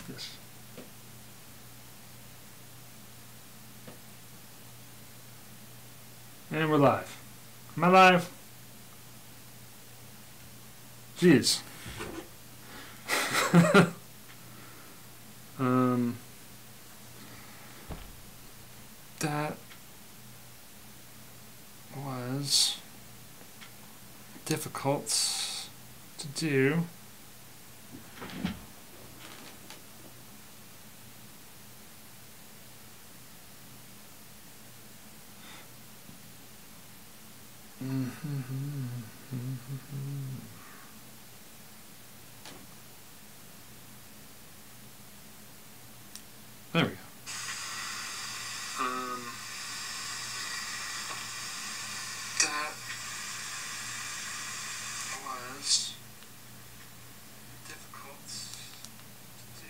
Yes. And we're live. Am I live? Jeez. That was difficult to do. There we go. That was difficult to do.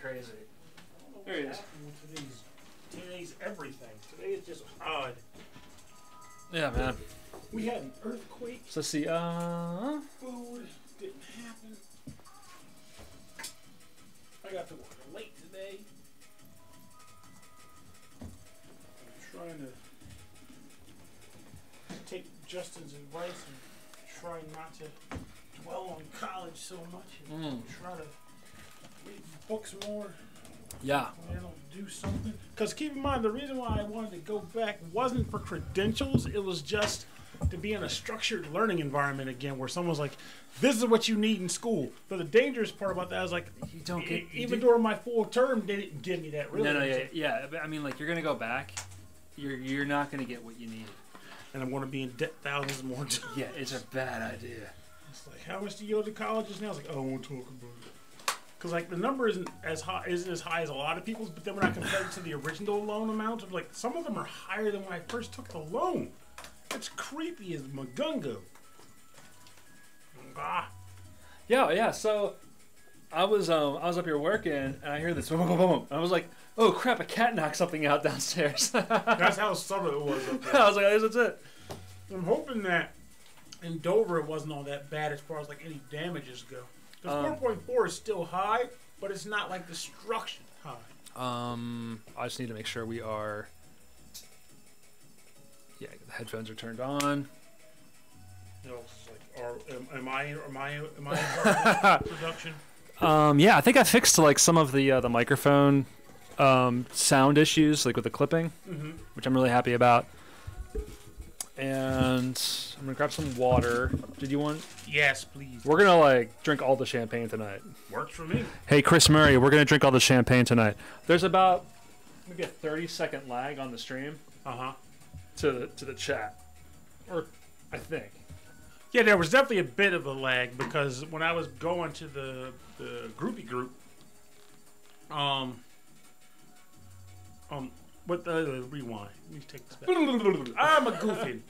Crazy. There he is. Today's everything. Today is just odd. Yeah, man. We had an earthquake. So let's see. Food didn't happen. I got to work late today. I'm trying to take Justin's advice and try not to dwell on college so much and try to read books more. Yeah. And it'll do something. Because keep in mind, the reason why I wanted to go back wasn't for credentials. It was just to be in a structured learning environment again, where someone's like, "This is what you need in school." But the dangerous part about that is like, You don't get even during my full term, they didn't give me that. Really, No, yeah. But I mean, like, you're gonna go back. You're not gonna get what you need. and I'm going to be in debt thousands more. Yeah, it's a bad idea. It's like, how much do you owe to colleges now? It's like, oh, I won't talk about it. Because like the number isn't as high as a lot of people's, but then when I compare it to the original loan amount, of like some of them are higher than when I first took the loan. It's creepy as Magungo. Ah. Yeah. So I was up here working, and I hear this boom, boom, boom, boom. And I was like, oh crap! A cat knocked something out downstairs. That's how subtle it was up there. I was like, I guess that's it. I'm hoping that in Dover it wasn't all that bad as far as like any damages go. Because 4.4 is still high, but it's not like destruction high. I just need to make sure we are. Yeah, the headphones are turned on. You know, it's like, am I in production? Yeah, I think I fixed like some of the microphone sound issues, like with the clipping, which I'm really happy about. And I'm gonna grab some water. Did you want? Yes, please. We're gonna like drink all the champagne tonight. Works for me. Hey, Chris Murray, we're gonna drink all the champagne tonight. There's about maybe a 30-second lag on the stream. To the chat, or I think. Yeah, there was definitely a bit of a lag because when I was going to the groupie group, what the rewind? Let me take this back. I'm a goofy.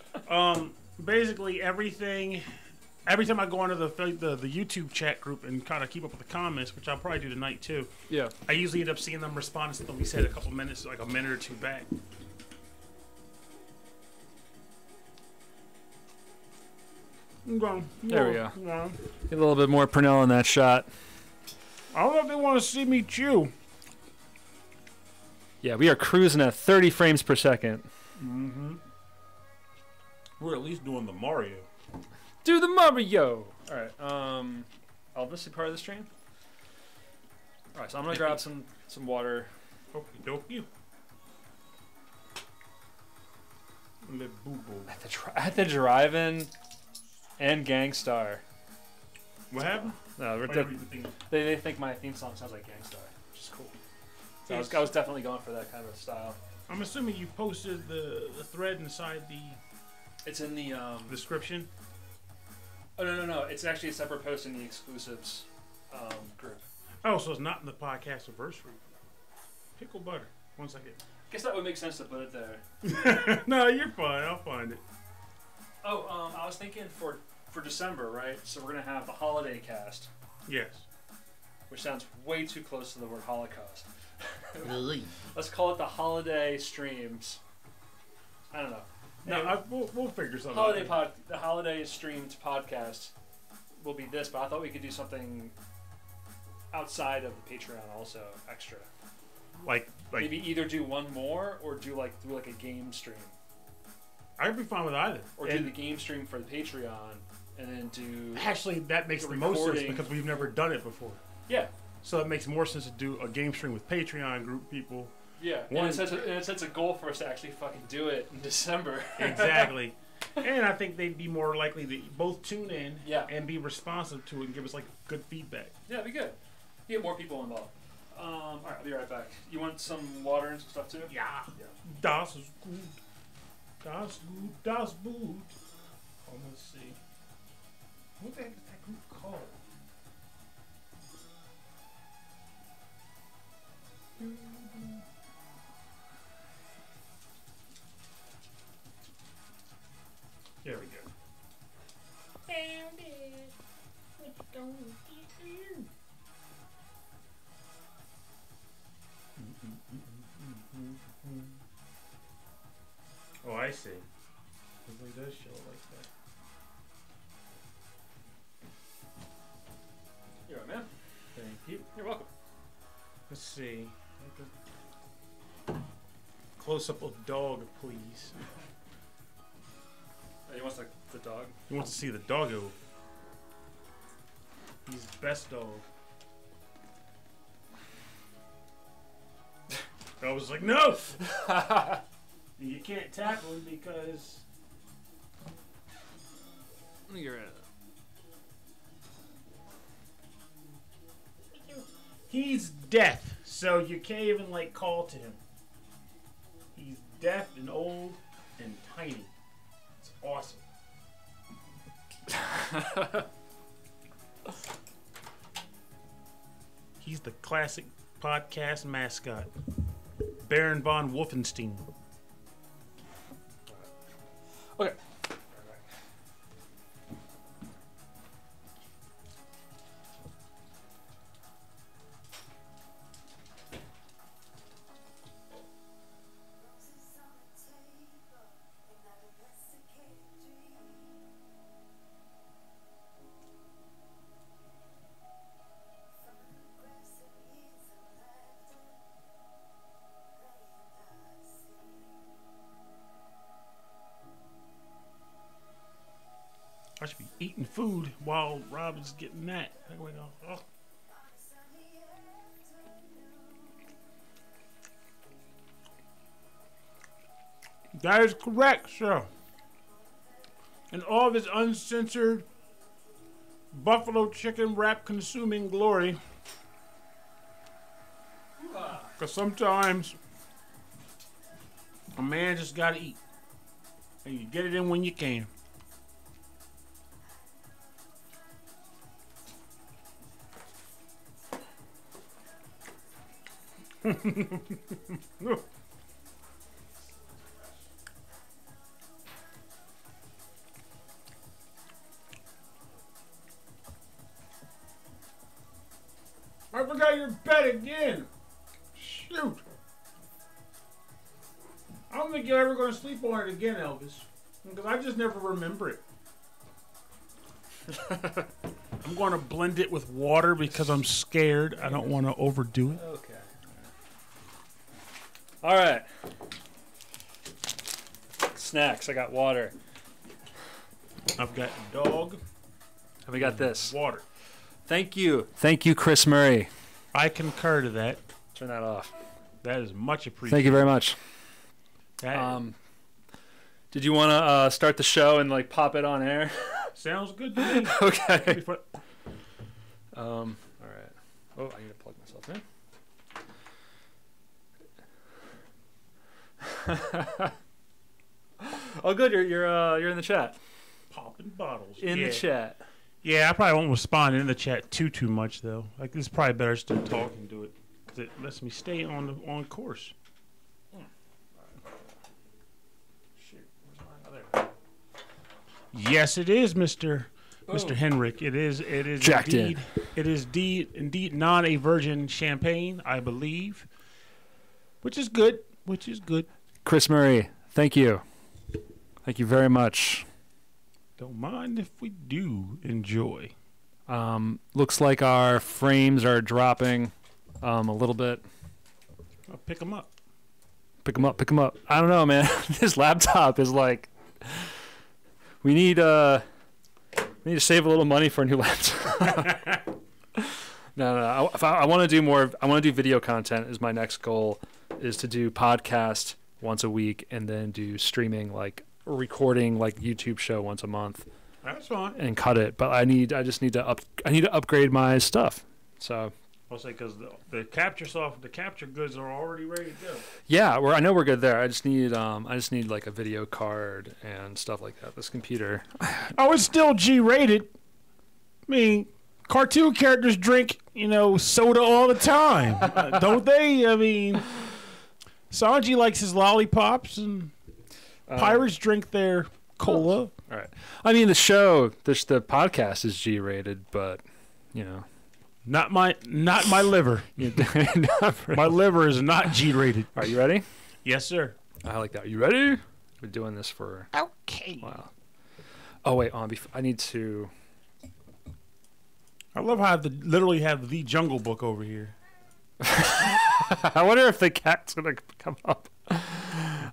Basically everything. Every time I go into the YouTube chat group and kind of keep up with the comments, which I'll probably do tonight too. Yeah. I usually end up seeing them respond to something we said a couple minutes, like a minute or two back. There we go. Get a little bit more Pernell in that shot. I don't know if they want to see me chew. Yeah, we are cruising at 30 frames per second. We're at least doing the Mario. Do the Mario! Alright, I'll this be part of the stream. Alright, so I'm gonna grab some water. Okie dokie. At the drive-in and Gangstar. What happened? No, they think my theme song sounds like Gangstar, which is cool. So I was definitely going for that kind of style. I'm assuming you posted the thread inside the... It's in the... description? Oh, no. It's actually a separate post in the exclusives group. Oh, so it's not in the Podcastiversary. Pickle butter. 1 second. I guess that would make sense to put it there. No, you're fine. I'll find it. Oh, I was thinking for December, right? So we're going to have the holiday cast. Yes. Which sounds way too close to the word Holocaust. Let's call it the holiday streams. I don't know. No, we'll figure something out. The holiday streamed podcast will be this, but I thought we could do something outside of the Patreon also, extra. Like maybe either do one more or do like a game stream. I'd be fine with either. Or do the game stream for the Patreon and then do... Actually, that makes the most sense because we've never done it before. Yeah. So it makes more sense to do a game stream with Patreon group people. Yeah, and it sets a goal for us to actually fucking do it in December. Exactly. And I think they'd be more likely to both tune in and be responsive to it and give us like good feedback. Yeah, it'd be good. Get more people involved. All right, I'll be right back. You want some water and some stuff too? Yeah. Das ist gut. Das gut, das gut. Oh, let's see. What the heck is that group called? There we go. Found it. What don't you do? Oh, I see. It really does show like that. You're right, man. Thank you. You're welcome. Let's see. Close up of dog, please. He wants the dog. He wants to see the doggo. He's the best dog. I was like, no! You can't tackle him because He's deaf, so you can't even like call to him. He's deaf and old and tiny. It's awesome. He's the classic podcast mascot, Baron von Wolfenstein. Okay. I should be eating food while Rob is getting that. There we go. Oh. That is correct, sir. In all of his uncensored buffalo chicken wrap consuming glory. Because sometimes a man just gotta eat. And you get it in when you can. I forgot your bed again. Shoot. I don't think you're ever going to sleep on it again, Elvis. Because I just never remember it. I'm going to blend it with water because I'm scared. I don't want to overdo it. Okay. All right. Snacks. I got water. I've got dog. And we got this. Water. Thank you. Thank you, Chris Murray. I concur to that. Turn that off. That is much appreciated. Thank you very much. That did you want to start the show and like pop it on air? sounds good to me. Okay. All right. Oh, I need to plug myself in. Oh, good. You're in the chat. Popping bottles. In the chat. Yeah, I probably won't respond in the chat too much though. Like it's probably better still talking to it because it lets me stay on course. Yes, it is, Mr. Henrik. It is Jacked indeed. in. It is indeed not a virgin champagne, I believe, which is good. Chris Murray, thank you. Thank you very much. Don't mind if we do enjoy. Looks like our frames are dropping a little bit. I'll pick them up. Pick them up. I don't know, man. This laptop is like... We need to save a little money for a new laptop. No. I want to do more. I want to do video content. Is my next goal is to do podcast once a week and then do streaming, like recording, like YouTube show once a month. That's fine. And cut it. But I just need to upgrade my stuff. So. I'll say because the capture goods are already ready to go. Yeah, I know we're good there. I just need like a video card and stuff like that. This computer. Oh, it's still G-rated. I mean, cartoon characters drink, soda all the time, don't they? I mean, Sanji likes his lollipops, and pirates drink their cola. All right. I mean, the podcast is G-rated, but Not my liver. My liver is not G-rated. Are you ready? Yes, sir. I like that. Are you ready? We're doing this for... Okay. Wow. Oh, wait. I need to... I love how I literally have the Jungle Book over here. I wonder if the cat's going to come up.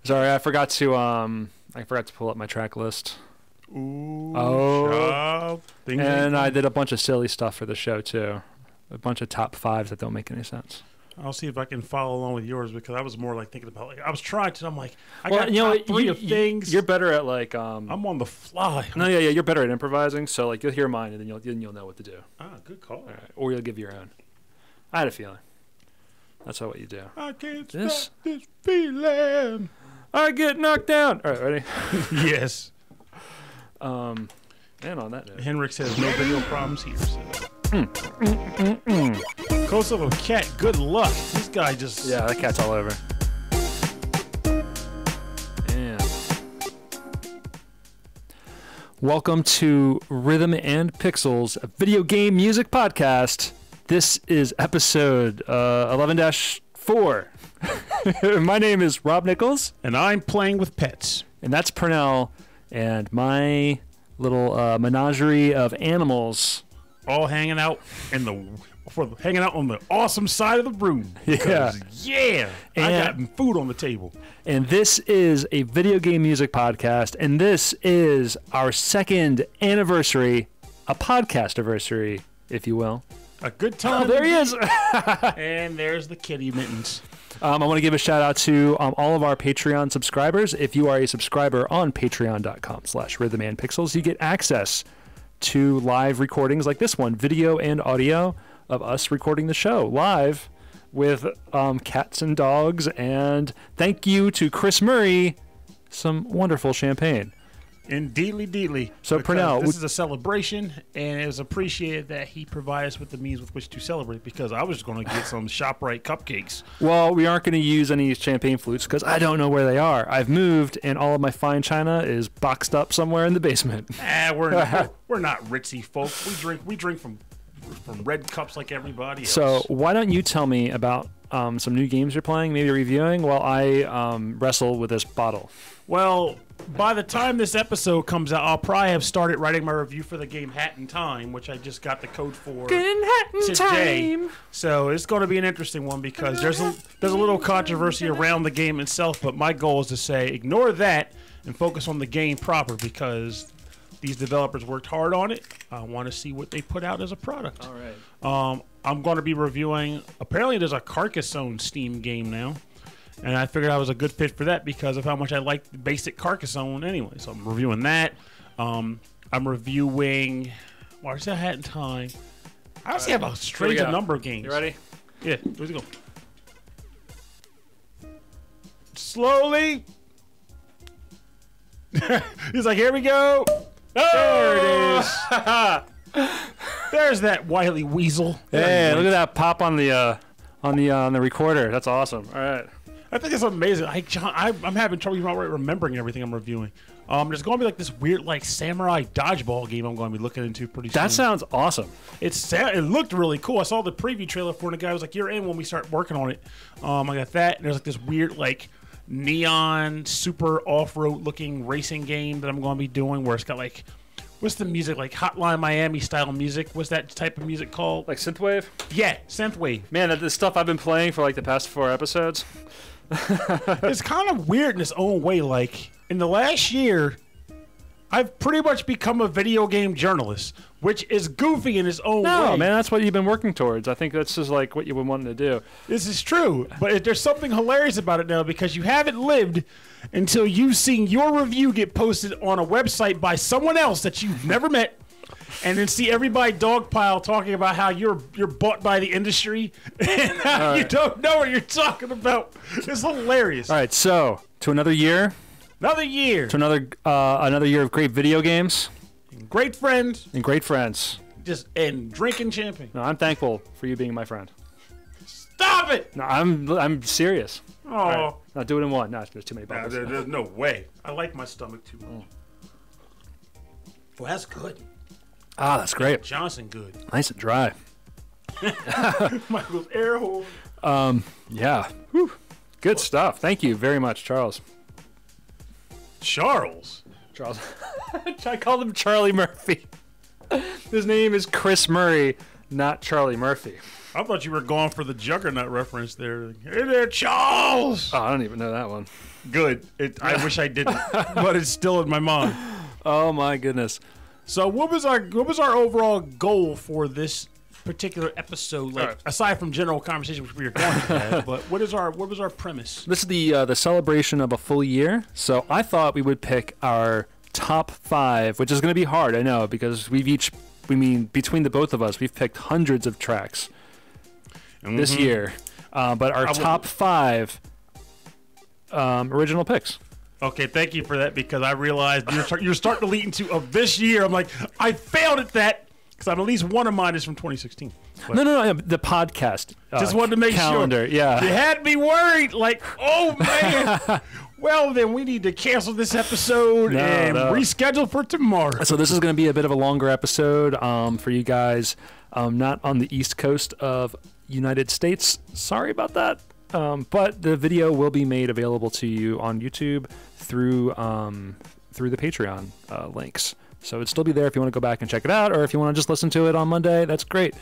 Sorry, I forgot to pull up my track list. Ooh. Oh. And I did a bunch of silly stuff for the show, too. A bunch of top fives that don't make any sense. I'll see if I can follow along with yours because I was more like thinking about I was trying to. I'm like, I Well, got you know, top three of things. You're better at like I'm on the fly. No, yeah, you're better at improvising. So like you'll hear mine and then you'll know what to do. Good call. All right. Or you'll give your own. I had a feeling. That's how what you do. I can't stop this feeling. I get knocked down. All right, ready? Yes. And on that note, Henrik says no video problems here. So. Close up a cat. Good luck. This guy just. Yeah, that cat's all over. And welcome to Rhythm and Pixels, a video game music podcast. This is episode 11-4. My name is Rob Nichols. And I'm playing with pets. And that's Purnell. And my little menagerie of animals. All hanging out hanging out on the awesome side of the room. Yeah. Yeah. I got food on the table. And this is a video game music podcast. And this is our second anniversary, a podcastiversary, if you will. A good time. Oh, there he is. And there's the kitty mittens. I want to give a shout out to all of our Patreon subscribers. If you are a subscriber on patreon.com/rhythmandpixels, you get access to live recordings like this one, video and audio of us recording the show live with cats and dogs. And thank you to Chris Murray, some wonderful champagne. Indeedly. So Purnell, this is a celebration, and it was appreciated that he provided us with the means with which to celebrate, because I was just going to get some ShopRite cupcakes. Well, we aren't going to use any champagne flutes because I don't know where they are. I've moved, and all of my fine china is boxed up somewhere in the basement. We're not ritzy folk. We drink from red cups like everybody else. So why don't you tell me about some new games you're playing, maybe reviewing, while I wrestle with this bottle? Well, by the time this episode comes out, I'll probably have started writing my review for the game Hat in Time, which I just got the code for today. So it's going to be an interesting one because there's a little controversy around the game itself, but my goal is to say ignore that and focus on the game proper because these developers worked hard on it. I want to see what they put out as a product. All right. I'm going to be reviewing. Apparently, there's a Carcassonne Steam game now. And I figured I was a good fit for that because of how much I like the basic Carcassonne anyway. So I'm reviewing that. I'm reviewing... Where's that Hat in Time? I actually have a strange number of games. You ready? Yeah, let's go. Slowly. He's like, here we go. Oh! There it is. There's that wily weasel. Hey, look at that pop on the recorder. That's awesome. All right. I think it's amazing. I'm having trouble remembering everything I'm reviewing. There's going to be like this weird like samurai dodgeball game I'm going to be looking into pretty soon. That sounds awesome. It looked really cool. I saw the preview trailer for it, and the guy was like, "You're in when we start working on it." I got that, and there's like this weird like neon super off-road looking racing game that I'm going to be doing where it's got like, what's the music, like Hotline Miami style music? What's that type of music called? Like synthwave? Yeah, synthwave. Man, this stuff I've been playing for like the past 4 episodes. It's kind of weird in its own way. Like, in the last year, I've pretty much become a video game journalist, which is goofy in its own way. No, man, that's what you've been working towards. I think that's just like what you've been wanting to do. This is true, but there's something hilarious about it now because you haven't lived until you've seen your review get posted on a website by someone else that you've never met, and then see everybody dogpile talking about how you're bought by the industry and how you don't know what you're talking about. It's hilarious. All right, so to another year. Another year. To another year of great video games. Great friends. And great friends. And drinking champagne. No, I'm thankful for you being my friend. Stop it! No, I'm serious. Oh. Right. Now do it in one. No, there's too many bubbles. There's no way. I like my stomach too much. Well, that's good. Ah, that's great. Johnson good. Nice and dry. My little air hole. Yeah. Whew. Good stuff. Thank you very much, Charles. Charles? I called him Charlie Murphy. His name is Chris Murray, not Charlie Murphy. I thought you were going for the Juggernaut reference there. Hey there, Charles! Oh, I don't even know that one. Good. I wish I didn't, but it's still in my mind. Oh my goodness. So what was our overall goal for this particular episode, like Right. aside from general conversation which we were going to have, but what was our premise? This is the celebration of a full year. So I thought we would pick our top 5, which is going to be hard, I know, because between the both of us, we've picked hundreds of tracks this year. But our top 5 original picks. Okay, thank you for that, because I realized you're starting to lead into of this year. I'm like, I failed at that, because at least one of mine is from 2016. But No, the podcast. just wanted to make calendar, sure. Yeah. You had me worried, like, oh man. Well, then we need to cancel this episode and reschedule for tomorrow. So this is going to be a bit of a longer episode for you guys, not on the East Coast of United States. Sorry about that. But the video will be made available to you on YouTube through the Patreon links. So it'll still be there if you want to go back and check it out, or if you want to just listen to it on Monday, that's great.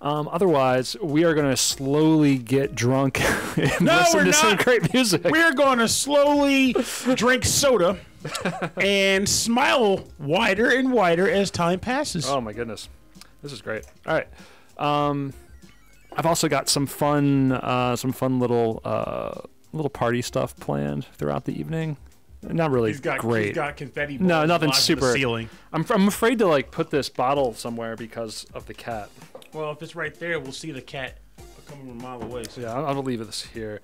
Otherwise, we are going to slowly get drunk and listen to some great music. We're going to slowly drink soda and smile wider and wider as time passes. Oh my goodness, this is great. All right, I've also got some fun little party stuff planned throughout the evening. Not really great. He's got confetti. No, nothing super. The ceiling. I'm afraid to like put this bottle somewhere because of the cat. Well, if it's right there, we'll see the cat coming from a mile away. So. Yeah, I'll leave this here.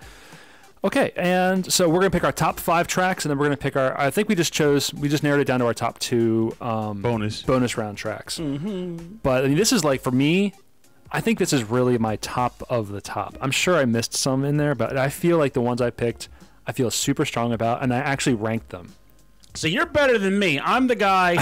Okay, and so we're gonna pick our top 5 tracks, and then we're gonna pick our. I think we just narrowed it down to our top 2 bonus round tracks. Mm-hmm. But I mean, this is like, for me, I think this is really my top of the top. I'm sure I missed some in there, but I feel like the ones I picked, I feel super strong about, and I actually ranked them. So you're better than me. I'm the guy.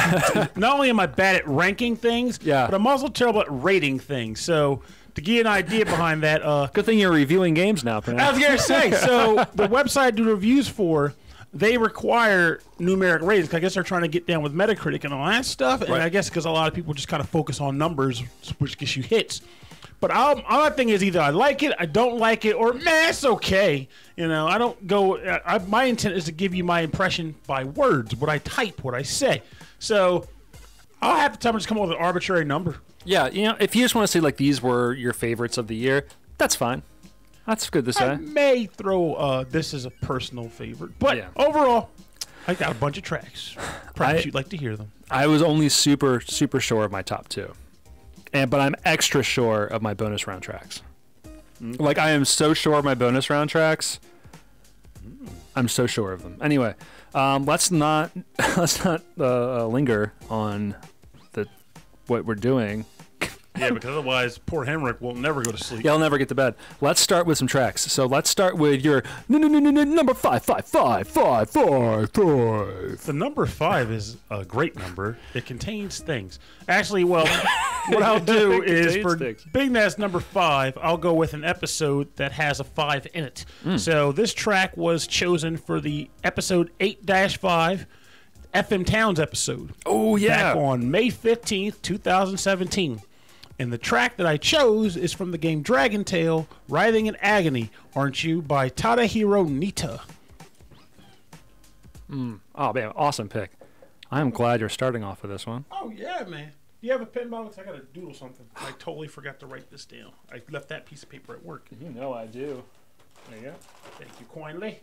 Not only am I bad at ranking things, but I'm also terrible at rating things. So to give you an idea behind that, good thing you're reviewing games now. I was gonna say. So the website I do reviews for, they require numeric ratings. I guess they're trying to get down with Metacritic and all that stuff. And I guess because a lot of people just kind of focus on numbers, which gets you hits. But my thing is either I like it, I don't like it, or man, it's okay. You know, I don't go. My intent is to give you my impression by words, what I type, what I say. So I'll have to tell them just come up with an arbitrary number. Yeah, you know, if you just want to say like these were your favorites of the year, that's fine. That's good to say. I may throw this as a personal favorite, but overall, I got a bunch of tracks. Perhaps you'd like to hear them. I was only super sure of my top 2. But I'm extra sure of my bonus round tracks. Mm-hmm. Like, I am so sure of my bonus round tracks. I'm so sure of them. Anyway, let's not linger on what we're doing. Yeah, because otherwise, poor Henrik will never go to sleep. Yeah, he'll never get to bed. Let's start with some tracks. So let's start with your number 5. The number 5 is a great number. It contains things. Actually, well, what I'll do is for being that's number 5, I'll go with an episode that has a 5 in it. So this track was chosen for the episode 8-5 FM Towns episode. Oh yeah, back on May 15th, 2017. And the track that I chose is from the game Dragon Tale, Writhing in Agony, Aren't You, by Tadahiro Nita. Oh, man, awesome pick. I'm glad you're starting off with this one. Oh, yeah, man. Do you have a pen, Bob? I got to doodle something. I totally forgot to write this down. I left that piece of paper at work. You know I do. There you go. Thank you kindly.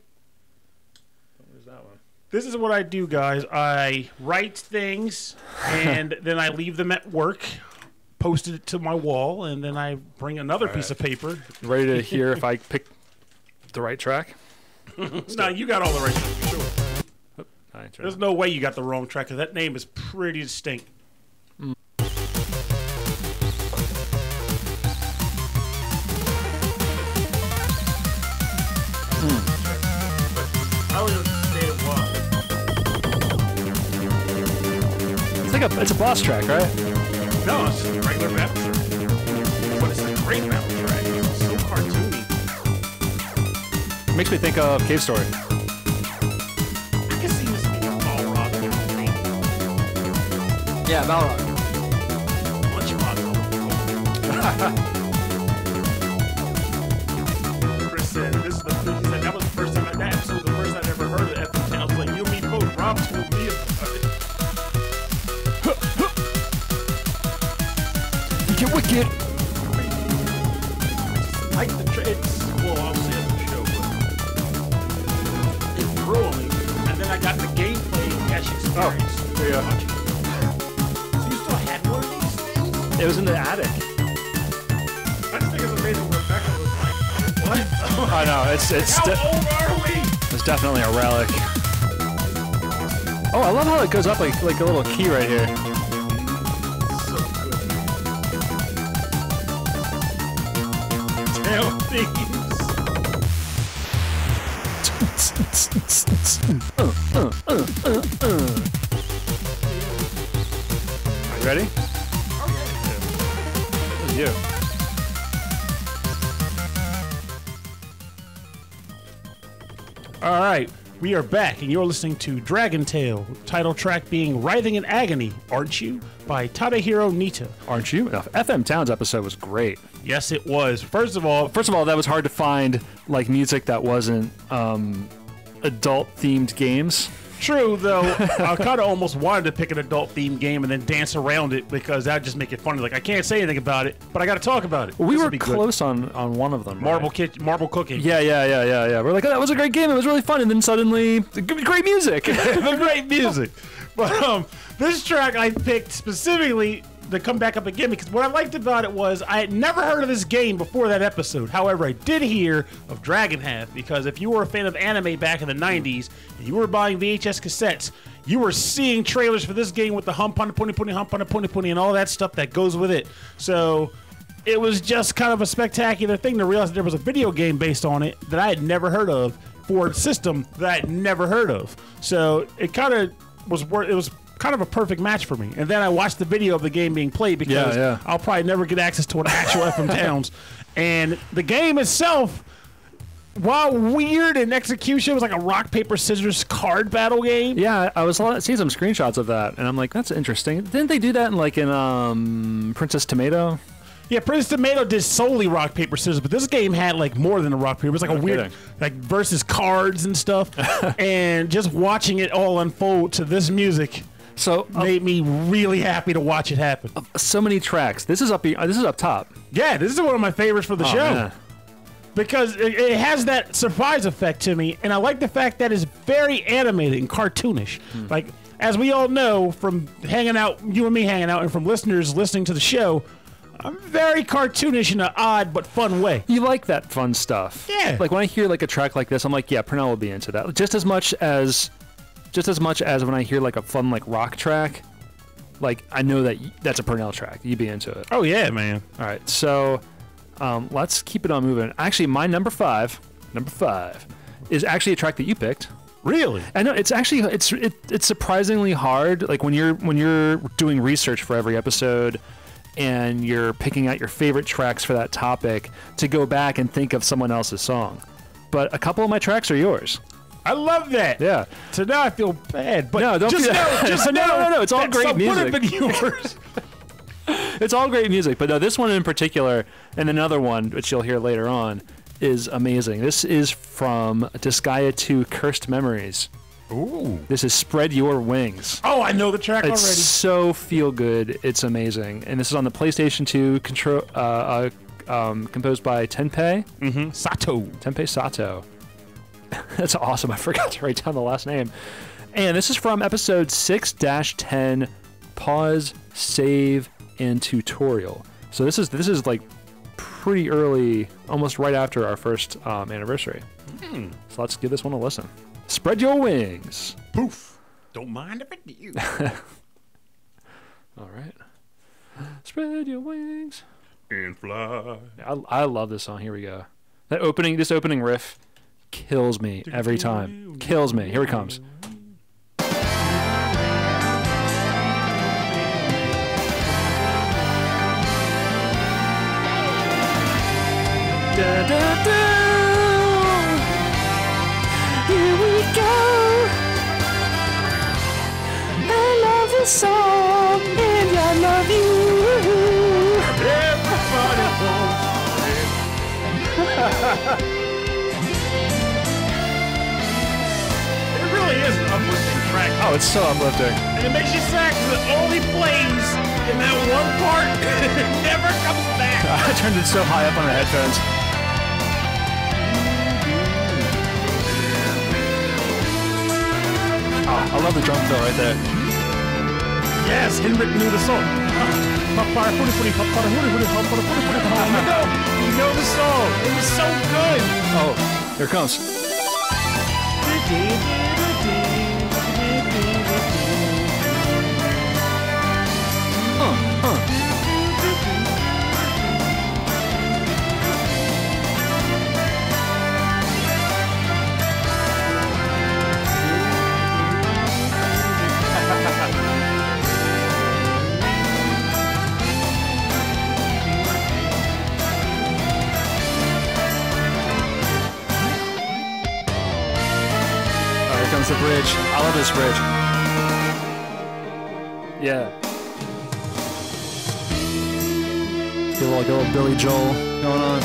Where's that one? This is what I do, guys. I write things, and then I leave them at work. Posted it to my wall, and then I bring another piece of paper. Ready to hear if I pick the right track? No, you got all the right stuff, for sure. There's no way you got the wrong track, because that name is pretty distinct. I was understand why. It's a boss track, right? No, it's just a regular battle track. But it's a great battle track. It's so cartoony. Makes me think of Cave Story. I can see this being a Balrog. Yeah, Balrog. Bunch of Chris said, he said that was the first time, that episode was the first time I ever heard of FM Towns. Like, you and me both, Rob told me about it. Wicked. Oh, there you go. So you still had one of these things? It was in the attic. I just think it's amazing Rebecca was like, what? I know, How old are we? it's definitely a relic. Oh, I love how it goes up like a little key right here. So good. Tail thieves. Are you ready? This is you. All right, we are back, and you're listening to Dragon Tale, title track being Writhing in Agony, Aren't You? By Tadahiro Nita. Aren't you? FM Towns episode was great. Yes, it was. First of all, that was hard to find like music that wasn't adult-themed games. true, though, I kind of almost wanted to pick an adult-themed game and then dance around it because that would just make it funny. Like, I can't say anything about it, but I got to talk about it. We This'll were be good. close on one of them. Marble right? Marble Cooking. Yeah. We're like, oh, that was a great game. It was really fun, and then suddenly, great music. The great music. But this track I picked specifically to come back up again because what I liked about it was I had never heard of this game before that episode. However, I did hear of Dragon Half because if you were a fan of anime back in the 90s and you were buying VHS cassettes, you were seeing trailers for this game with the hump on the pony pony, hump on the pony pony, and all that stuff that goes with it. So it was just kind of a spectacular thing to realize that there was a video game based on it that I had never heard of for a system that I had never heard of. So it kind of was kind of a perfect match for me. And then I watched the video of the game being played because I'll probably never get access to an actual FM Towns. And the game itself, while weird in execution, it was like a rock, paper, scissors card battle game. Yeah, I was seeing some screenshots of that, and I'm like, that's interesting. Didn't they do that in Princess Tomato? Yeah, Princess Tomato did solely rock, paper, scissors, but this game had like more than a rock, paper. It was like a weird, like versus cards and stuff. And just watching it all unfold to this music made me really happy to watch it happen. So many tracks. This is up top. Yeah, this is one of my favorites for the show. Man. Because it has that surprise effect to me, and I like the fact that it's very animated and cartoonish. Like, as we all know from hanging out, you and me hanging out, and from listeners listening to the show, I'm very cartoonish in an odd but fun way. You like that fun stuff. Yeah. Like when I hear like a track like this, I'm like, yeah, Pernell will be into that. Just as much as when I hear like a fun like rock track, like I know that that's a Pernell track. You'd be into it. Oh yeah, man. All right, so let's keep it on moving. Actually, my number five is actually a track that you picked. Really? I know it's actually it's surprisingly hard. Like when you're doing research for every episode, and you're picking out your favorite tracks for that topic to go back and think of someone else's song. But a couple of my tracks are yours. I love that. Yeah. So now I feel bad. But no, don't just feel know, just no. It's all great music. Would have been yours. It's all great music, but no, this one in particular, and another one which you'll hear later on, is amazing. This is from Disgaea 2: Cursed Memories. Ooh. This is Spread Your Wings. Oh, I know the track It's already. so feel good. It's amazing, and this is on the PlayStation 2, composed by Tenpei Sato. That's awesome. I forgot to write down the last name. And this is from episode 6-10, Pause, Save, and Tutorial. So this is like pretty early, almost right after our first anniversary. So let's give this one a listen. Spread your wings. Poof. Don't mind if I do. All right. Spread your wings. And fly. I love this song. Here we go. This opening riff kills me every time. Kills me. Here it comes. Da, da, da. Here we go. I love this song and I love you. Everybody wants It really is an uplifting track. Oh, it's so uplifting. And it makes you sad because it only plays in that one part and it never comes back. I turned it so high up on the headphones. Oh, I love the drum fill right there. Yes, Henrik knew the song. You know the song. It was so good. Oh, here it comes. The bridge. I love this bridge. Yeah. Get a little Billy Joel going on.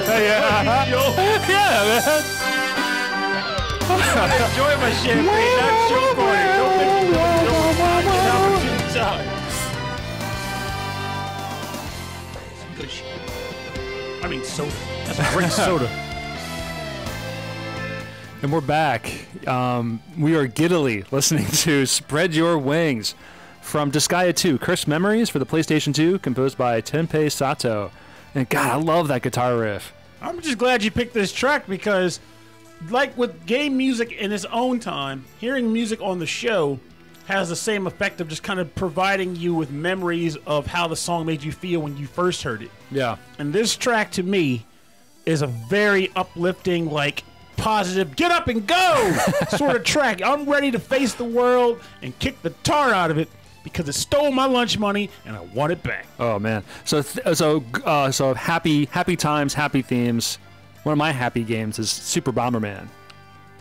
Yeah. Yeah, man. I enjoy my champagne, not show party. Don't good shit. I mean soda. That's a great soda. And we're back. We are giddily listening to Spread Your Wings from Disgaea 2, Cursed Memories for the PlayStation 2, composed by Tenpei Sato. And God, I love that guitar riff. I'm just glad you picked this track because, like with game music in its own time, hearing music on the show has the same effect of just kind of providing you with memories of how the song made you feel when you first heard it. Yeah. And this track, to me, is a very uplifting, like, positive, get up and go sort of track. I'm ready to face the world and kick the tar out of it because it stole my lunch money and I want it back. Oh man, so happy times, happy themes. One of my happy games is Super Bomberman.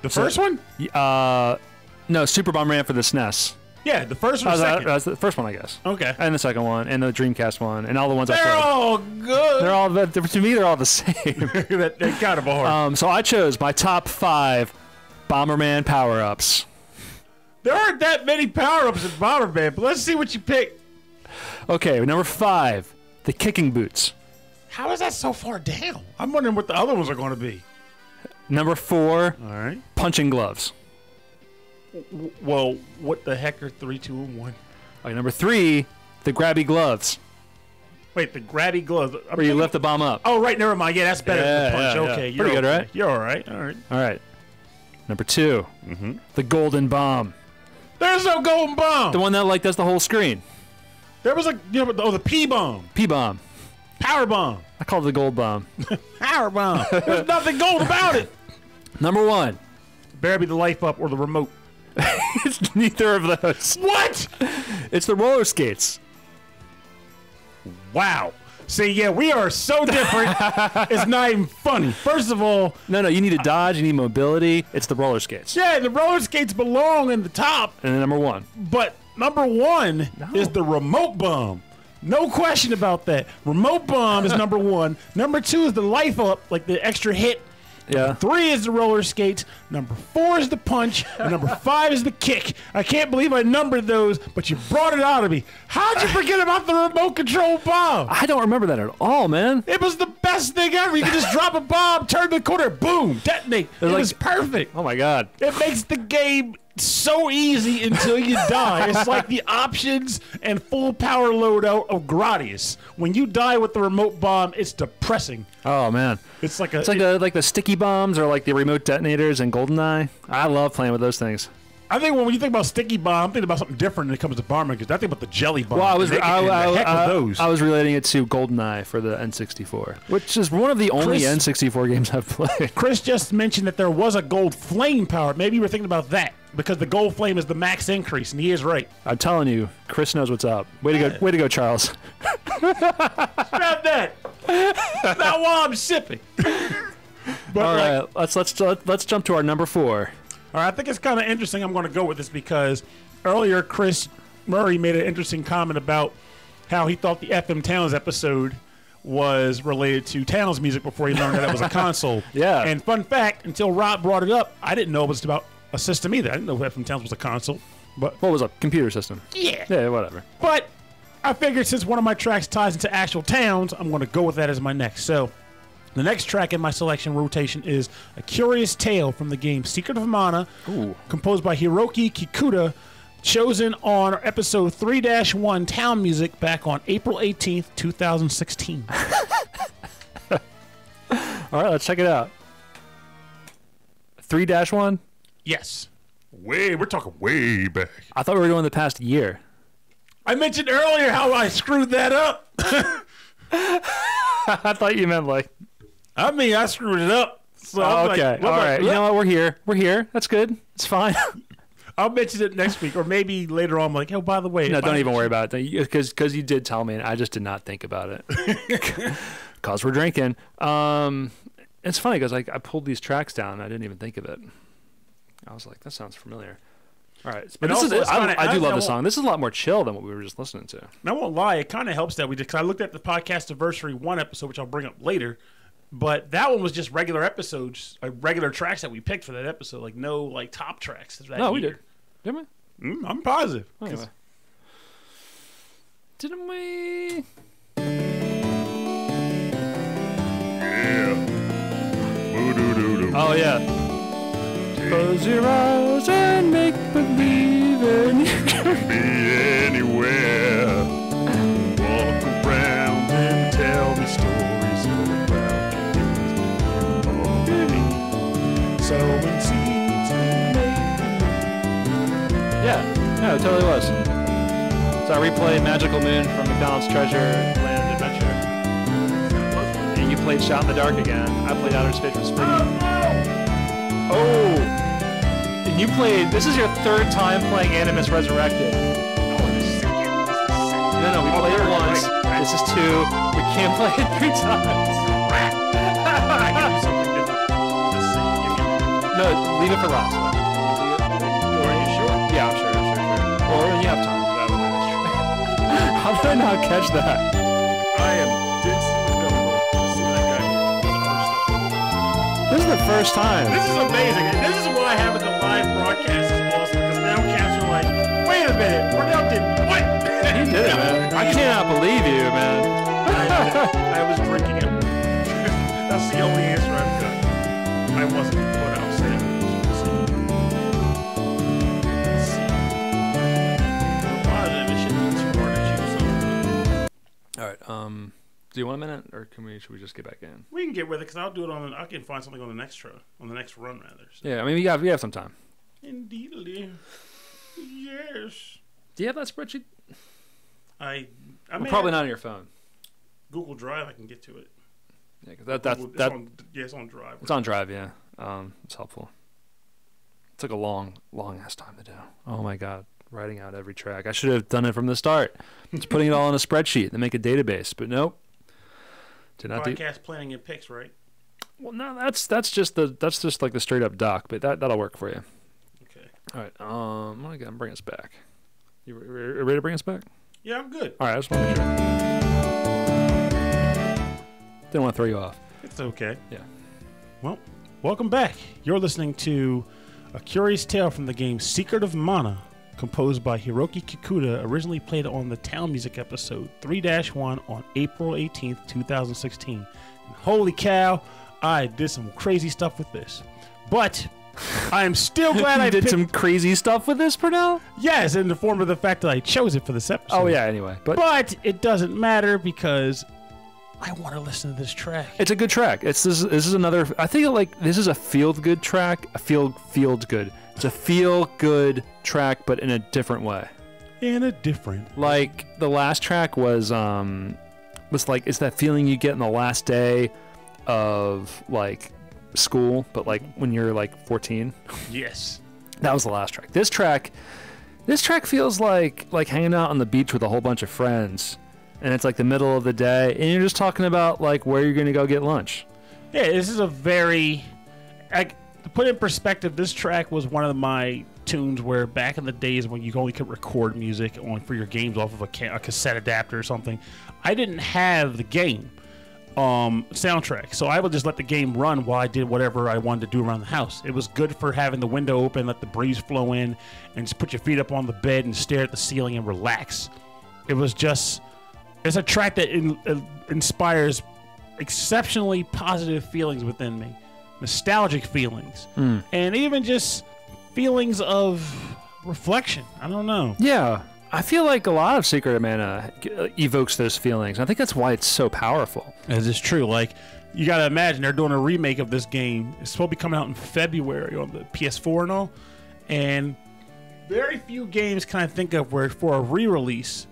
The first one? No, Super Bomberman for the SNES. Yeah, the first one. That's the first one, I guess. Okay. And the second one, and the Dreamcast one, and all the ones they're all good. They're all to me. They're all the same. They're kind of hard. So I chose my top 5 Bomberman power-ups. There aren't that many power-ups in Bomberman, but let's see what you pick. Okay, number 5, the kicking boots. How is that so far down? I'm wondering what the other ones are going to be. Number 4, all right, punching gloves. Well, what the heck are 3, 2, and 1? Okay, number 3, the grabby gloves. Wait, the grabby gloves. Where you lift the bomb up. Oh, right, never mind. Yeah, that's better than the punch. Yeah. Okay, pretty good, okay. right? You're all right. All right. All right. Number 2, the golden bomb. There's no golden bomb. The one that does the whole screen. There was the P bomb. P bomb. Power bomb. I call it the gold bomb. Power bomb. There's nothing gold about it. Number 1. Better be the life up or the remote. It's neither of those. What? It's the roller skates. Wow. See, yeah, we are so different. It's not even funny. First of all, no, you need to dodge. You need mobility. It's the roller skates. Yeah, the roller skates belong in the top. And then number 1. But number 1 is the remote bomb. No question about that. Remote bomb is number 1. Number 2 is the life up, like the extra hit. Yeah. 3 is the roller skates. Number 4 is the punch. And number 5 is the kick. I can't believe I numbered those, but you brought it out of me. How'd you forget about the remote control bomb? I don't remember that at all, man. It was the best thing ever. You could just drop a bomb, turn the corner, boom, detonate. It was perfect. Oh my god. It makes the game so easy until you die. It's like the options and full power loadout of Gradius. When you die with the remote bomb, it's depressing. Oh man. It's like the sticky bombs or like the remote detonators in GoldenEye. I love playing with those things. I think when you think about sticky bomb, I'm thinking about something different when it comes to Bomberman, because I think about the jelly bomb. Well, I was relating it to GoldenEye for the N64, which is one of the only N64 games I've played. Chris just mentioned that there was a gold flame power. Maybe you were thinking about that, because the gold flame is the max increase, and he is right. I'm telling you, Chris knows what's up. Way to go, Charles. Grab that. Not while I'm sipping. But all right, let's jump to our number 4. All right, I think it's kind of interesting. I'm going to go with this because earlier Chris Murray made an interesting comment about how he thought the FM Towns episode was related to Towns music before he learned that it was a console. Yeah. And fun fact, until Rob brought it up, I didn't know it was about a system either. I didn't know FM Towns was a console. But what was a computer system? Yeah, whatever. But I figured since one of my tracks ties into actual towns, I'm going to go with that as my next. So The next track in my selection rotation is A Curious Tale from the game Secret of Mana, composed by Hiroki Kikuta, chosen on episode 3-1 Town Music back on April 18th, 2016. All right, let's check it out. 3-1? Yes. We're talking way back. I thought we were doing the past year. I mentioned earlier how I screwed that up. I thought you meant like... I mean, I screwed it up. So okay. All right. You know what? We're here. We're here. That's good. It's fine. I'll mention it next week, or maybe later on. I'm like, oh, by the way. No, don't even worry about it. Because you did tell me, and I just did not think about it. Because we're drinking. It's funny because I pulled these tracks down, and I didn't even think of it. I was like, that sounds familiar. All right. But I do love the song. This is a lot more chill than what we were just listening to. And I won't lie. It kind of helps that we did, because I looked at the Podcastiversary 1 episode, which I'll bring up later. But that one was just regular episodes, like regular tracks that we picked for that episode, like no like top tracks. No, we did. Didn't we? I'm positive. Anyway. Didn't we? Yeah. Oh, yeah. Close your eyes and make believe, and you can be anywhere. Walk around and tell me stories about things. Sowing seeds and making. Yeah, it totally was. So I replayed Magical Moon from McDonald's Treasure Land Adventure. And you played Shot in the Dark again. I played Outer Space from Spring. Oh! And you played... This is your third time playing Animus Resurrected. No, we played it once. This is 2. We can't play it 3 times. No, leave it for last. Are you sure? Yeah, I'm sure. Or when you have time. How did I not catch that? I am This is the first time. This is amazing. This is why having the live broadcast is awesome, because now cats are like, wait a minute, Pernell did what? You did it, man. I cannot believe you, man. I was drinking it. That's the only answer I've got. I wasn't what I was saying. Let's see. I'm positive it shouldn't be too hard to choose. All right. Do you want a minute, or should we just get back in? We can get with it, because I'll do it I can find something on the next run, rather. So. Yeah, I mean, we have some time. Indeedly. Yes. Do you have that spreadsheet? I mean, probably not on your phone. Google Drive, I can get to it. Yeah, because it's on Drive. It's on Drive, yeah. It's helpful. It took a long ass time to do. Oh my god, writing out every track. I should have done it from the start. Just putting it all in a spreadsheet and make a database, but nope. Did not Podcast planning and picks, right? Well, no, that's just like the straight up doc, but that'll work for you. Okay. All right. I'm gonna bring us back. You ready to bring us back? Yeah, I'm good. All right. I just want to make sure. Didn't want to throw you off. It's okay. Yeah. Well, welcome back. You're listening to A Curious Tale from the game Secret of Mana, composed by Hiroki Kikuta, originally played on the Town Music episode 3-1 on April 18th, 2016. And holy cow, I did some crazy stuff with this. But I am still glad I did some crazy stuff with this, Pernell? Yes, in the form of the fact that I chose it for this episode. Oh, yeah, anyway. But it doesn't matter, because I want to listen to this track. It's a good track. This is another... I think this is a feel-good track. Feel-good. It's a feel-good track, but in a different way. Like, the last track was like, it's that feeling you get in the last day of, like, school, but, like, when you're, like, 14. Yes. That was the last track. This track feels like hanging out on the beach with a whole bunch of friends, and it's, like, the middle of the day, and you're just talking about, like, where you're going to go get lunch. Yeah, this is a very... To put in perspective, this track was one of my tunes where back in the days when you only could record music for your games off of a cassette adapter or something, I didn't have the game soundtrack, so I would just let the game run while I did whatever I wanted to do around the house. It was good for having the window open, let the breeze flow in, and just put your feet up on the bed and stare at the ceiling and relax. It's a track that inspires exceptionally positive feelings within me, nostalgic feelings, and even just feelings of reflection. I don't know. Yeah. I feel like a lot of Secret of Mana evokes those feelings. I think that's why it's so powerful. As it's true. Like, you got to imagine they're doing a remake of this game. It's supposed to be coming out in February on the PS4 and all. And very few games can I think of where for a re-release,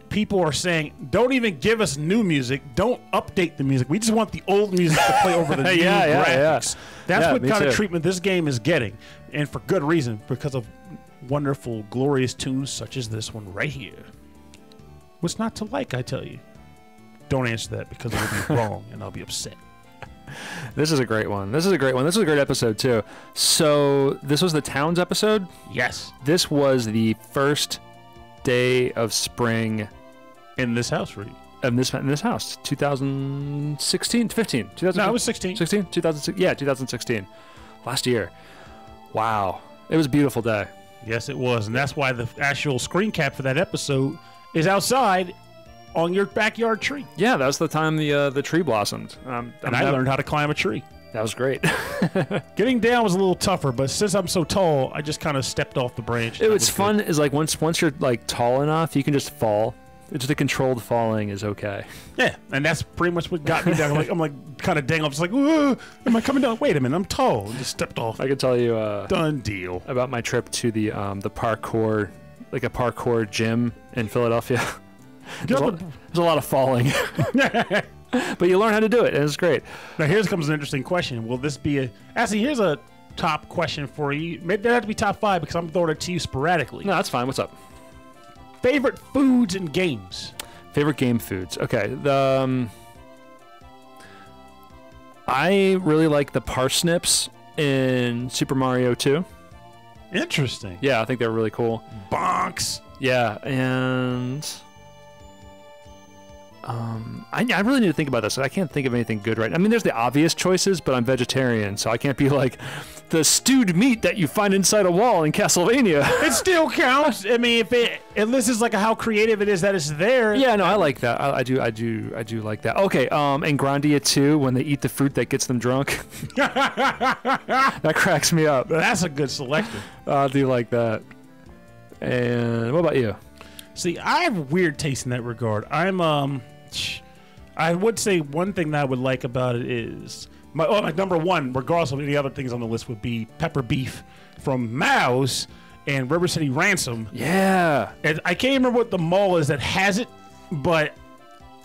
people are saying, don't even give us new music. Don't update the music. We just want the old music to play over the new graphics. That's what kind of treatment this game is getting. And for good reason, because of wonderful, glorious tunes such as this one right here. What's not to like, I tell you? Don't answer that because it will be wrong and I'll be upset. This is a great one. This is a great one. This was a great episode, too. So, this was the Towns episode? Yes. This was the first day of spring. In this house, right? In this house. 2016? 15? No, it was 16. 16? 2016? Yeah, 2016. Last year. Wow. It was a beautiful day. Yes, it was. And that's why the actual screen cap for that episode is outside on your backyard tree. Yeah, that was the time the tree blossomed. And I learned how to climb a tree. That was great. Getting down was a little tougher, but since I'm so tall, I just kind of stepped off the branch. What's fun is like once you're like tall enough, you can just fall. It's just a controlled falling is okay. Yeah, and that's pretty much what got me down. I'm like kind of dangling. I'm just like, whoa, am I coming down? Wait a minute, I'm tall. And just stepped off. I can tell you done deal about my trip to the parkour, like a parkour gym in Philadelphia. There's a lot of falling. But you learn how to do it, and it's great. Now, here comes an interesting question. Will this be actually, here's a top question for you. Maybe they have to be top 5 because I'm throwing it to you sporadically. No, that's fine. What's up? Favorite foods and games? Favorite game foods. Okay. I really like the parsnips in Super Mario 2. Interesting. Yeah, I think they're really cool. Bonks. Yeah, and I really need to think about this. I can't think of anything good right now. I mean, there's the obvious choices, but I'm vegetarian, so I can't be like the stewed meat that you find inside a wall in Castlevania. It still counts. I mean, if this is like how creative it is that it's there. Yeah, no, I like that. I do like that. Okay, in Grandia 2, when they eat the fruit that gets them drunk, that cracks me up. That's a good selection. I do like that. And what about you? See, I have a weird taste in that regard. I would say one thing that I would like about it is my number one, regardless of any other things on the list, would be pepper beef from Mao's and River City Ransom. Yeah. And I can't remember what the mall is that has it, but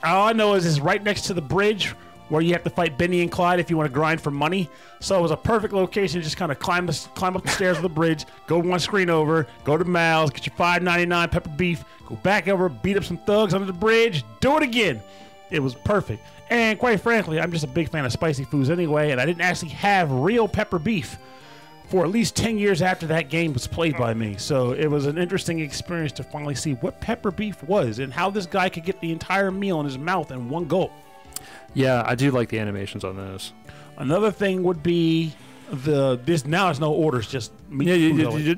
all I know is it's right next to the bridge where you have to fight Benny and Clyde if you want to grind for money. So it was a perfect location to just kind of climb up the stairs of the bridge, go one screen over, go to Mal's, get your $5.99 pepper beef, go back over, beat up some thugs under the bridge, do it again. It was perfect. And quite frankly, I'm just a big fan of spicy foods anyway, and I didn't actually have real pepper beef for at least 10 years after that game was played by me. So it was an interesting experience to finally see what pepper beef was and how this guy could get the entire meal in his mouth in one gulp. Yeah, I do like the animations on those. Another thing would be this now it's no orders, just meat.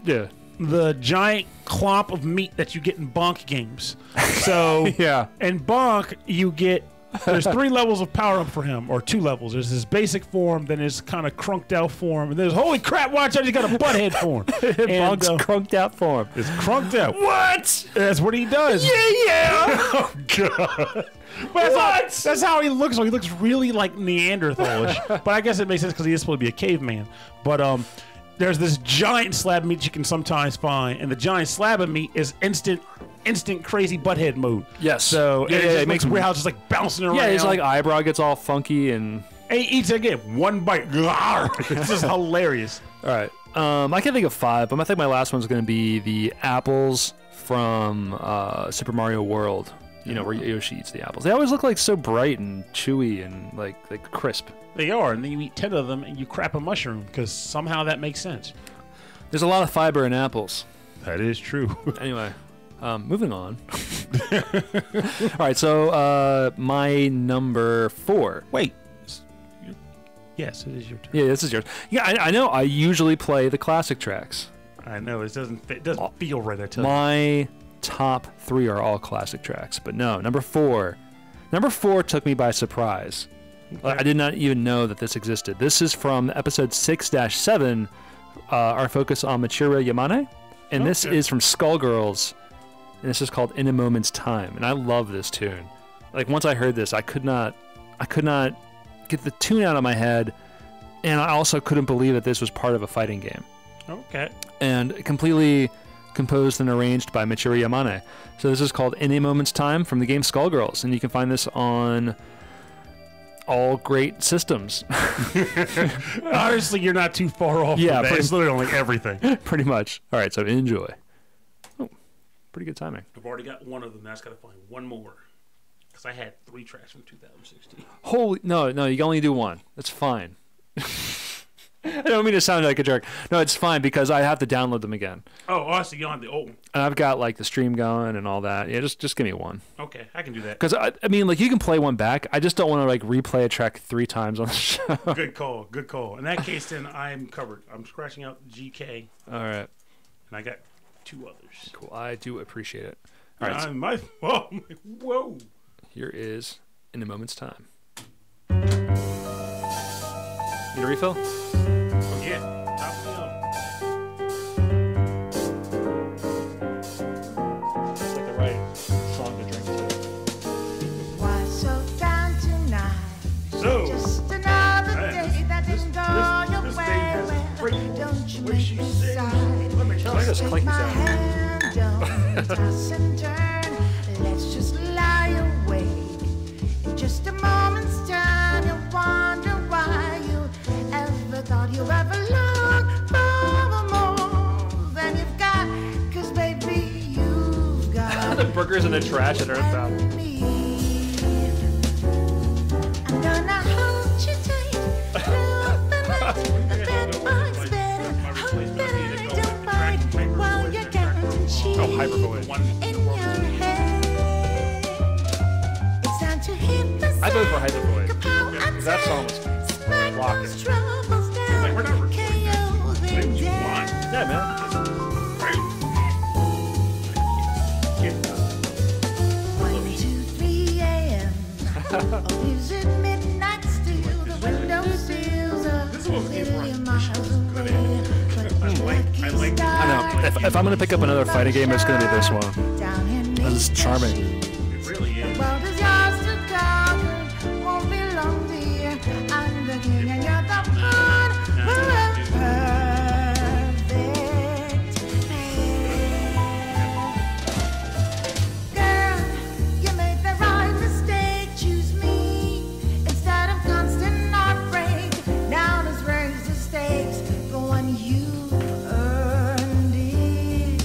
Yeah. The giant clump of meat that you get in Bonk games. So yeah, in Bonk you get there's 3 levels of power up for him, or 2 levels. There's his basic form, then his kind of crunked out form, and there's holy crap, watch out, he's got a butthead form. Bonk's crunked out form. It's crunked out. What? That's what he does. Yeah. Oh god. But that's how he looks. So he looks really like Neanderthalish. But I guess it makes sense because he is supposed to be a caveman. But there's this giant slab of meat you can sometimes find, and the giant slab of meat is instant crazy butthead mode. Yes. So it makes weird how it's just like bouncing around. Yeah, his like eyebrow gets all funky and he eats it again. One bite. It's just hilarious. All right. I can think of 5, but I think my last one's going to be the apples from Super Mario World. You know, where Yoshi eats the apples. They always look like so bright and chewy and like crisp. They are, and then you eat 10 of them and you crap a mushroom because somehow that makes sense. There's a lot of fiber in apples. That is true. Anyway, moving on. All right, so my number 4. Wait. Yes, it is your turn. Yeah, this is yours. Yeah, I know. I usually play the classic tracks. I know. It doesn't fit. It doesn't feel right, I tell you. My top 3 are all classic tracks, but no, number 4 took me by surprise. I did not even know that this existed. This is from episode 6-7, our focus on Michiru Yamane. And this is from Skullgirls. And this is called In a Moment's Time. And I love this tune. Like, once I heard this, I could not get the tune out of my head. And I also couldn't believe that this was part of a fighting game. Okay. And completely composed and arranged by Michiru Yamane. So this is called In a Moment's Time from the game Skullgirls. And you can find this on all great systems. Honestly, you're not too far off. Yeah, from that. It's literally on like everything. Pretty much. All right, so enjoy. Oh, pretty good timing. I've already got one of them. Now I just got to find one more. Because I had 3 tracks from 2016. Holy, no, you can only do one. That's fine. I don't mean to sound like a jerk. No, it's fine because I have to download them again. Oh, honestly, you're on the old one. And I've got like the stream going and all that. Yeah, just give me one. Okay, I can do that. Because I mean, like you can play one back. I just don't want to like replay a track 3 times on the show. Good call. Good call. In that case, then I'm covered. I'm scratching out GK. All right. And I got 2 others. Cool. I do appreciate it. All right. Whoa. Here is In a Moment's Time. Need a refill? Oh, yeah. Top of the hill. It's like the right song to drink to. Why so down tonight? So, Just another day that didn't go your this way. day has a great Don't you way make she me sings. sigh? Let me tell Why you. does clinky My sound? hand, don't toss and turn. Let's just lie awake. In just a moment's time, you'll wonder why you ever thought you ever longed for more than you've got. 'Cause baby, you've got The burgers in the trash at Earthbound. and me. I'm gonna hold you tight through the night. The bed bugs better. Hope that I don't bite while you're counting sheep Oh, hypervoid. in your head. It's time to hit the I vote for side. Hypervoid. Kapow, Because that song was smack rocking. those troubles down. Like, we're not recording KO Say them what you down. want. Yeah, man. One, 2, 3 a.m. Or is it midnight still? The window sills are This is what we a came for. million miles away. But the work is I know. If I'm going to pick up another fighting game, it's going to be this one. down in This is charming. It really is. The world is yours to conquer, won't belong to you. I'm the king and you're the pawn. We're a perfect pair. Girl, you made the right mistake. Choose me instead of constant heartbreak. Now let's raise the stakes. Go on, you earned it.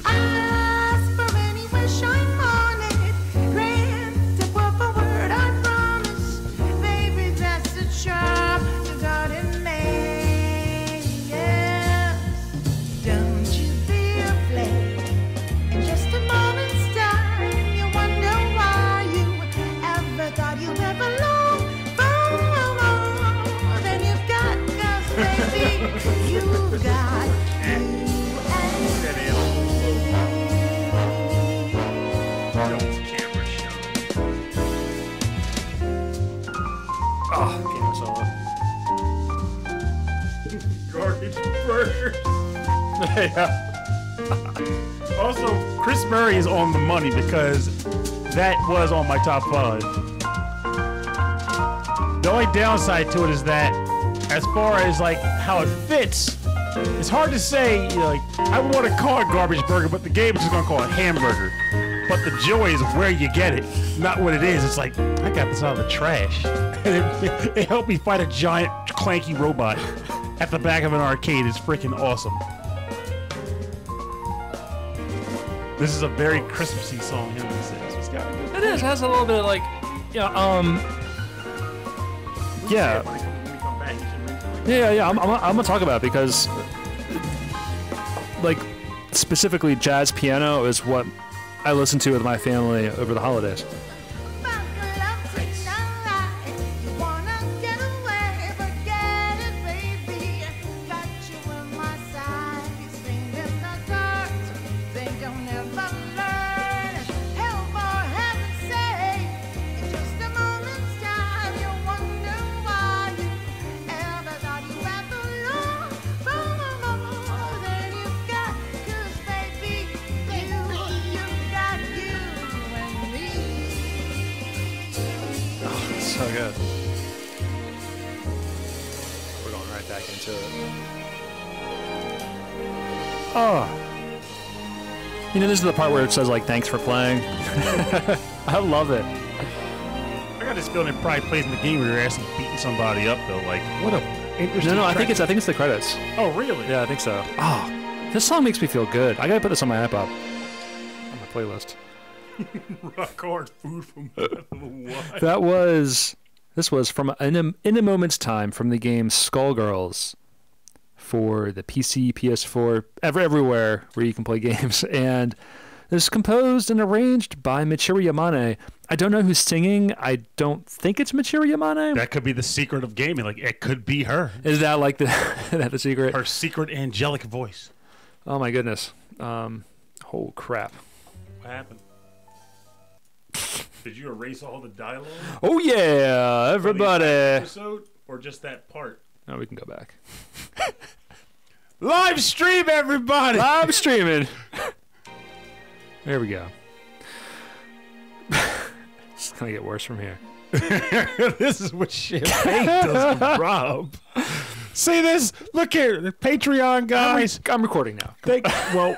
Ask for any wish I'm on it. Grant it word for word, I promise. Baby, that's the charm you got in me. Yes. Don't you be afraid. In just a moment's time, you wonder why you ever thought you ever longed for more than you've got. 'Cause baby, you've got you and Camera shot. Oh, game solo. Garbage burgers. Yeah. Also, Chris Murray is on the money because that was on my top 5. The only downside to it is that, as far as like how it fits, it's hard to say. You know, like I want to call it garbage burger, but the game is just gonna call it hamburger. But the joy is where you get it, not what it is. It's like I got this out of the trash, and it helped me fight a giant clanky robot at the back of an arcade. It's freaking awesome. This is a very Christmassy song, him and says. It's got a good It is. It has a little bit of like, yeah, yeah. When we come back, you should mention it. Yeah. I'm gonna talk about it because, like, specifically jazz piano is what I listen to with my family over the holidays. So good. We're going right back into it. Oh. You know, this is the part where it says, like, thanks for playing. I love it. I got this feeling it probably plays in the game where you're actually beating somebody up, though. Like, what a interesting No, I track. think it's the credits. Oh, really? Yeah, I think so. Oh, this song makes me feel good. I gotta put this on my app up. On my playlist. Rock hard food from what? This was from in a moment's time from the game Skullgirls for the PC, PS4, everywhere where you can play games. And it's composed and arranged by Michiru Yamane. I don't know who's singing. I don't think it's Michiru Yamane. That could be the secret of gaming. Like, it could be her. Is that like the secret? Her secret angelic voice. Oh my goodness. Oh crap. What happened? Did you erase all the dialogue? Oh yeah, everybody. Episode or just that part? No, we can go back. Live stream, everybody. Live streaming. There we go. It's gonna get worse from here. This is what champagne does to Rob. See this? Look here, the Patreon guys. I'm recording now. Well,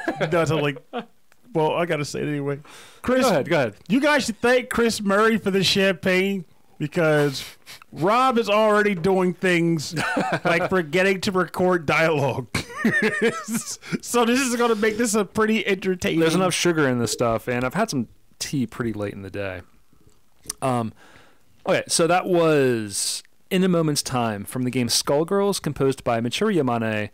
I gotta say it anyway. Chris, Go ahead. You guys should thank Chris Murray for the champagne because Rob is already doing things like forgetting to record dialogue. So this is going to make this a pretty entertaining. There's enough sugar in this stuff, and I've had some tea pretty late in the day. Okay, so that was In a Moment's Time from the game Skullgirls, composed by Michiru Yamane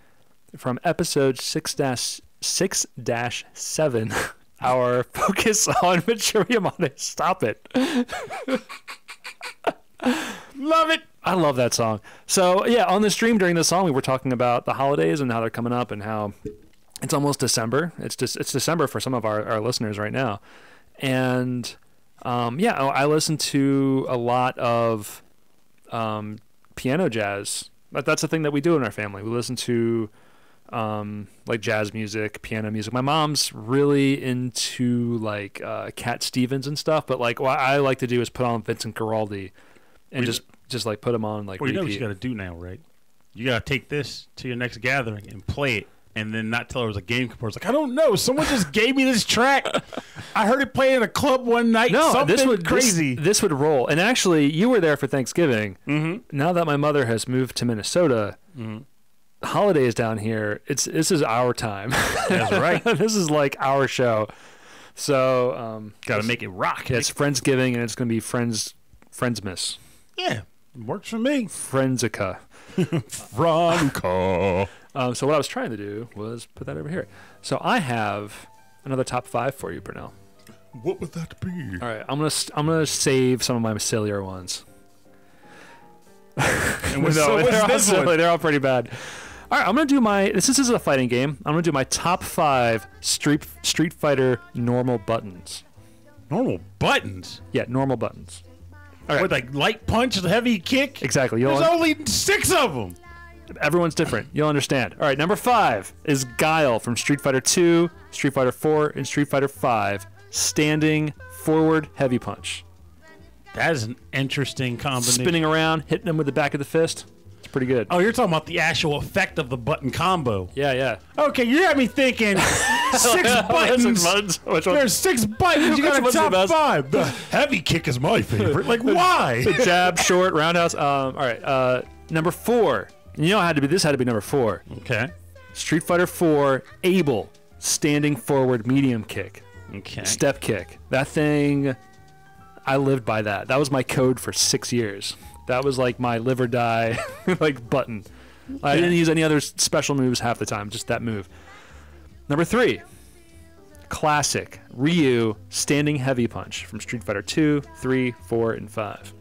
from episode 6-7. Our focus on Michiru Yamane. Stop it. Love it. I love that song. So, yeah, on the stream during this song, we were talking about the holidays and how they're coming up and how it's almost December. It's December for some of our listeners right now. And, I listen to a lot of piano jazz. That's the thing that we do in our family. We listen to like jazz music, piano music. My mom's really into like Cat Stevens and stuff, but like what I like to do is put on Vincent Guaraldi and just like put them on like Well, you know repeat. what you got to do now, right? You got to take this to your next gathering and play it, and then not tell her it was a game composer. Like, I don't know. Someone just gave me this track. I heard it playing at a club one night. No, Something this would crazy. This would roll. And actually, you were there for Thanksgiving. Mm-hmm. Now that my mother has moved to Minnesota, holidays down here, this is our time. That's right. This is like our show. So Got to make it rock. it's Friendsgiving, and it's going to be Friendsmas. Yeah, it works for me. Friendsica. Franco. So what I was trying to do was put that over here. So I have another top 5 for you, Brunel. What would that be? All right, I'm gonna save some of my sillier ones. And what's this one? They're all pretty bad. All right, I'm gonna do this is a fighting game. I'm gonna do my top 5 Street Fighter normal buttons. Normal buttons? Yeah, normal buttons. All right. With like light punch, heavy kick? Exactly. There's only 6 of them. Everyone's different. You'll understand. All right, number 5 is Guile from Street Fighter 2, Street Fighter 4, and Street Fighter 5. Standing forward heavy punch. That is an interesting combination. Spinning around, hitting them with the back of the fist. It's pretty good. Oh, you're talking about the actual effect of the button combo. Yeah. Okay, you had me thinking 6 buttons. Which one? There's 6 buttons. You got a Which one's the top best? 5. The heavy kick is my favorite. Like, why? Jab, short, roundhouse. All right. Number 4. You know, this had to be number 4. Okay. Street Fighter 4, Able, standing forward medium kick. Okay. Step kick. That thing, I lived by that. That was my code for 6 years. That was like my live or die like button. I didn't use any other special moves half the time, just that move. Number 3, classic Ryu standing heavy punch from Street Fighter 2, 3, 4, and 5.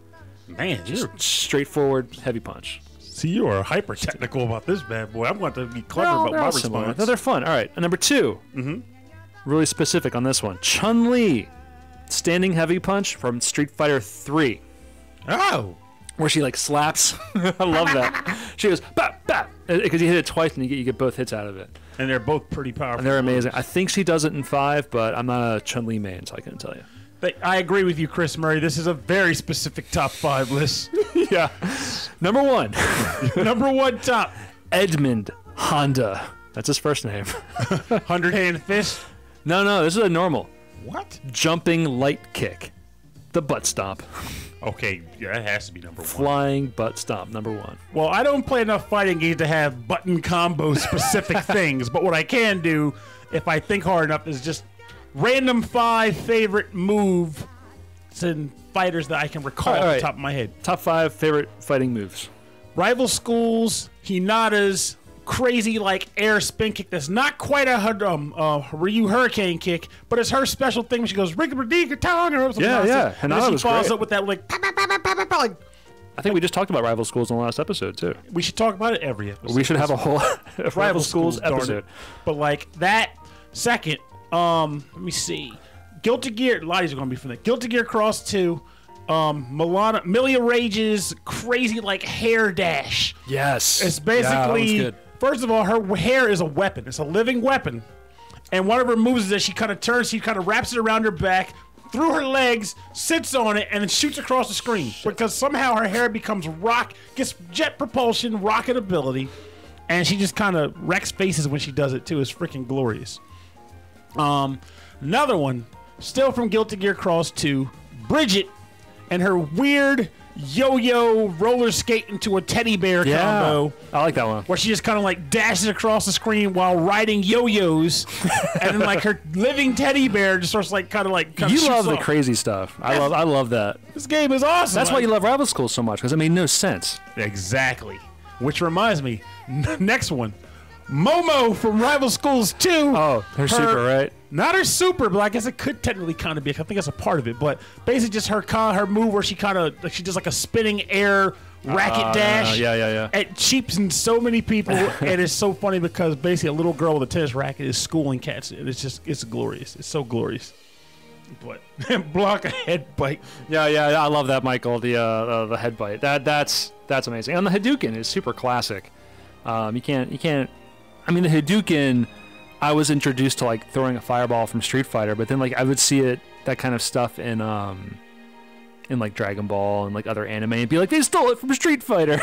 Man, Just straightforward heavy punch. see, you are hyper technical about this bad boy. I'm going to be clever about my response. No, they're fun. All right, and number 2. Really specific on this one. Chun-Li, standing heavy punch from Street Fighter 3. Oh. Where she like slaps. I love that. She goes, bap, bap. Because you hit it twice and you get both hits out of it. And they're both pretty powerful. And they're amazing. I think she does it in 5, but I'm not a Chun-Li main, so I couldn't tell you. I agree with you, Chris Murray. This is a very specific top 5 list. Yeah. Number 1. Number 1 top. Edmund Honda. That's his first name. 100-hand fist. No, this is a normal. What? Jumping light kick. The butt stomp. Okay, yeah, that has to be number 1. Flying butt stomp, number 1. Well, I don't play enough fighting games to have button combo specific things, but what I can do, if I think hard enough, is just random 5 favorite moves and fighters that I can recall off the top of my head. Top 5 favorite fighting moves. Rival schools, Hinata's crazy like air spin kick that's not quite a Ryu Hurricane kick, but it's her special thing when she goes Riga-Riga-Tong or something. Yeah. And then she follows up with that like I think we just talked about rival schools in the last episode too. We should talk about it every episode. We should have a whole rival schools episode. But like that second, let me see. Guilty Gear, a lot of these are going to be from that. Guilty Gear Cross 2, Milia Rage's crazy like hair dash. Yes. It's basically, good. First of all, her hair is a weapon. It's a living weapon. And one of her moves is that she kind of turns, she kind of wraps it around her back, through her legs, sits on it, and then shoots across the screen. Because somehow her hair becomes gets jet propulsion, rocket ability, and she just kind of wrecks faces when she does it too. It's freaking glorious. Another one, still from Guilty Gear Cross 2, Bridget and her weird yo-yo roller skate into a teddy bear combo. I like that one. Where she just kind of like dashes across the screen while riding yo-yos, and then like her living teddy bear just starts like kind of You love the off. crazy stuff. I love that. This game is awesome. That's why you love rival schools so much, because it made no sense. Exactly. Which reminds me, next one. Momo from Rival Schools 2. Oh, her super, right? Not her super, but I guess it could technically kind of be. I think that's a part of it. But basically, just her move where she she does like a spinning air racket dash. Yeah. It cheapens so many people, and it's so funny because basically a little girl with a tennis racket is schooling cats. And it's glorious. It's so glorious. But block a head bite. Yeah. I love that, Michael. The head bite. That's amazing. And the Hadouken is super classic. You can't. I mean, the Hadouken, I was introduced to like throwing a fireball from Street Fighter, but then like I would see that kind of stuff in like Dragon Ball and like other anime and be like, they stole it from Street Fighter.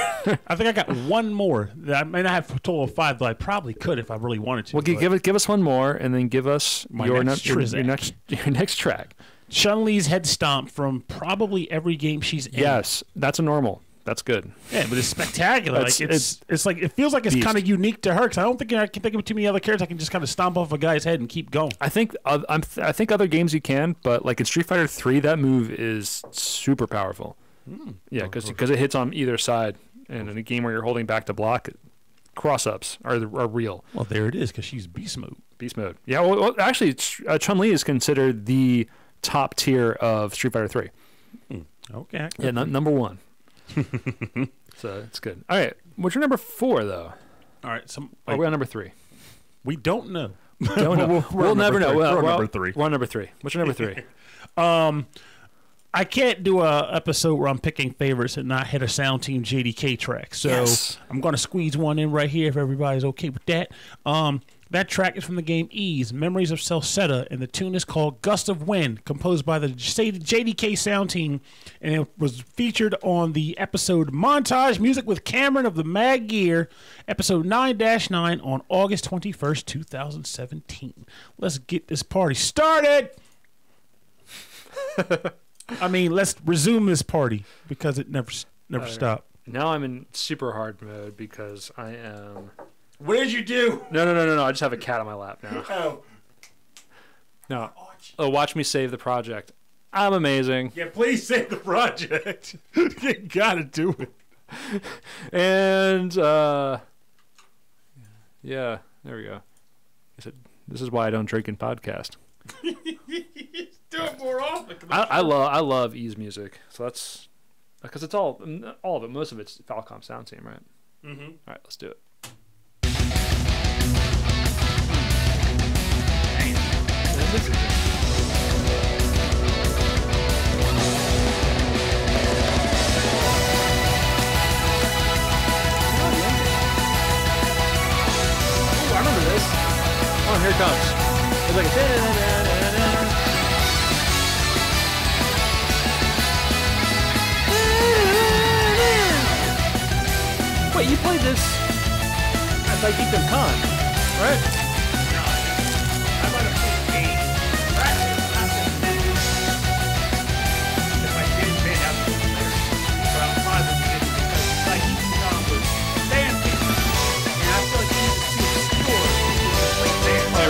I think I got one more that I may not have a total of 5, but I probably could if I really wanted to. Well, give us one more, and then give us your next track. Chun-Li's head stomp from probably every game she's in. Yes, that's a normal. That's good. Yeah, but it's spectacular. It's like it feels like it's kind of unique to her because I don't think I can think of too many other characters I can just kind of stomp off a guy's head and keep going. I think I think other games you can, but like in Street Fighter 3, that move is super powerful. Yeah, because it hits on either side, and in a game where you're holding back to block, cross-ups are real. Well, there it is because she's beast mode. Beast mode. Yeah. Well actually, Chun-Li is considered the top tier of Street Fighter 3. Okay. Yeah, number 1. So it's good. All right, what's your number 4 though? All right, are we on number 3? We don't know. Don't know. We'll never know. We're on number 3. We're on number 3. What's your number 3? I can't do a episode where I'm picking favorites and not hit a Sound Team JDK track. So yes. I'm going to squeeze one in right here if everybody's okay with that. That track is from the game Ys, Memories of Celceta, and the tune is called Gust of Wind, composed by the JDK Sound Team, and it was featured on the episode Montage Music with Cameron of the Mad Gear, episode 9-9 on August 21st, 2017. Let's get this party started! I mean, let's resume this party, because it never stopped. Now I'm in super hard mode because I am... What did you do? No. I just have a cat on my lap now. Oh. No. Oh, watch me save the project. I'm amazing. Yeah, please save the project. You gotta do it. And, yeah, there we go. This is why I don't drink in podcast. Do it more often. I love Ys music. So that's, because it's all of it. Most of it's Falcom Sound Team, right? Mm-hmm. All right, let's do it. I remember this. Oh, here it comes. It's like a Wait, you played this at like Kingdom Con, right? No, I might have played 8. Practice, not that if I did, maybe I would play later. But I'm positive it because like Ethan John was dancing, and I feel like he was too obscure to play there. Right.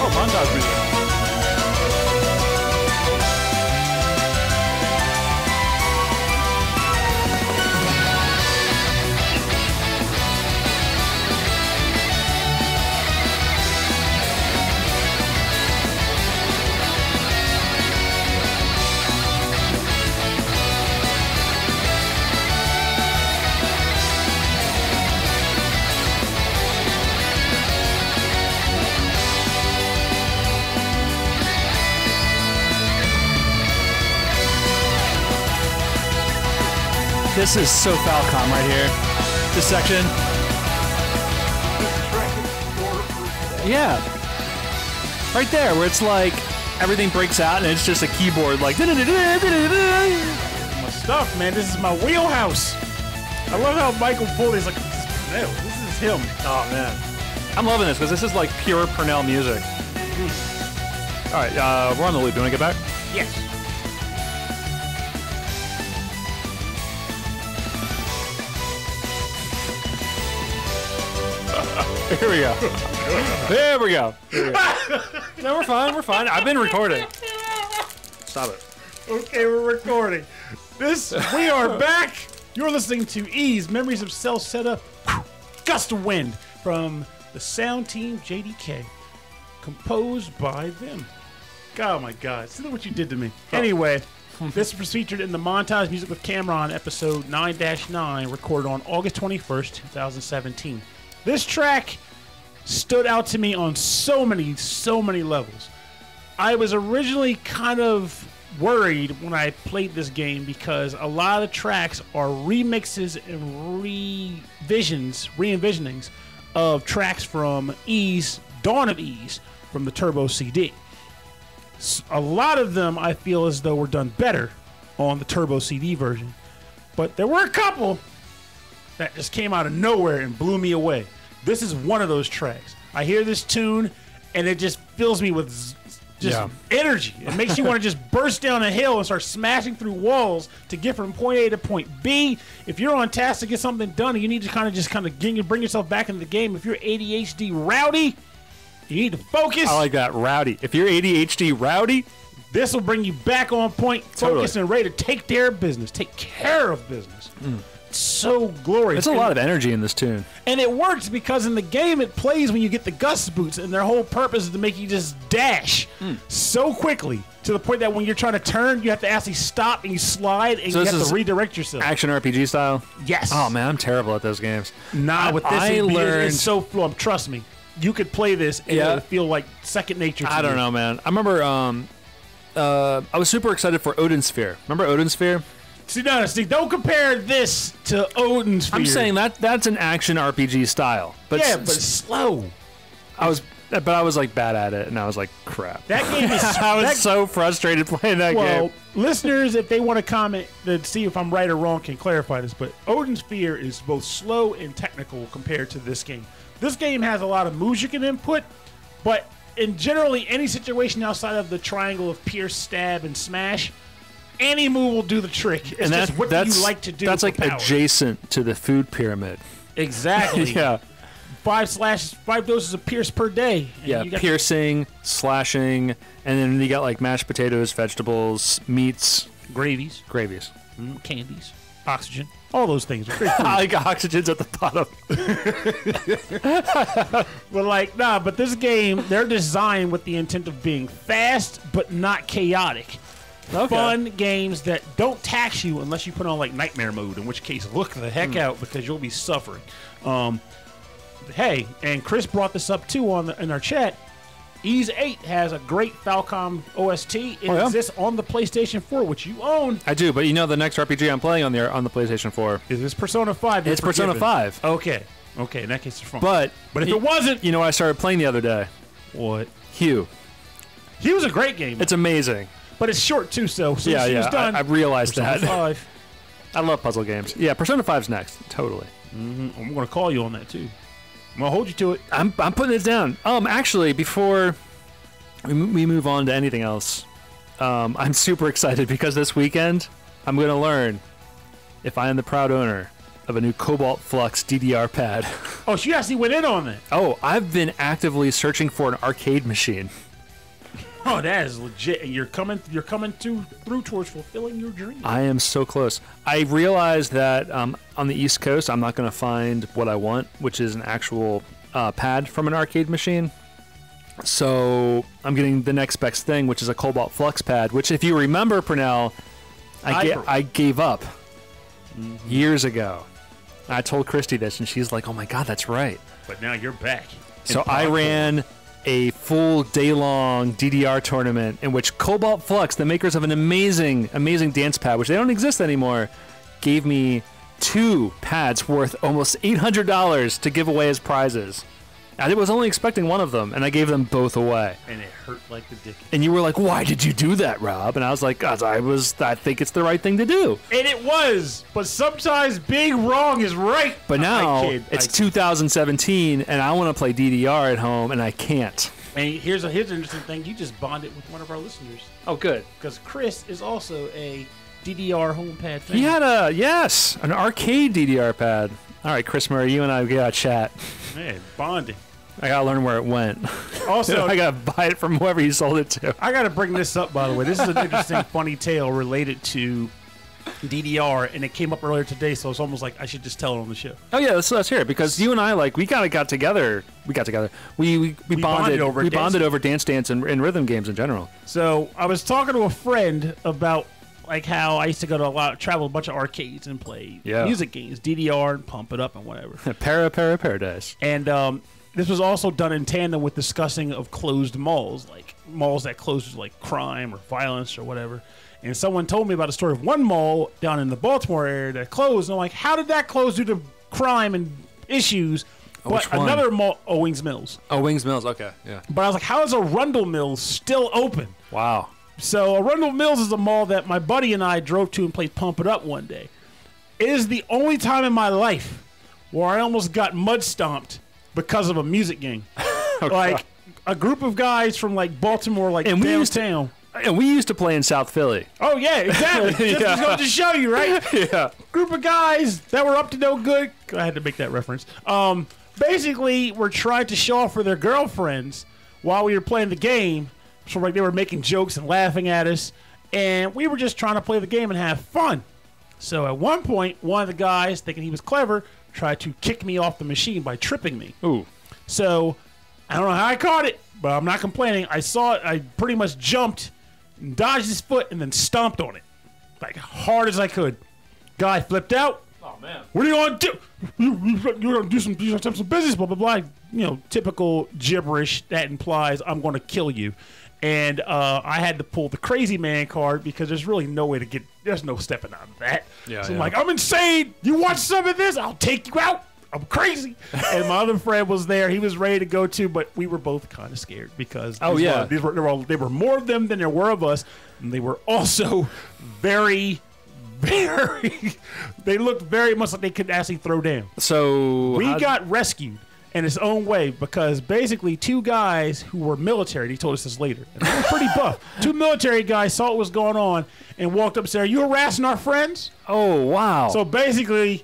Oh, montage music. This is so Falcom right here. This section. Yeah. Right there, where it's like everything breaks out and it's just a keyboard like. My stuff, man. This is my wheelhouse. I love how Michael Foley's like, this is Purnell. This is him. Oh man, I'm loving this because this is like pure Purnell music. All right, we're on the loop. You want to get back? Yes. Here we go. There we go. No, we're fine. We're fine. I've been recording. Stop it. Okay, we're recording. We are back. You're listening to Ease, Memories of Cell Setup, Gust of Wind from the sound team JDK, composed by them. Oh my God, see what you did to me. Anyway, this was featured in the Montage Music with Cameron episode 9-9, recorded on August 21st, 2017. This track stood out to me on so many levels. I was originally kind of worried when I played this game because a lot of tracks are remixes and re-envisionings of tracks from Ease, Dawn of Ease, from the Turbo CD. A lot of them I feel as though were done better on the Turbo CD version, but there were a couple that just came out of nowhere and blew me away. This is one of those tracks. I hear this tune and it just fills me with energy. It makes you want to just burst down a hill and start smashing through walls to get from point A to point B. If you're on task to get something done and you need to kind of bring yourself back into the game, if you're ADHD rowdy, you need to focus. I like that, rowdy. If you're ADHD rowdy, this will bring you back on point, focused and ready to take care of business. It's so glorious. There's a lot of energy in this tune. And it works because in the game it plays when you get the gust boots, and their whole purpose is to make you just dash so quickly to the point that when you're trying to turn, you have to actually stop and you slide and you have to redirect yourself. Action RPG style? Yes. Oh man, I'm terrible at those games. Nah, with this, it's so fluid. Trust me. You could play this and it would feel like second nature to you. I don't know, man. I remember I was super excited for Odin Sphere. Remember Odin Sphere? See, don't compare this to Odin Sphere. I'm saying that's an action RPG style. But yeah, but it's slow. I was like bad at it, and I was like, crap. That game is... I was so frustrated playing that game. Well, listeners, if they want to comment to see if I'm right or wrong, can clarify this, but Odin Sphere is both slow and technical compared to this game. This game has a lot of moves you can input, but in generally any situation outside of the triangle of pierce, stab, and smash, any move will do the trick. It's just what do you like to do. That's like power. Adjacent to the food pyramid. Exactly. Yeah. 5 doses of pierce per day. Yeah, piercing, slashing, and then you got like mashed potatoes, vegetables, meats, gravies, candies, oxygen, all those things. I like oxygen's at the bottom. But this game, they're designed with the intent of being fast but not chaotic. Okay. Fun games that don't tax you unless you put on like nightmare mode, in which case look the heck out because you'll be suffering. Hey, and Chris brought this up too in our chat. Ease 8 has a great Falcom OST. It exists on the PlayStation 4, which you own. I do, but you know the next RPG I'm playing on the PlayStation 4 is this Persona 5. It's Persona 5. Okay, in that case it's fun. But if it wasn't, you know what I started playing the other day? What? Hue. He was a great game, It's amazing. but it's short too. So Yeah, she was yeah. done. I realized Persona that. 5. I love puzzle games. Yeah, Persona 5's next. Totally. I'm going to call you on that too. I'm going to hold you to it. I'm putting it down. Actually, before we move on to anything else, I'm super excited because this weekend I'm going to learn if I am the proud owner of a new Cobalt Flux DDR pad. Oh, she actually went in on that. Oh, I've been actively searching for an arcade machine. Oh, that is legit. And you're coming through towards fulfilling your dream. I am so close. I realized that on the East Coast, I'm not going to find what I want, which is an actual pad from an arcade machine. So I'm getting the next best thing, which is a Cobalt Flux pad, which, if you remember, Purnell, I gave up years ago. I told Christy this, and she's like, "Oh my God, that's right." But now you're back. So I ran a full day-long DDR tournament in which Cobalt Flux, the makers of an amazing dance pad, which they don't exist anymore, gave me 2 pads worth almost $800 to give away as prizes. I was only expecting one of them, and I gave them both away. And it hurt like the dick. And you were like, "Why did you do that, Rob?" And I was like, "Cause I think it's the right thing to do." And it was, but sometimes being wrong is right. But now I kid. it's 2017, and I want to play DDR at home, and I can't. And here's an interesting thing. You just bonded with one of our listeners. Oh, good. Because Chris is also a DDR home pad fan. He had an arcade DDR pad. All right, Chris Murray, you and I got to chat. Man, bonding. I got to learn where it went. Also, I got to buy it from whoever you sold it to. I got to bring this up, by the way. This is an interesting, funny tale related to DDR, and it came up earlier today, so it's almost like I should just tell it on the show. Oh yeah, let's hear it, because you and I, like, we kind of got together. We bonded over Dance Dance and rhythm games in general. So I was talking to a friend about like how I used to go to travel a bunch of arcades and play music games, DDR and Pump It Up and whatever. Paradise. And this was also done in tandem with discussing of closed malls, like malls that closed, like crime or violence or whatever. And someone told me about a story of one mall down in the Baltimore area that closed. And I'm like, how did that close due to crime and issues? But another mall, Wings Mills. Oh, Wings Mills, okay, yeah. But I was like, how is Arundel Mills still open? Wow. So Arundel Mills is a mall that my buddy and I drove to and played Pump It Up one day. It is the only time in my life where I almost got mud stomped because of a music game. Like a group of guys from like Baltimore, like and downtown. We used to play in South Philly. Oh yeah, exactly. Just going to show you, right? Yeah. Group of guys that were up to no good. I had to make that reference. Basically, were trying to show off for their girlfriends while we were playing the game. So like they were making jokes and laughing at us, and we were just trying to play the game and have fun. So at one point, one of the guys, thinking he was clever, tried to kick me off the machine by tripping me. Ooh. So I don't know how I caught it, but I'm not complaining. I saw it. I pretty much jumped, dodged his foot, and then stomped on it like hard as I could. Guy flipped out. Oh man. What are you gonna do? You're gonna do some business, blah blah blah. You know, typical gibberish that implies I'm gonna kill you. And I had to pull the crazy man card because there's really no way to get. There's no stepping out of that. Yeah, so I'm like, I'm insane. You want some of this? I'll take you out. I'm crazy. And my other friend was there. He was ready to go too, but we were both kind of scared because they were more of them than there were of us, and they were also very. They looked very much like they could actually throw down. So we got rescued in its own way because basically 2 guys who were military, he told us this later, and they were pretty buff. 2 military guys saw what was going on and walked up and said, "Are you harassing our friends?" Oh wow. So basically,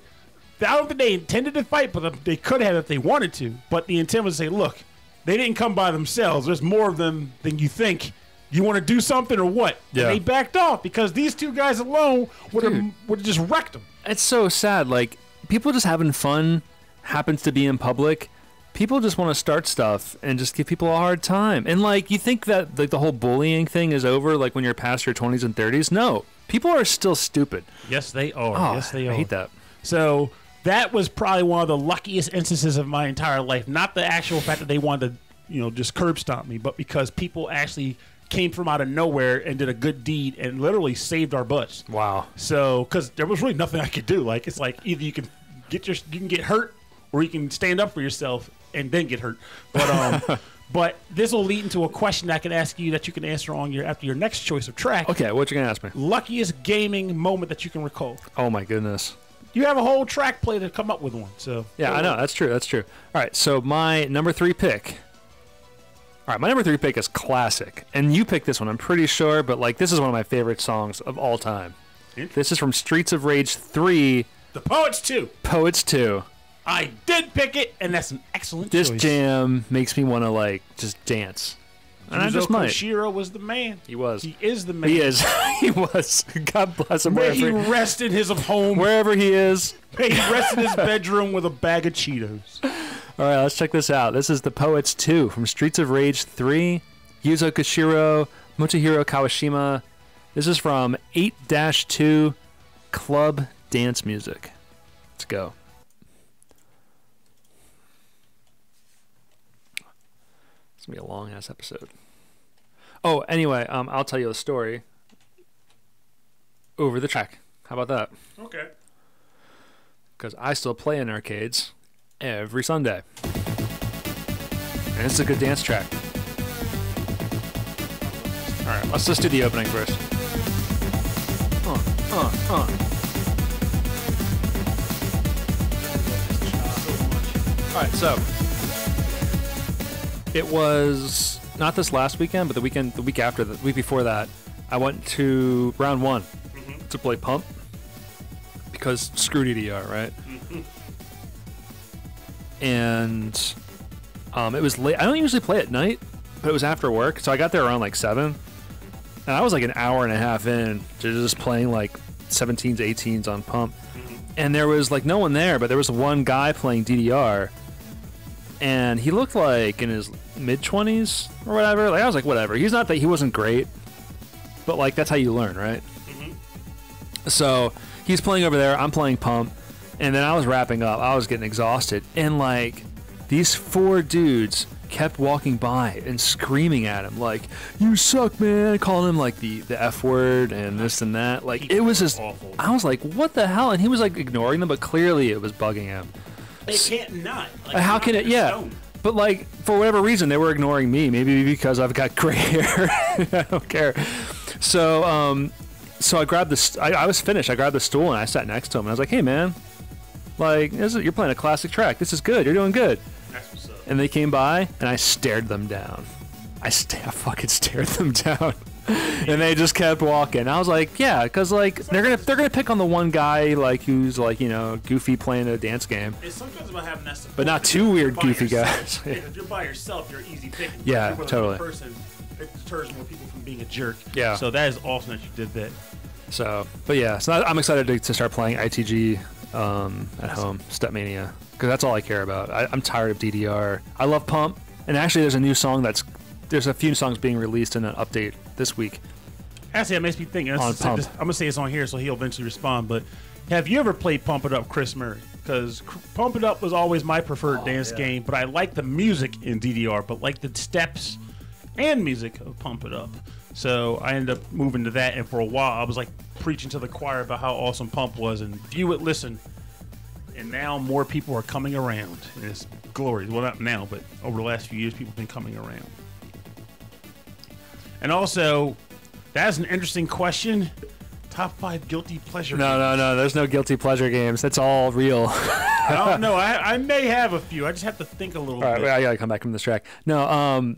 I don't think they intended to fight, but they could have if they wanted to. But the intent was to say, look, they didn't come by themselves. There's more of them than you think. You want to do something or what? Yeah. And they backed off because these 2 guys alone would have just wrecked them. It's so sad. Like, people just having fun happens to be in public. People just want to start stuff and just give people a hard time. And, like, you think that like the whole bullying thing is over, like, when you're past your 20s and 30s? No. People are still stupid. Yes, they are. Oh, yes, they are. I hate that. So that was probably one of the luckiest instances of my entire life. Not the actual fact that they wanted to, just curb stomp me, but because people actually came from out of nowhere and did a good deed and literally saved our butts. Wow. So, because there was really nothing I could do. Like, it's like either you can get hurt or you can stand up for yourself and then get hurt. But But this will lead into a question I can ask you that you can answer on after your next choice of track. Okay, what you gonna ask me? Luckiest gaming moment that you can recall. Oh my goodness. You have a whole track play to come up with one. So yeah, I know that's true. That's true. All right, so my number 3 pick. All right, my number 3 pick is classic, and you picked this one. I'm pretty sure, but like this is one of my favorite songs of all time. This is from Streets of Rage 3. The Poets 2. Poets 2. I did pick it, and that's an excellent This choice. jam makes me want to like just dance. And I just might. Koshiro was the man. He was. He is the man. He is. He was. God bless him. May he rest in his home. Wherever he is. May he rest in his bedroom with a bag of Cheetos. All right, let's check this out. This is The Poets 2 from Streets of Rage 3. Yuzo Koshiro, Motohiro Kawashima. This is from 8-2 Club Dance Music. Let's go. It's going to be a long-ass episode. Oh, anyway, I'll tell you a story over the track. How about that? Okay. Because I still play in arcades every Sunday. And it's a good dance track. Alright, let's just do the opening first. Alright, so it was not this last weekend, but the week after, the week before that, I went to round 1 to play Pump. Because screw DDR, right? And it was late. I don't usually play at night, but it was after work, so I got there around like 7. And I was like an hour and a half in to just playing like 17s, 18s on Pump. And there was like no one there, but there was one guy playing DDR. And he looked like in his mid-20s or whatever. Like I was like, whatever. He wasn't great, but like that's how you learn, right? So he's playing over there. I'm playing Pump. And then I was wrapping up. I was getting exhausted. And, like, these 4 dudes kept walking by and screaming at him, like, you suck, man. Calling him, like, the F word and this and that. Like, it was just, awful. I was like, what the hell? And he was, like, ignoring them, but clearly it was bugging him. It can't not. Like, how can it? Yeah. Stone. But, like, for whatever reason, they were ignoring me. Maybe because I've got gray hair. I don't care. So I grabbed I was finished. I grabbed the stool and I sat next to him. And I was like, hey, man. Like, you're playing a classic track. This is good. You're doing good. That's what's up. And they came by, and I stared them down. I fucking stared them down. And they just kept walking. I was like, yeah, because, like, they're gonna pick on the one guy, like, who's, like, you know, goofy playing a dance game. It's sometimes about having that support. But not too weird goofy guys. If you're by yourself, you're easy picking. Yeah, if you're totally. With a person, it deters more people from being a jerk. Yeah. So that is awesome that you did that. So, but yeah, so I'm excited to start playing ITG at home, Stepmania, because that's all I care about. I'm tired of DDR. I love Pump, and actually there's a few songs being released in an update this week. Actually, that makes me think. On Pump. I'm going to say this on here so he'll eventually respond, but have you ever played Pump It Up, Chris Murray? Because Pump It Up was always my preferred dance game, but I like the music in DDR, but like the steps and music of Pump It Up. So I ended up moving to that, and for a while I was like preaching to the choir about how awesome Pump was, and view it, listen. And now more people are coming around. And it's glorious. Well, not now, but over the last few years, people have been coming around. And also, that's an interesting question. Top 5 guilty pleasure games. No. There's no guilty pleasure games. That's all real. I don't know. I may have a few. I just have to think a little bit. All right, I gotta come back from this track. No,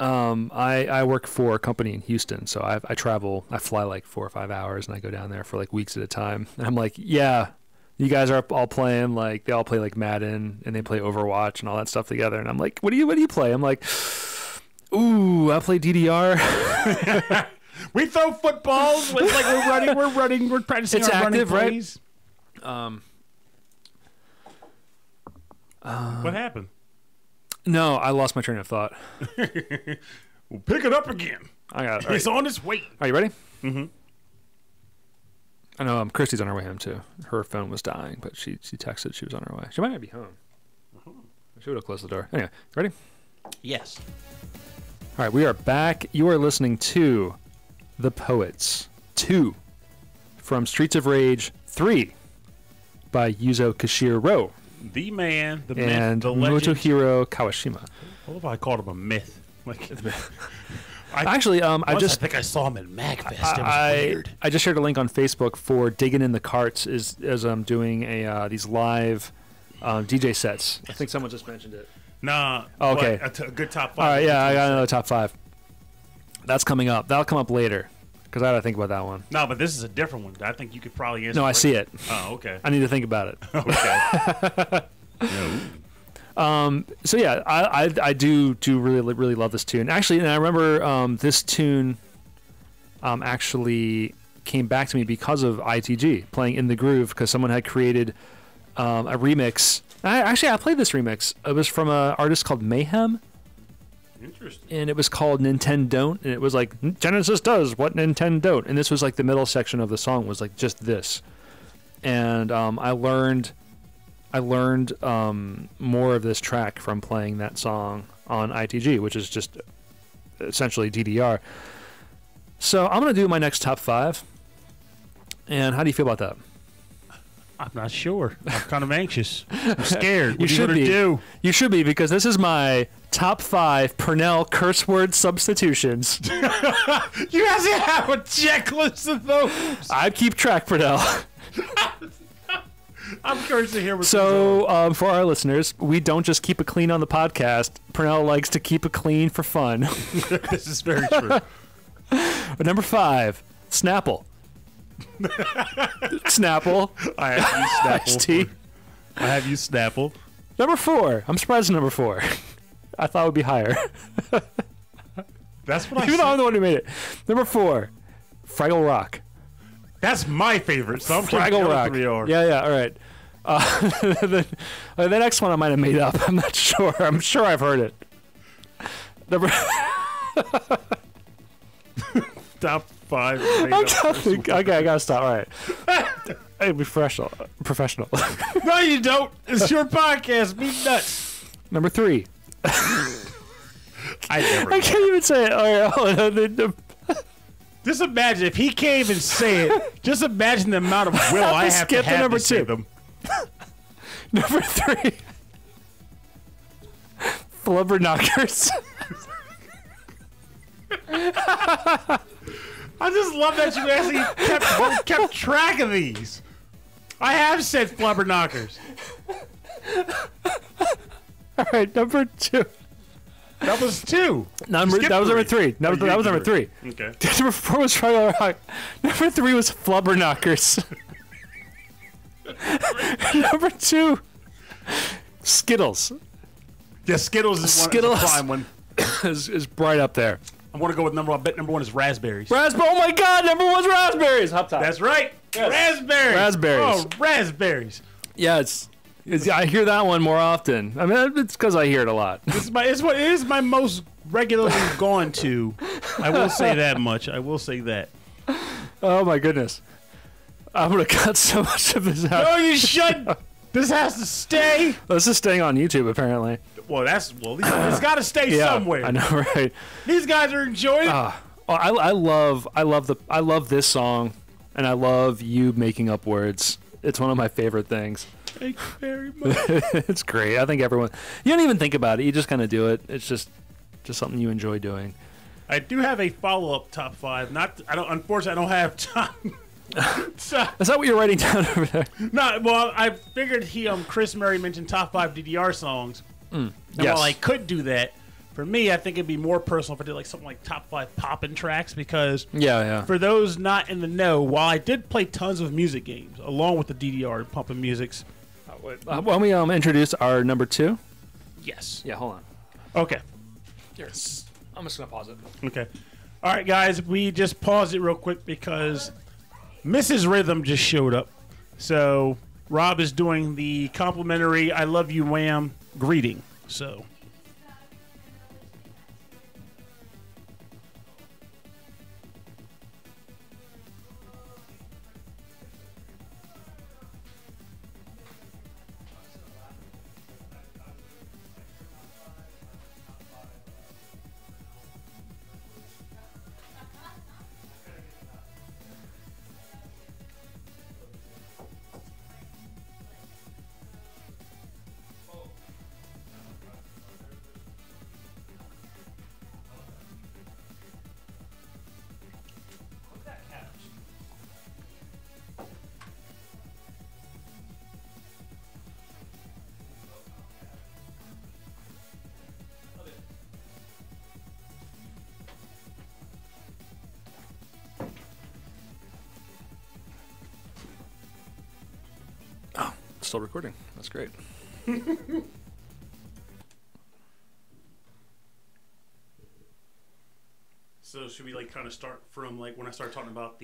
I work for a company in Houston, so I travel. I fly like 4 or 5 hours, and I go down there for like weeks at a time. And I'm like, yeah, you guys are all playing, like, they all play like Madden, and they play Overwatch and all that stuff together. And I'm like, what do you play? I'm like, ooh, I play DDR. We throw footballs. It's like we're running. We're practicing it's our active, running plays. Right? What happened? No, I lost my train of thought. We'll pick it up again. I got it. It's on its way. Are you ready? Mm-hmm. I know Christy's on her way home too. Her phone was dying, but she texted she was on her way. She might not be home. She would have closed the door. Anyway, ready? Yes. All right, we are back. You are listening to The Poets 2 from Streets of Rage 3 by Yuzo Koshiro The man, the and myth, the legend. Motohiro Kawashima. I love how I called him a myth. Like, Actually, I think I saw him at MagFest. It was weird. I just shared a link on Facebook for Digging in the Carts as I'm doing these live DJ sets. I think someone just mentioned it. Nah. Oh, okay. A good top 5. All right, yeah, I got another top 5. That's coming up. That'll come up later because I got to think about that one. No, but this is a different one. I think you could probably answer. No, I see it. Oh, okay. I need to think about it. Okay. So yeah, I do really love this tune. Actually, and I remember this tune actually came back to me because of ITG playing In the Groove, because someone had created a remix. I played this remix. It was from an artist called Mayhem. Interesting. And it was called Nintendo Don't, and it was like Genesis does what Nintendo Don't, and this was like the middle section of the song was like just this, and I learned more of this track from playing that song on ITG, which is just essentially DDR. So I'm gonna do my next top 5. And how do you feel about that? I'm not sure. I'm kind of anxious. I'm scared. You should be. Do? You should be, because this is my top 5 Purnell curse word substitutions. You guys have a checklist of those. I keep track, Purnell. I'm curious to hear what. So, for our listeners, we don't just keep it clean on the podcast. Purnell likes to keep it clean for fun. This is very true. But number 5, Snapple. Snapple. I have used Snapple. Iced-T. I have used Snapple. Number 4. I'm surprised at number 4. I thought it would be higher. That's what I Even said. though I'm the one who made it. Number 4, Fraggle Rock. That's my favorite. So I'm Fraggle Rock. Yeah, all right. The next one I might have made up. I'm not sure. I'm sure I've heard it. Number Top 5. okay, I gotta stop. All right. Hey, be professional. No, you don't. It's your podcast. Be nuts. Number 3. I can't even say it. All right. Just imagine if he can't even say it. Just imagine the amount of will I have to skip have to number to say 2. them. Number 3. Flubber Knockers. I just love that you actually kept track of these. I have said flubber knockers. All right, number 2. That was 2. That was number 3. That was number 3. Okay. Number 4 was Fraggle Rock. Number 3 was Flubber Knockers. Number 2, Skittles. Yeah, Skittles is Skittles. a prime one. is right up there. I want to go with I bet number 1 is raspberries. Oh my God! Number 1's raspberries. Hop top. That's right. Yes. Raspberries. Raspberries. Oh, raspberries. Yeah, I hear that one more often. I mean, it's because I hear it a lot. It is my most regularly gone to. I will say that much. I will say that. Oh my goodness! I'm gonna cut so much of this out. No, you shouldn't. This has to stay. This is staying on YouTube apparently. Well, it's got to stay somewhere. I know, right? These guys are enjoying it. I love this song, and I love you making up words. It's one of my favorite things. Thank you very much. It's great. I think everyone. You don't even think about it. You just kind of do it. It's just something you enjoy doing. I do have a follow-up top 5. Unfortunately, I don't have time. So, is that what you're writing down over there? No, well, I figured Chris Murray mentioned top 5 DDR songs. And yes. while I could do that, for me, I think it'd be more personal if I did like something like top 5 poppin' tracks, because for those not in the know, while I did play tons of music games along with the DDR pumping musics. Why don't we introduce our number 2? Yes. Yeah, hold on. Okay. Here, I'm just gonna pause it. Okay. All right, guys, we just paused it real quick because Mrs. Rhythm just showed up. So Rob is doing the complimentary "I love you, Wham" greeting. So. still recording. That's great. So should we like kind of start from like when I started talking about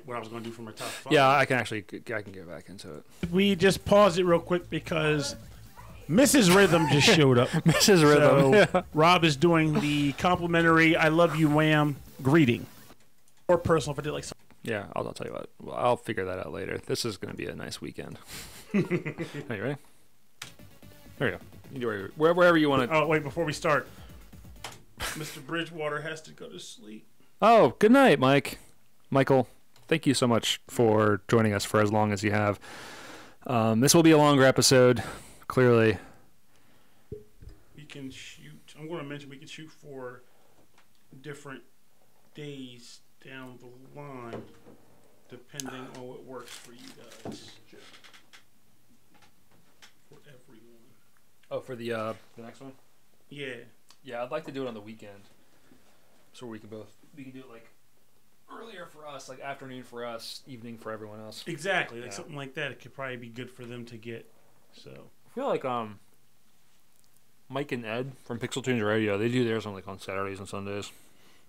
what I was going to do for my top 5? Yeah, I can get back into it. We just paused it real quick because Mrs. Rhythm just showed up. Mrs. Rhythm. So Rob is doing the complimentary "I love you, Wham" greeting. Or personal if I did like something. Yeah, I'll tell you what. Well, I'll figure that out later. This is going to be a nice weekend. Are you ready? There you go. You do wherever you want to. Oh wait, before we start, Mr. Bridgewater has to go to sleep. Oh, good night, Michael. Thank you so much for joining us for as long as you have. This will be a longer episode, clearly. We can shoot. I'm going to mention we can shoot for different days down the line, depending on what works for you guys. For everyone. Oh, for the next one? Yeah. Yeah, I'd like to do it on the weekend, so we can do it like earlier for us, like afternoon for us, evening for everyone else. Exactly, like something like that. It could probably be good for them to get. So I feel like Mike and Ed from Pixel Tunes Radio, they do theirs on Saturdays and Sundays.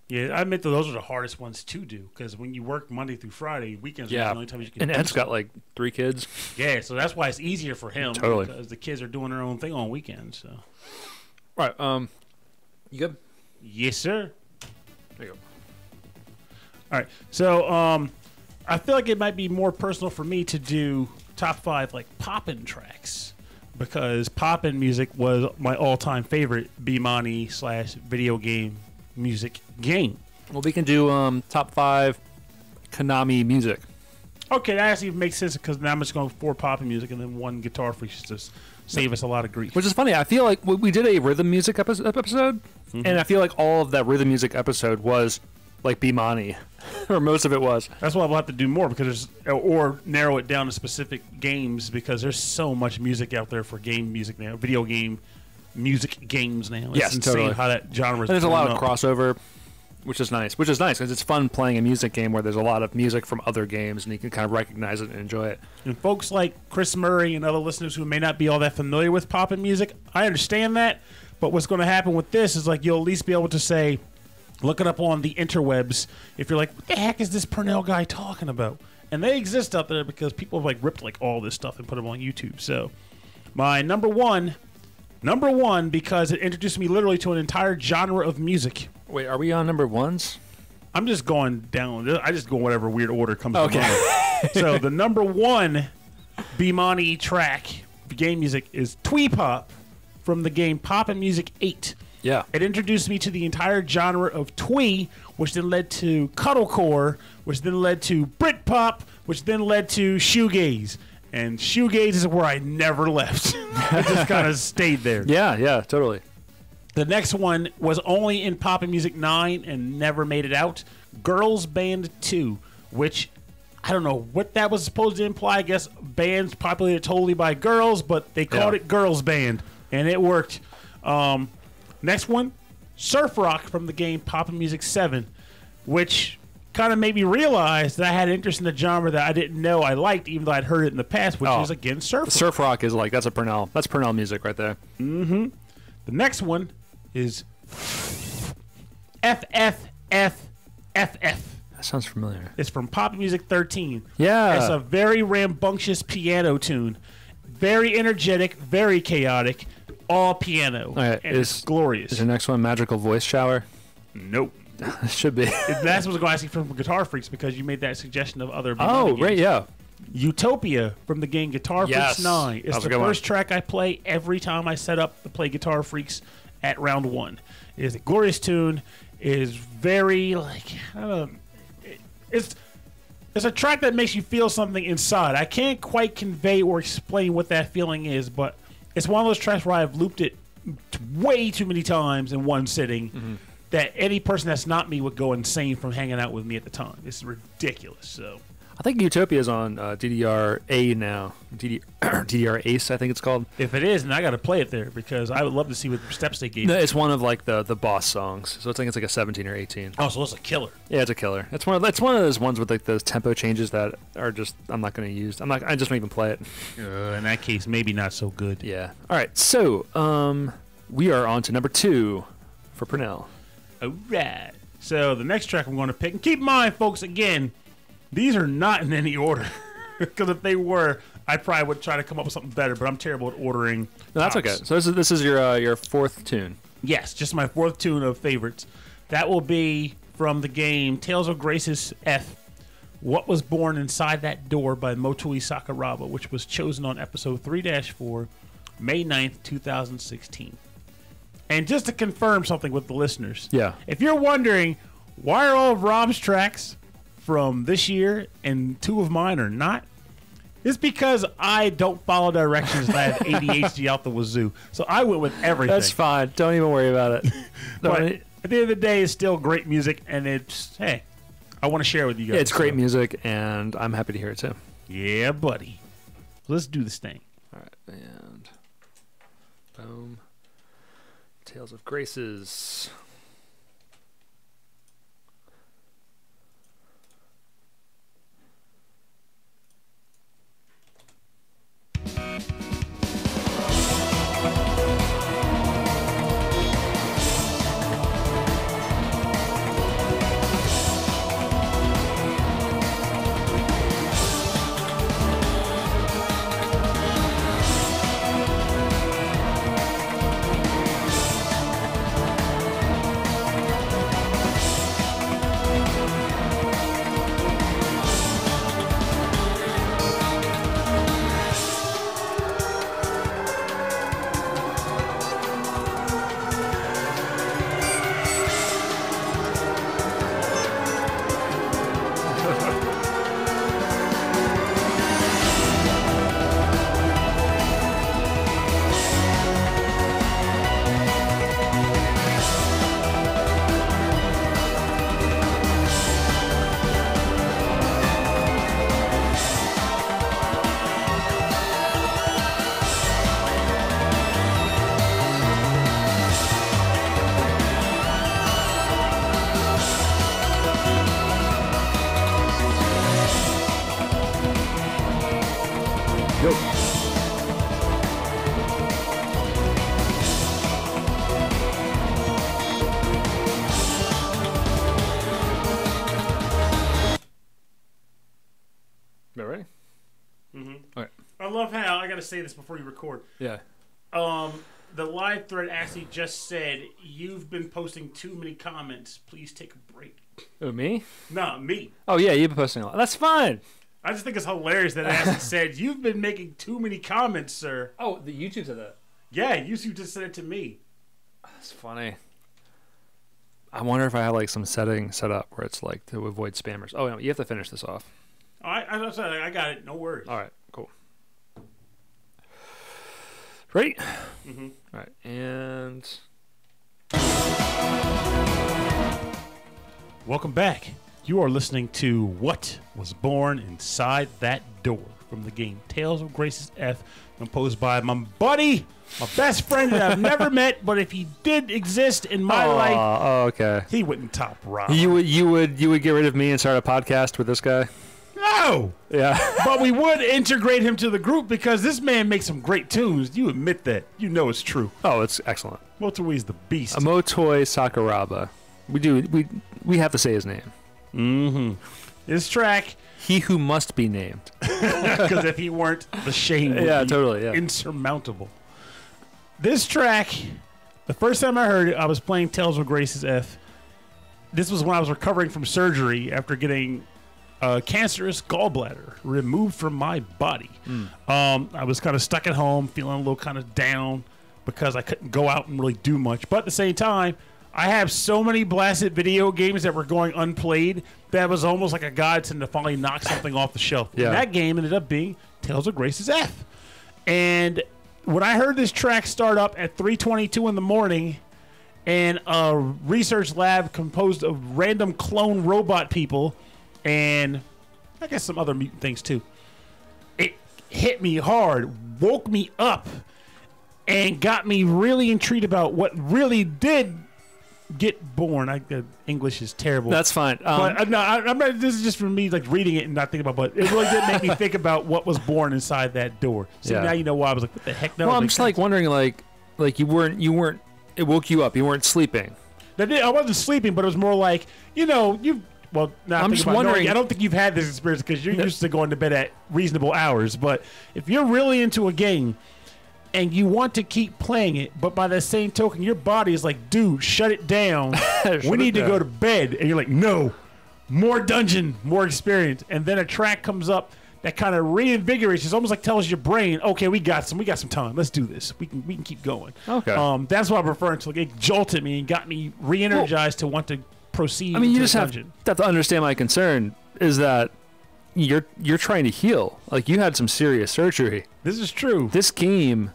Yeah, I admit that those are the hardest ones to do because when you work Monday through Friday, weekends are the only time you can. And Ed's got like 3 kids. Yeah, so that's why it's easier for him. Totally, because the kids are doing their own thing on weekends. So, right. You good? Yes, sir. There you go. All right. So, I feel like it might be more personal for me to do top 5 like poppin' tracks because poppin' music was my all-time favorite B-Money/video game music game. Well, we can do top 5 Konami music. Okay, that actually makes sense because now I'm just going 4 poppin' music and then 1 guitar freak to save us a lot of grief. Which is funny. I feel like we did a rhythm music episode, and I feel like all of that rhythm music episode was like B-Money, or most of it was. That's why we'll have to do more because or narrow it down to specific games because there's so much music out there for game music now, video game music games now. It's yes, insane totally. how that genre is. There's a lot of crossover, which is nice. Which is nice because it's fun playing a music game where there's a lot of music from other games and you can kind of recognize it and enjoy it. And folks like Chris Murray and other listeners who may not be all that familiar with poppin' music, I understand that. But what's going to happen with this is like you'll at least be able to say, look it up on the interwebs if you're like, what the heck is this Purnell guy talking about? And they exist out there because people have like ripped like all this stuff and put them on YouTube. So my number one, because it introduced me literally to an entire genre of music. Wait, are we on number 1s? I'm just going down. I just go in whatever weird order comes to mind. So the number 1 B-Money track game music is Twee Pop from the game Poppin' Music 8. Yeah. It introduced me to the entire genre of twee, which then led to cuddlecore, which then led to Britpop, which then led to shoegaze. And shoegaze is where I never left. I just kind of stayed there. Yeah, totally. The next one was only in Poppin' Music 9 and never made it out. Girls Band 2, which I don't know what that was supposed to imply. I guess bands populated totally by girls, but they called it Girls Band, and it worked. Next one, Surf Rock from the game Poppin' Music 7, which kind of made me realize that I had an interest in the genre that I didn't know I liked, even though I'd heard it in the past, which is, again, surf rock. Surf rock is like, that's Purnell music right there. Mm-hmm. The next one is FFFFF. That sounds familiar. It's from Pop Music 13. Yeah. It's a very rambunctious piano tune. Very energetic, very chaotic, all piano. Right, and it's glorious. Is your next one Magical Voice Shower? Nope. It should be. That's what I was going to ask you from Guitar Freaks because you made that suggestion of other games. Right, yeah. Utopia from the game Guitar Freaks 9. It's the first track I play every time I set up to play Guitar Freaks at round 1. It is a glorious tune. It is very, like, I don't know. It's a track that makes you feel something inside. I can't quite convey or explain what that feeling is, but it's one of those tracks where I've looped it way too many times in one sitting that any person that's not me would go insane from hanging out with me at the time. It's ridiculous. So I think Utopia is on DDR-A now. DDR Ace, I think it's called. If it is, then I got to play it there because I would love to see what steps they gave. No, it's one of like the boss songs. So I think it's like a 17 or 18. Oh, so it's a killer. Yeah, it's a killer. It's one of those ones with like those tempo changes that are just I'm not going to use. I just don't even play it. In that case, maybe not so good. Yeah. All right. So we are on to number 2 for Purnell. All right. So the next track I'm going to pick, and keep in mind, folks, again, these are not in any order. Because if they were, I probably would try to come up with something better, but I'm terrible at ordering. No, that's okay. So this is your fourth tune. Yes, just my fourth tune of favorites. That will be from the game Tales of Graces F, What Was Born Inside That Door by Motoi Sakuraba, which was chosen on episode 3-4, May 9th, 2016. And just to confirm something with the listeners, Yeah. if you're wondering why are all of Rob's tracks from this year and 2 of mine are not, it's because I don't follow directions and I have ADHD out the wazoo. So I went with everything. That's fine. Don't even worry about it. But at the end of the day, it's still great music, and it's, hey, I want to share with you guys. Yeah, it's great music, and I'm happy to hear it too. Yeah, buddy. Let's do this thing. All right, and boom. Tales of Graces. Ready? Mm-hmm. All right. I love how, I got to say this before you record. Yeah. The live thread actually just said, you've been posting too many comments. Please take a break. Oh, me? No, me. Oh, yeah, you've been posting a lot. That's fine. I just think it's hilarious that it actually said, you've been making too many comments, sir. Oh, the YouTube said that. Yeah, YouTube just said it to me. That's funny. I wonder if I have like some setting set up where it's like to avoid spammers. Oh, no, you have to finish this off. I got it. No worries. All right, cool. Ready? Mm-hmm. All right, and welcome back. You are listening to What Was Born Inside That Door from the game Tales of Graces F, composed by my buddy, my best friend that I've never met, but if he did exist in my life, oh, okay. he wouldn't top Rob. You would get rid of me and start a podcast with this guy? No! Yeah. But we would integrate him to the group because this man makes some great tunes. You admit that. You know it's true. Oh, it's excellent. Motoi's the beast. Motoi Sakuraba. We have to say his name. Mm-hmm. This track, he who must be named. because if he weren't, the shame would be totally, yeah. insurmountable. This track, the first time I heard it, I was playing Tales of Graces F. This was when I was recovering from surgery after getting a cancerous gallbladder removed from my body. I was kind of stuck at home, feeling a little kind of down because I couldn't go out and really do much. But at the same time, I have so many blasted video games that were going unplayed that was almost like a godsend to finally knock something off the shelf. Yeah. And that game ended up being Tales of Graces F. And when I heard this track start up at 3:22 in the morning and a research lab composed of random clone robot people and I guess some other mutant things too. It hit me hard, woke me up, and got me really intrigued about what really did get born. English is terrible. That's fine. But no, I'm not, this is just for me, like reading it and not thinking about. But it really did make me think about what was born inside that door. So Yeah. now you know why I was like, "What the heck?" No, well, I'm makes just like sense. wondering, like you weren't. It woke you up. You weren't sleeping. I wasn't sleeping, but it was more like, you. Well, now I'm just wondering. I don't think you've had this experience because you're used to going to bed at reasonable hours. But if you're really into a game and you want to keep playing it, but by the same token, your body is like, dude, shut it down. We need to go to bed. And you're like, no, more dungeon, more experience. And then a track comes up that kind of reinvigorates. It's almost like tells your brain, okay, we got some time. Let's do this. We can keep going. Okay. That's what I'm referring to. Like, it jolted me and got me re-energized to want to proceed. I mean, you into just the have dungeon. to understand my concern is that you're trying to heal. Like you had some serious surgery. This is true. This game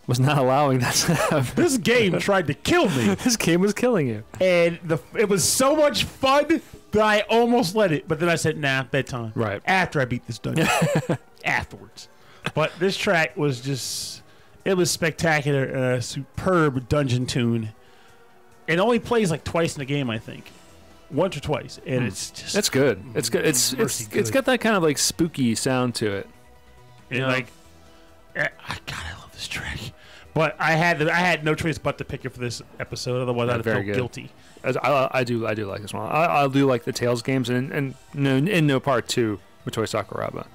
was not allowing that to happen. This game tried to kill me, This game was killing you. and it was so much fun that I almost let it. But then I said, nah, bedtime. Right. After I beat this dungeon. Afterwards. But this track was it was spectacular. A superb dungeon tune. It only plays like twice in the game, I think. Once or twice. And it's just... It's good. It's good. It's good. got that kind of like spooky sound to it. And Yeah. like, God, I love this track. But I had no choice but to pick it for this episode. Otherwise, I'd have very felt good. guilty. I do like this one. I do like the Tales games, and in no part two with Motoi Sakuraba.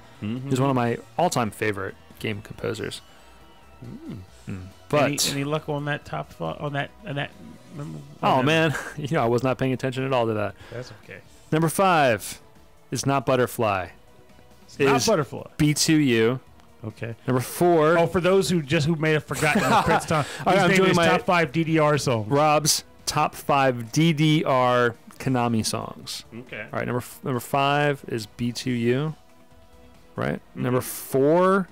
He's one of my all-time favorite game composers. But any luck on that top spot on that? oh man, I was not paying attention at all to that. That's okay. Number 5 is not Butterfly. Not Is Butterfly. B2U. Okay. Number 4, Oh, for those who may have forgotten the Prince time, I'm he's doing naming his my- top 5 DDR songs. Rob's top 5 DDR Konami songs. Okay. All right, number 5 is B2U. Right. Number 4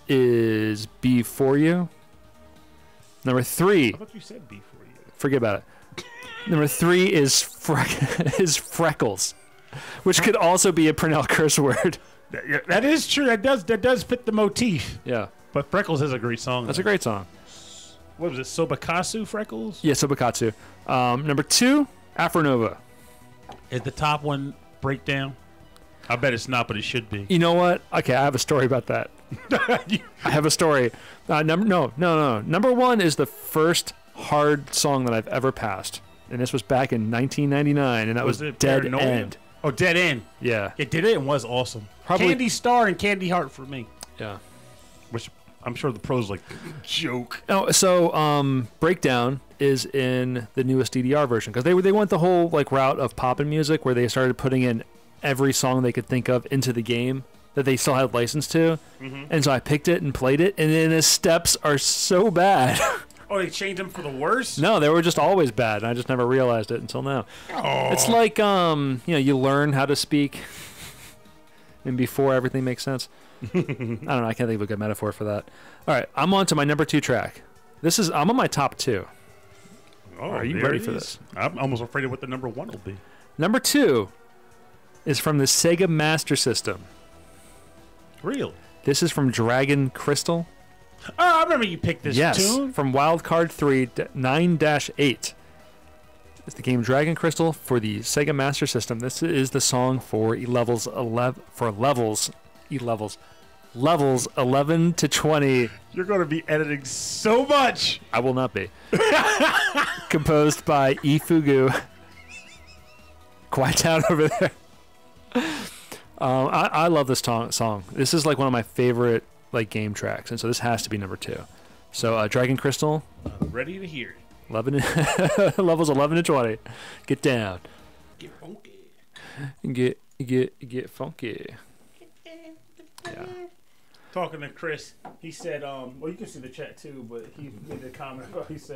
is B4U. Number 3, I thought you said B for you. forget about it. Number 3 is is Freckles, which could also be a Purnell curse word. That is true. That does fit the motif. Yeah, But Freckles is a great song. that's a great song. What was it? Sobakasu Freckles? Yeah, Sobakatsu. Number 2, Afronova. Is the top one Breakdown? I bet it's not, but it should be. You know what? Okay, I have a story about that. I have a story. No. Number 1 is the first hard song that I've ever passed, and this was back in 1999, and that was it Dead Paranoia? End. Oh, Dead End. Yeah, It did it and was awesome. Probably- Candy Star and Candy Heart for me. yeah. Which I'm sure the pros like, joke. Oh, so Breakdown is in the newest DDR version because they went the whole like route of poppin' music where they started putting in every song they could think of into the game that they still had license to, and so I picked it and played it, and then the steps are so bad. Oh, they changed them for the worse? No, they were just always bad, and I just never realized it until now. Oh. It's like you learn how to speak, and before everything makes sense. I don't know. I can't think of a good metaphor for that. All right, I'm on to my number 2 track. I'm on my top 2. Oh, Are you there ready it for is. this? I'm almost afraid of what the number 1 will be. Number 2 is from the Sega Master System. Really? This is from Dragon Crystal. Oh, I remember you picked this Yes, tune. from Wildcard 3 9-8. It's the game Dragon Crystal for the Sega Master System. This is the song for levels 11 to 20. You're going to be editing so much. I will not be. Composed by Ifugu. Quiet down over there. I love this song. This is like one of my favorite like game tracks, and so this has to be number 2. So Dragon Crystal, I'm ready to hear it. 11 levels 11 to 20. Get down. Get funky. Get funky. Yeah. Talking to Chris, he said, well, you can see the chat too, but he made a comment about, he's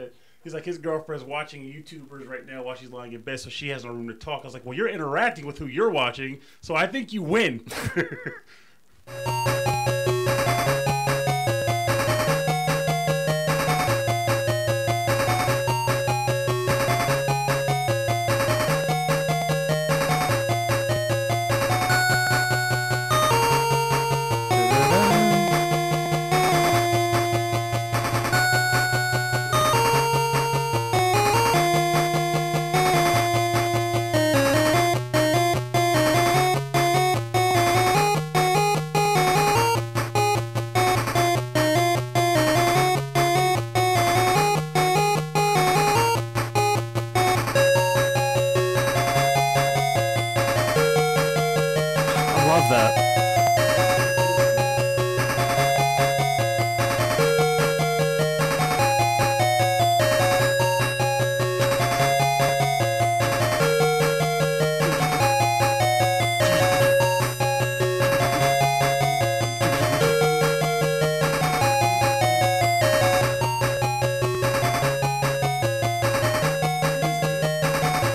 like, his girlfriend's watching YouTubers right now while she's lying in bed, so she has no room to talk. I was like, well, you're interacting with who you're watching, so I think you win. love that.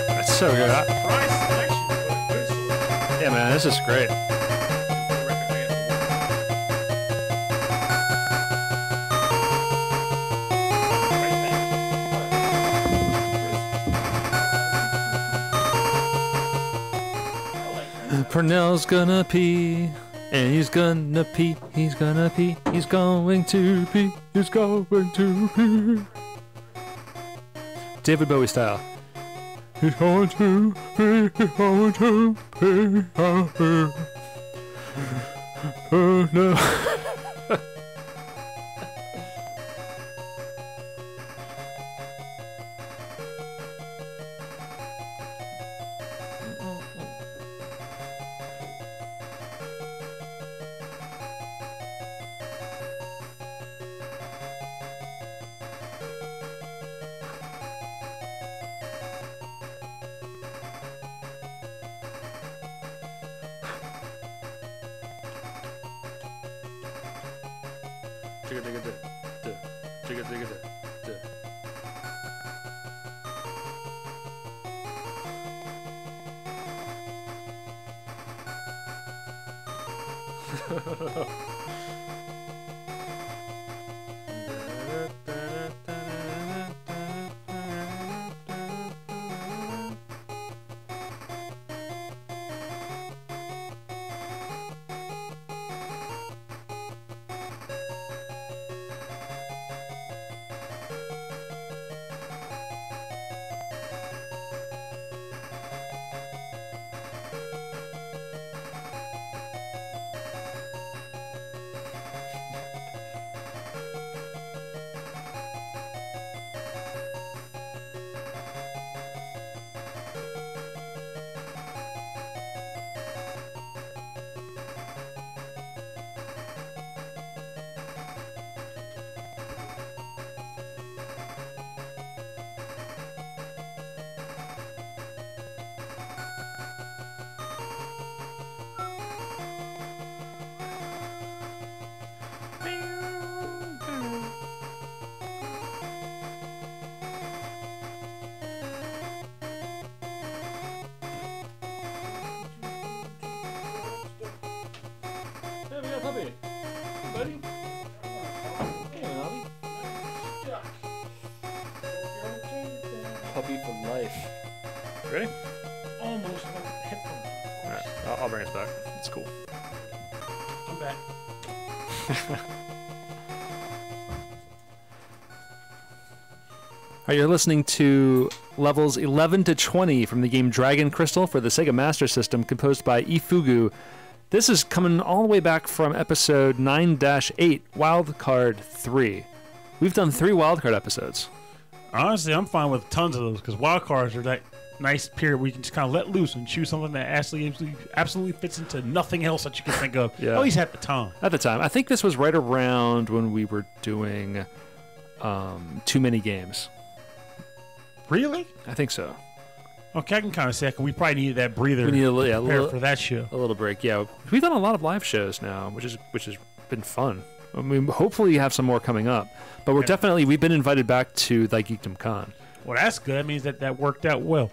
That's so good. Price selection, but a good selection. Yeah, man, this is great. Purnell's gonna pee, and he's gonna pee, he's gonna pee, he's going to pee, he's going to pee. David Bowie style. He's going to pee, he's going to pee, oh no. Puppy. Buddy? Hey, Ollie. Puppy for life. Ready? Almost like a headphone. Alright, I'll bring us back. It's cool. I'm back. Alright, you're listening to levels 11 to 20 from the game Dragon Crystal for the Sega Master System, composed by Ifugu. This is coming all the way back from episode 9-8, Wildcard 3. We've done 3 Wildcard episodes. Honestly, I'm fine with tons of those because wild cards are that nice period where you can just kind of let loose and choose something that absolutely fits into nothing else that you can think of. Yeah. At least at the time. At the time. I think this was right around when we were doing too many games. Really? I think so. Okay, I can kind of say we probably needed that breather. We need a little for that show. A little break. Yeah, we've done a lot of live shows now, which has been fun. I mean, hopefully you have some more coming up. But we've been invited back to Thy Geekdom Con. Well, that's good. That means that worked out well.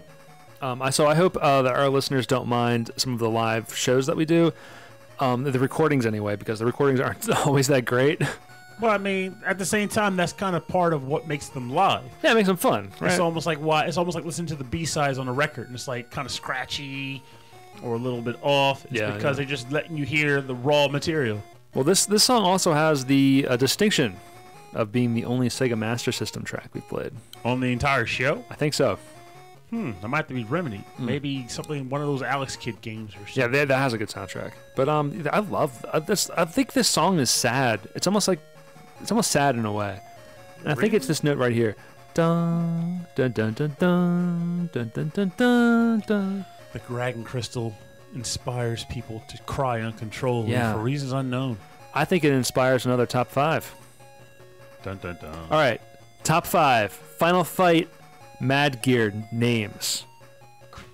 So I hope that our listeners don't mind some of the live shows that we do, the recordings anyway, because the recordings aren't always that great. Well, I mean, at the same time, that's kind of part of what makes them live. Yeah, it makes them fun. Right? It's almost like listening to the B-sides on a record, and it's like kind of scratchy or a little bit off. It's because they're just letting you hear the raw material. Well, this song also has the distinction of being the only Sega Master System track we've played on the entire show. I think so. That might have to be remedied. Maybe one of those Alex Kidd games or something. Yeah, that has a good soundtrack. But I love this. I think this song is sad. It's almost sad in a way. And I think it's this note right here. Dun dun dun dun dun dun dun dun dun. The Dragon Crystal inspires people to cry uncontrollably Yeah. for reasons unknown. I think it inspires another top 5. Dun dun dun. All right, top 5. Final Fight Mad Gear names.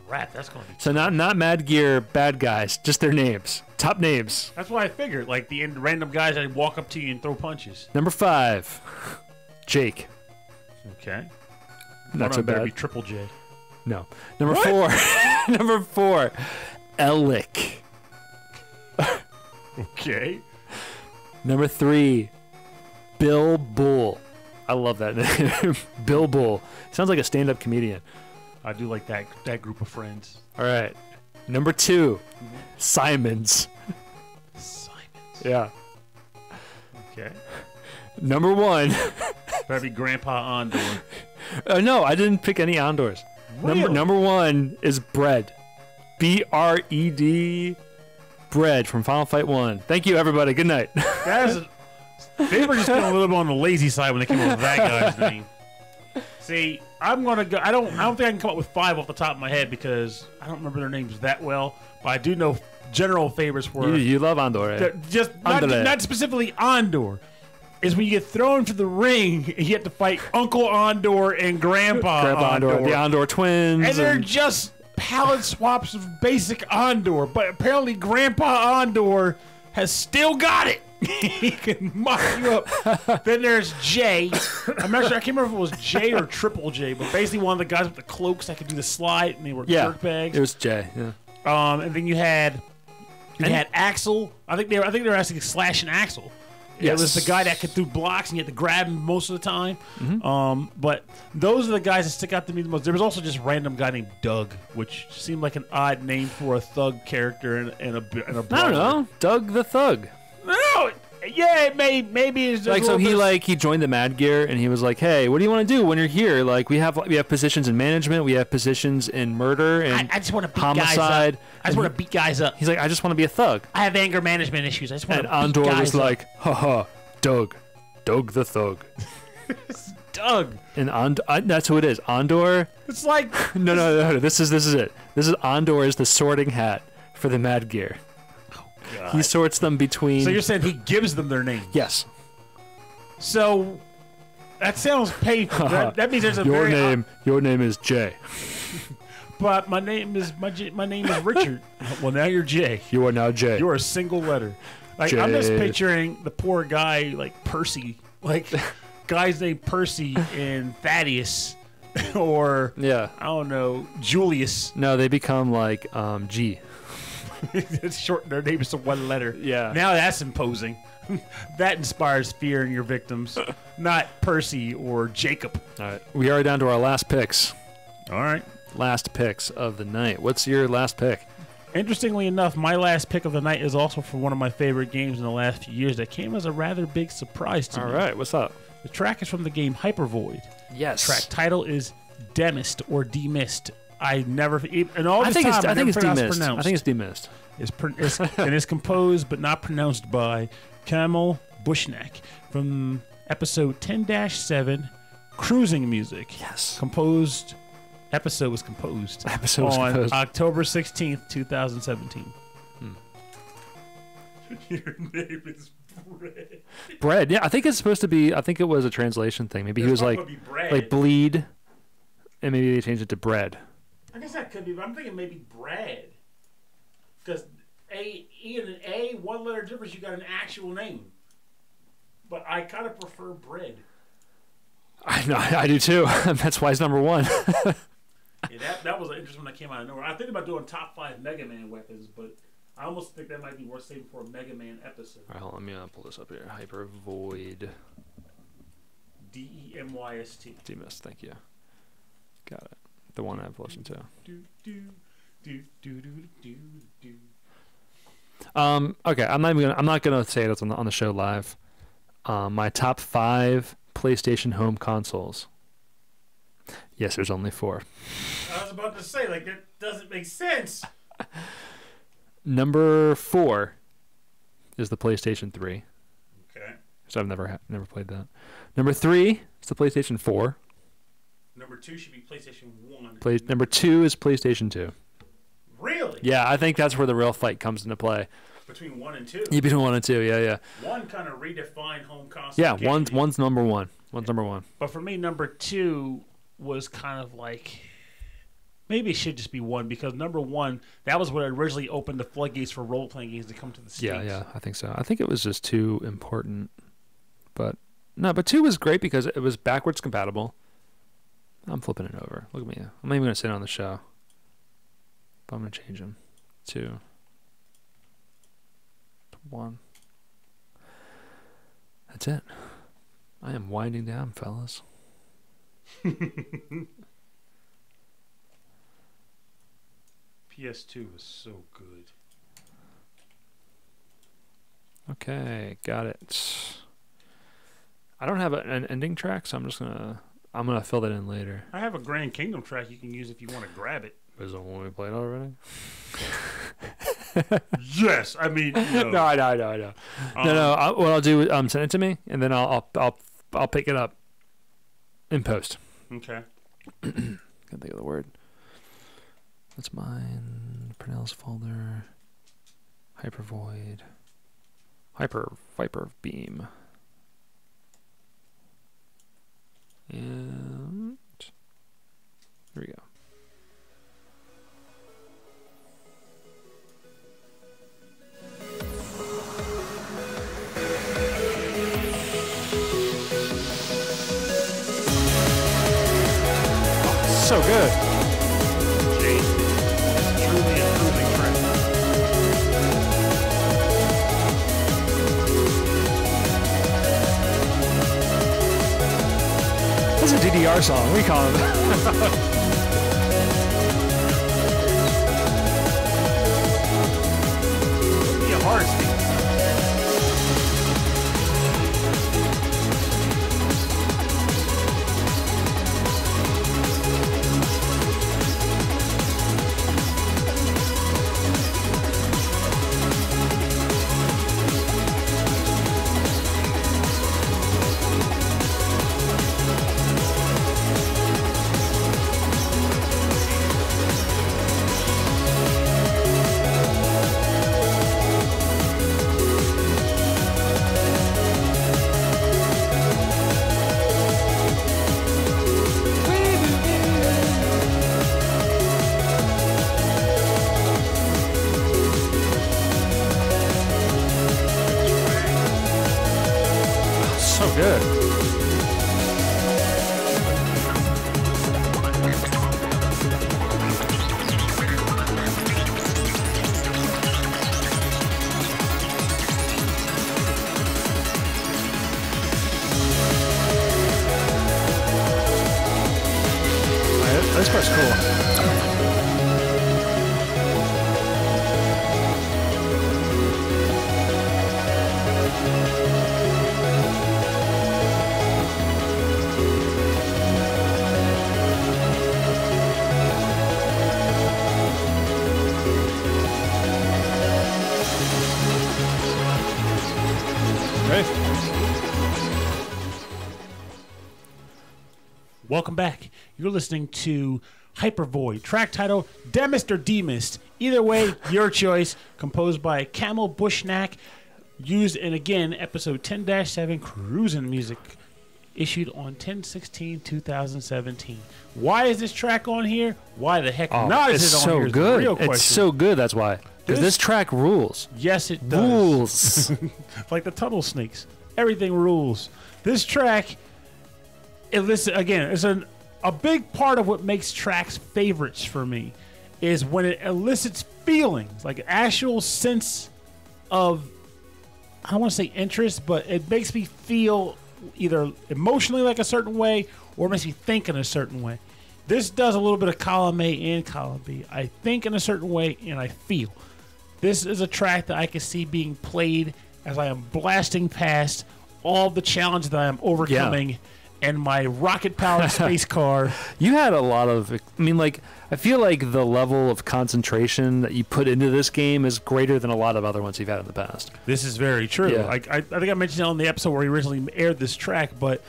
Crap, that's gonna be. So not Mad Gear bad guys, just their names. Top names. That's what I figured. Like the random guys that walk up to you and throw punches. Number 5, Jake. Okay. Not so Better bad. be Triple J. No. Number What? 4. Number 4, Ellic. Okay. Number 3, Bill Bull. I love that name. Bill Bull. Sounds like a stand-up comedian. I do like that group of friends. All right. Number 2, Simons. Simons. Yeah. Okay. Number 1. Better be Grandpa Ondor. No, I didn't pick any Ondors. Really? Number 1 is Bread. B-R-E-D. Bread from Final Fight 1. Thank you, everybody. Good night. They were just going a little bit on the lazy side when they came up with that guy's name. See, I'm gonna go. I don't think I can come up with 5 off the top of my head because I don't remember their names that well. But I do know general favorites were You love Ondor, eh? just Andale. not specifically Ondor. Is when you get thrown to the ring and you have to fight Uncle Ondor and Grandpa Ondor. The Ondor twins. and they're just palette swaps of basic Ondor. But apparently Grandpa Ondor has still got it. He can mock you up. Then there's Jay. I'm not sure. I can't remember if it was Jay or Triple J, but basically one of the guys with the cloaks that could do the slide, and they were dirtbags. It was Jay. Yeah. And then you had Axel. I think they were actually slashing Axel. Yes. It was the guy that could do blocks, and you had to grab him most of the time. Mm-hmm. But those are the guys that stick out to me the most. There was also just a random guy named Doug, which seemed like an odd name for a thug character and a I brother. don't know. Doug the Thug. No, yeah, maybe it's just Like, a so little bit- he joined the Mad Gear and he was like, "Hey, what do you want to do when you're here? Like, we have positions in management, we have positions in murder and I just want to beat homicide." guys up. I just And want to beat guys up. He's like, "I just want to be a thug." I have anger management issues. I just want And to beat Ondor guys was up. like, "Haha, Doug the Thug." Doug. And that's who it is. Ondor. It's like No. This is it. This is Ondor is the sorting hat for the Mad Gear. He sorts them between. So you're saying he gives them their name? Yes. So that sounds painful. that means there's a Your very Your name is Jay. but my name is Richard. Well, now you're Jay. You are now Jay. You're a single letter. Like I'm just Jay. picturing the poor guy like Percy, like guys named Percy and Thaddeus, or Yeah. I don't know, Julius. No, they become like G. It's short their names to one letter. Yeah. Now that's imposing. That inspires fear in your victims, not Percy or Jacob. All right. We are down to our last picks. All right. Last picks of the night. What's your last pick? Interestingly enough, my last pick of the night is also for one of my favorite games in the last few years that came as a rather big surprise to All me. right. What's up? The track is from the game Hypervoid. Yes. Track title is Demist or Demist. I never, in all I this think time, it's. I think it's never forgot how demissed. I think it's demissed. and it's composed but not pronounced by Kamal Bushnak from episode 10-7, Cruising Music. Yes. Episode was composed Episode was on composed. October 16th, 2017. Your name is Bread. Bread. Yeah, I think it's supposed to be. I think it was a translation thing. Maybe he was like bleed, and maybe they changed it to bread. I guess that could be, but I'm thinking maybe bread. Because E and an A, one letter difference, you got an actual name. But I kind of prefer bread. I know. I do too. That's why it's number 1. Yeah, that was an interesting one that came out of nowhere. I think about doing top 5 Mega Man weapons, but I almost think that might be worth saving for a Mega Man episode. All right, hold on, let me pull this up here. Hypervoid. Demyst. Demist. Thank you. Got it. The one I've listened to. Okay, I'm not gonna say it on the show live. My top 5 PlayStation home consoles. Yes, there's only 4. I was about to say, like, that doesn't make sense. Number 4 is the PlayStation 3. Okay. So I've never played that. Number 3 is the PlayStation 4. Number 2 should be PlayStation 1. Number 2 is PlayStation 2. Really? Really? Yeah, I think that's where the real fight comes into play. Between 1 and 2. Yeah, between 1 and 2. Yeah. 1 kind of redefined home console. Yeah, gaming. one's number one. One's number one. But for me, number 2 was kind of like, maybe it should just be 1, because number 1, that was what originally opened the floodgates for role-playing games to come to the States. Yeah, I think so. I think it was just too important. But 2 was great because it was backwards compatible. I'm flipping it over. Look at me. I'm not even going to sit on the show. But I'm going to change them. 2 to 1. That's it. I am winding down, fellas. PS2 was so good. Okay, got it. I don't have an ending track, so I'm gonna fill that in later. I have a Grand Kingdom track you can use if you want to grab it. Is it one we played already? Yes, I mean No, I know. No. What I'll do is send it to me, and then I'll pick it up in post. Okay. Can't think of the word. That's mine. Pernell's folder. Hypervoid. Viper beam. And here we go. So good. Jade, truly improving track. This is a DDR song. We call it. Be a hard speed. So good. This part's cool. Ready? Welcome back. You're listening to Hypervoid, track title Demist or Demist. Either way, your choice. Composed by Camel Bushnack. Used in, again, episode 10-7 Cruisin' Music. Issued on 10/16/2017. Why is this track on here? Why the heck not is it on here? So Is the good. real question. It's so good. That's why. Because this track rules. Yes, it does. Rules. Like the Tunnel Snakes. Everything rules. This track, again, is a big part of what makes tracks favorites for me is when it elicits feelings, like an actual sense of, I don't want to say interest, but it makes me feel either emotionally like a certain way or makes me think in a certain way. This does a little bit of column A and column B. I think in a certain way and I feel. This is a track that I can see being played as I am blasting past all the challenges that I am overcoming in my rocket-powered space car. You had a lot of, I feel like the level of concentration that you put into this game is greater than a lot of other ones you've had in the past. This is very true. Yeah. I think I mentioned it on the episode where we originally aired this track, but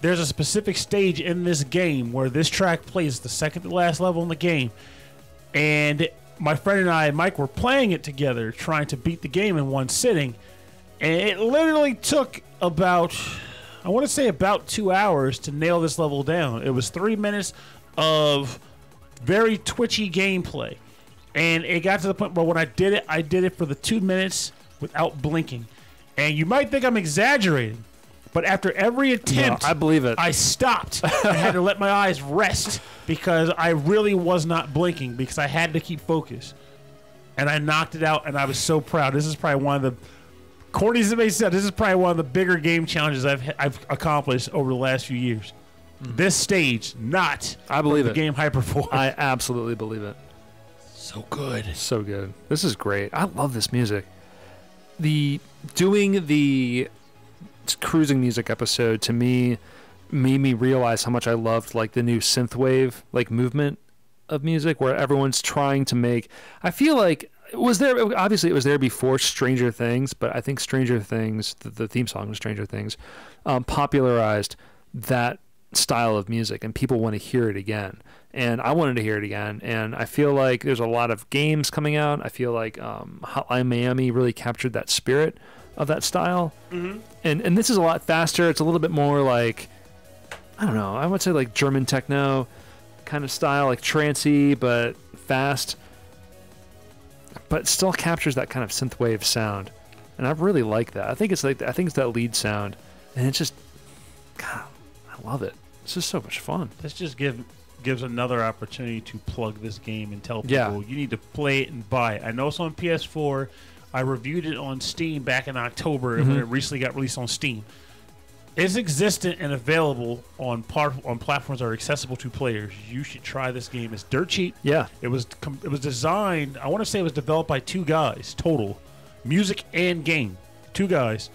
there's a specific stage in this game where this track plays the second to last level in the game. And my friend and I, Mike, were playing it together, trying to beat the game in one sitting. And it literally took about 2 hours to nail this level down. It was 3 minutes of very twitchy gameplay. And it got to the point where when I did it for the 2 minutes without blinking. And you might think I'm exaggerating, but after every attempt, No, I believe it. I stopped. I had to let my eyes rest because I really was not blinking because I had to keep focus. And I knocked it out, and I was so proud. This is probably one of the, corny as it may sound, this is probably one of the bigger game challenges I've accomplished over the last few years. This stage, not I believe the it. game Hyperforce. I absolutely believe it. So good. So good. This is great. I love this music. Doing the cruising music episode to me made me realize how much I loved like the new synthwave like movement of music where everyone's trying to make. I feel like it was there before Stranger Things, but I think Stranger Things, the theme song of Stranger Things, popularized that style of music, and people want to hear it again. And I wanted to hear it again, and I feel like there's a lot of games coming out. I feel like Hotline Miami really captured that spirit of that style. Mm-hmm. And this is a lot faster. It's a little bit more like, I don't know, I would say like German techno kind of style, like trancey but fast, but it still captures that kind of synthwave sound. And I really like that. I think it's that lead sound, and it's just, God, I love it. It's just so much fun. Let's just gives another opportunity to plug this game and tell people you need to play it and buy it. I know it's on PS4. I reviewed it on Steam back in October when it recently got released on Steam. It's existent and available on platforms that are accessible to players. You should try this game. It's dirt cheap. Yeah. It was designed, I want to say it was developed by 2 guys total. Music and game. 2 guys.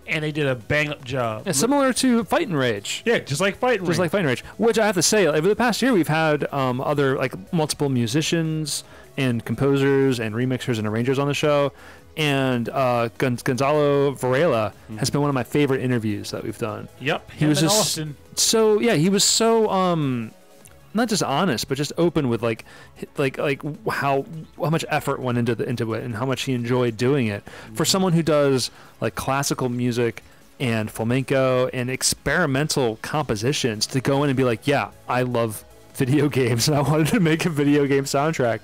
And they did a bang-up job. Yeah, similar to Fight and Rage. Yeah, just like Fight and Rage. Just like Fight and Rage. Which I have to say, over the past year, we've had other, like, multiple musicians and composers and remixers and arrangers on the show. And Gonzalo Varela has been one of my favorite interviews that we've done. Yep. He was just so, yeah, he was so, not just honest, but just open with like how much effort went into it and how much he enjoyed doing it. For someone who does like classical music and flamenco and experimental compositions, to go in and be like, yeah, I love video games and I wanted to make a video game soundtrack.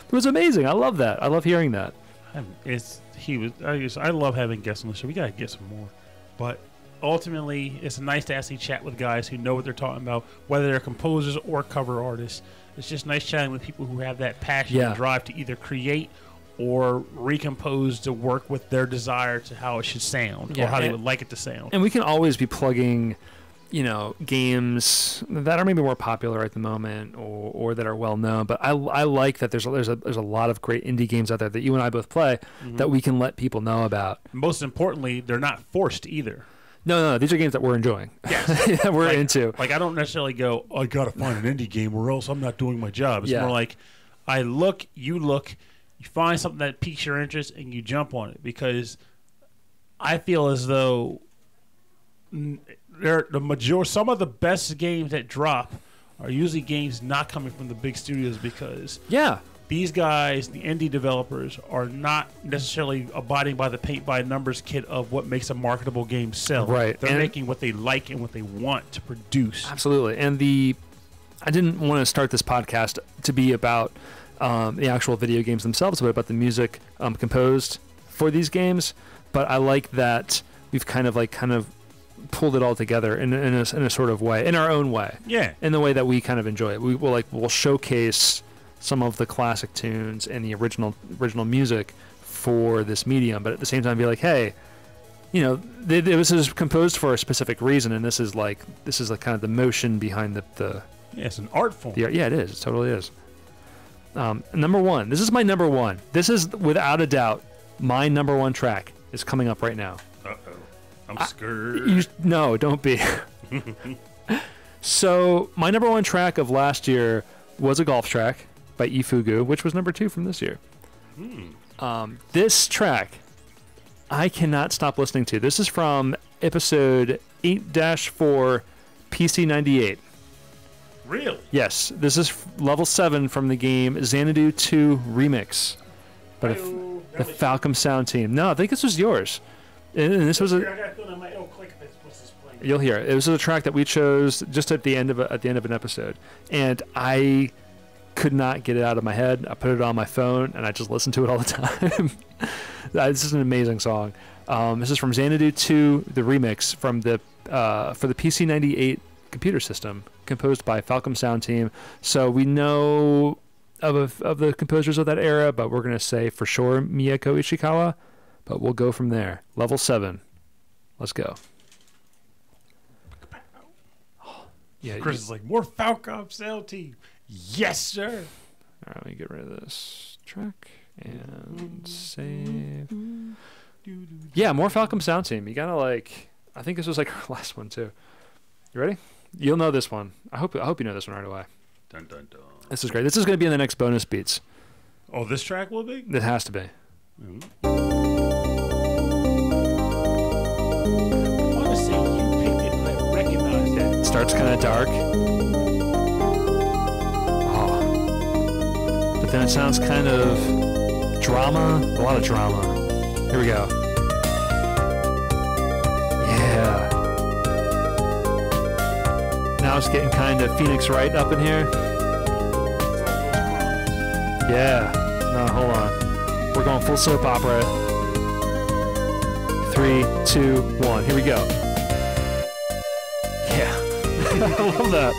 It was amazing. I love that. I love hearing that. I love having guests on the show. We gotta get some more, but ultimately, it's nice to actually chat with guys who know what they're talking about, whether they're composers or cover artists. It's just nice chatting with people who have that passion and drive to either create or recompose to work with their desire to how it should sound or how they would like it to sound. And we can always be plugging, games that are maybe more popular at the moment or that are well known. But I like that there's a lot of great indie games out there that you and I both play that we can let people know about. Most importantly, they're not forced either. No, these are games that we're enjoying. Yes. That we're into. Like, I don't necessarily go, I gotta find an indie game or else I'm not doing my job. It's more like, I look, you find something that piques your interest and you jump on it, because I feel as though some of the best games that drop are usually games not coming from the big studios, because these guys, the indie developers, are not necessarily abiding by the paint-by-numbers kit of what makes a marketable game sell. Right. They're making what they like and what they want to produce. Absolutely. And I didn't want to start this podcast to be about the actual video games themselves, but about the music composed for these games. But I like that we've kind of pulled it all together in a sort of way, in our own way. Yeah. In the way that we kind of enjoy it. We'll showcase some of the classic tunes and the original music for this medium, but at the same time be like, hey, this is composed for a specific reason, and this is like kind of the motion behind the it's an art form. Yeah, it is. It totally is. Number one. This is my number one. This is without a doubt my number one track. Is coming up right now. I'm scared. No, don't be. So my number one track of last year was a golf track by Ifugu, which was number 2 from this year. This track I cannot stop listening to. This is from episode 8-4 PC98. Really? Yes, this is level 7 from the game Xanadu 2 Remix by the Falcom Sound Team. No, I think this was yours. And this was I got to on my click if what's this playing. You'll hear it. It was a track that we chose just at the end of an episode, and I could not get it out of my head. I put it on my phone and I just listened to it all the time. This is an amazing song. This is from Xanadu 2, the remix from the for the PC-98 computer system, composed by Falcom Sound Team. So we know of the composers of that era, but we're gonna say for sure Miyako Ishikawa. But we'll go from there. Level 7. Let's go. Yeah, Chris is like, more Falcom Sound Team. Yes, sir. All right, let me get rid of this track and save. Yeah, more Falcom Sound Team. You gotta like. I think this was like our last one too. You ready? You'll know this one. I hope you know this one right away. Dun, dun, dun. This is great. This is gonna be in the next bonus beats. Oh, this track will be? It has to be. I want to say you picked it, but I recognize it. It starts kind of dark. Oh. But then it sounds kind of drama. A lot of drama. Here we go. Yeah. Now it's getting kind of Phoenix Wright up in here. Yeah. No, hold on. We're going full soap opera. 3, 2, 1. Here we go. Yeah. I love that.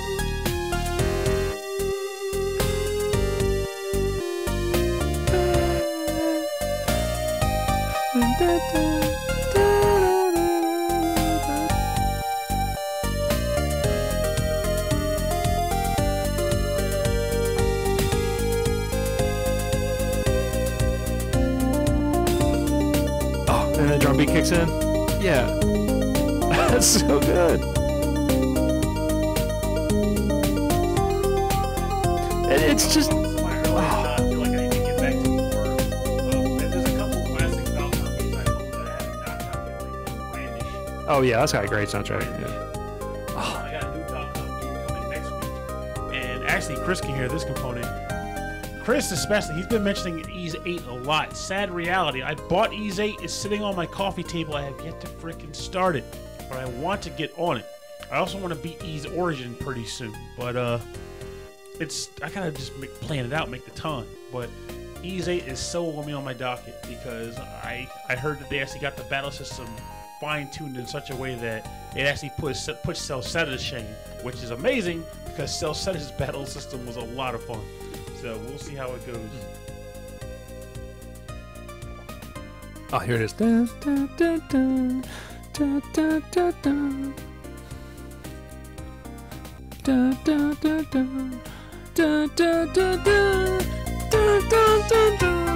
And the drum beat kicks in. Yeah. That's so good. And it's just. I feel like I need to get back to more. There's a couple classic Falcom games I own that I haven't knocked out yet, like Brandish. Oh, yeah, that's got a great soundtrack. Yeah. I got a new Falcom game coming next week. And actually, Chris can hear this component. Chris especially, he's been mentioning Ease 8 a lot. Sad reality, I bought Ease 8, it's sitting on my coffee table, I have yet to freaking start it. But I want to get on it. I also want to beat Ease Origin pretty soon. But I gotta just plan it out, make the time. But Ease 8 is so on my docket because I heard that they actually got the battle system fine-tuned in such a way that it actually puts Cell Seta to shame, which is amazing because Cell Seta's battle system was a lot of fun. So we'll see how it goes. Oh, here it is. Dun, dun, dun, dun. Dun, dun, dun, dun. Dun, dun, dun, dun. Dun, dun, dun, dun. Dun, dun, dun, dun.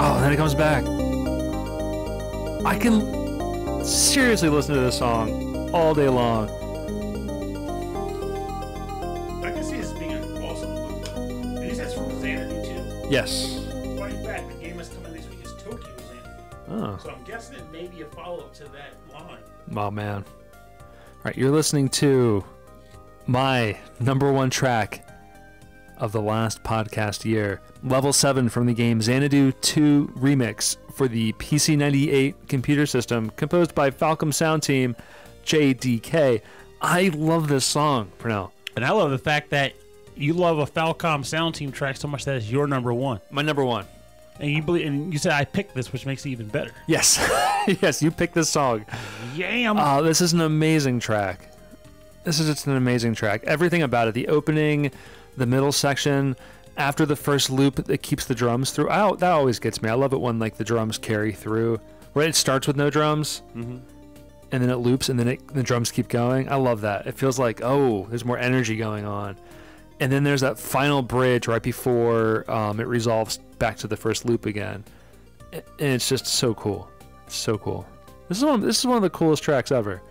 Oh, then it comes back. I can seriously listen to this song all day long. Yes. Funny fact, the game that's coming next week is Tokyo Xanadu. Oh. So I'm guessing it may be a follow-up to that line. Oh, man. All right, you're listening to my #1 track of the last podcast year. Level 7 from the game Xanadu 2 Remix for the PC-98 computer system, composed by Falcom Sound Team, JDK. I love this song, Pernell. And I love the fact that you love a Falcom Sound Team track so much that it's your #1. My #1. And you said I picked this, which makes it even better. Yes. Yes, you picked this song. Yeah. This is an amazing track. This is just an amazing track. Everything about it. The opening, the middle section, after the first loop that keeps the drums through. That always gets me. I love it when like the drums carry through. Where it starts with no drums, and then it loops, and then the drums keep going. I love that. It feels like, oh, there's more energy going on. And then there's that final bridge right before it resolves back to the first loop again. And it's just so cool. It's so cool. This is one of the coolest tracks ever.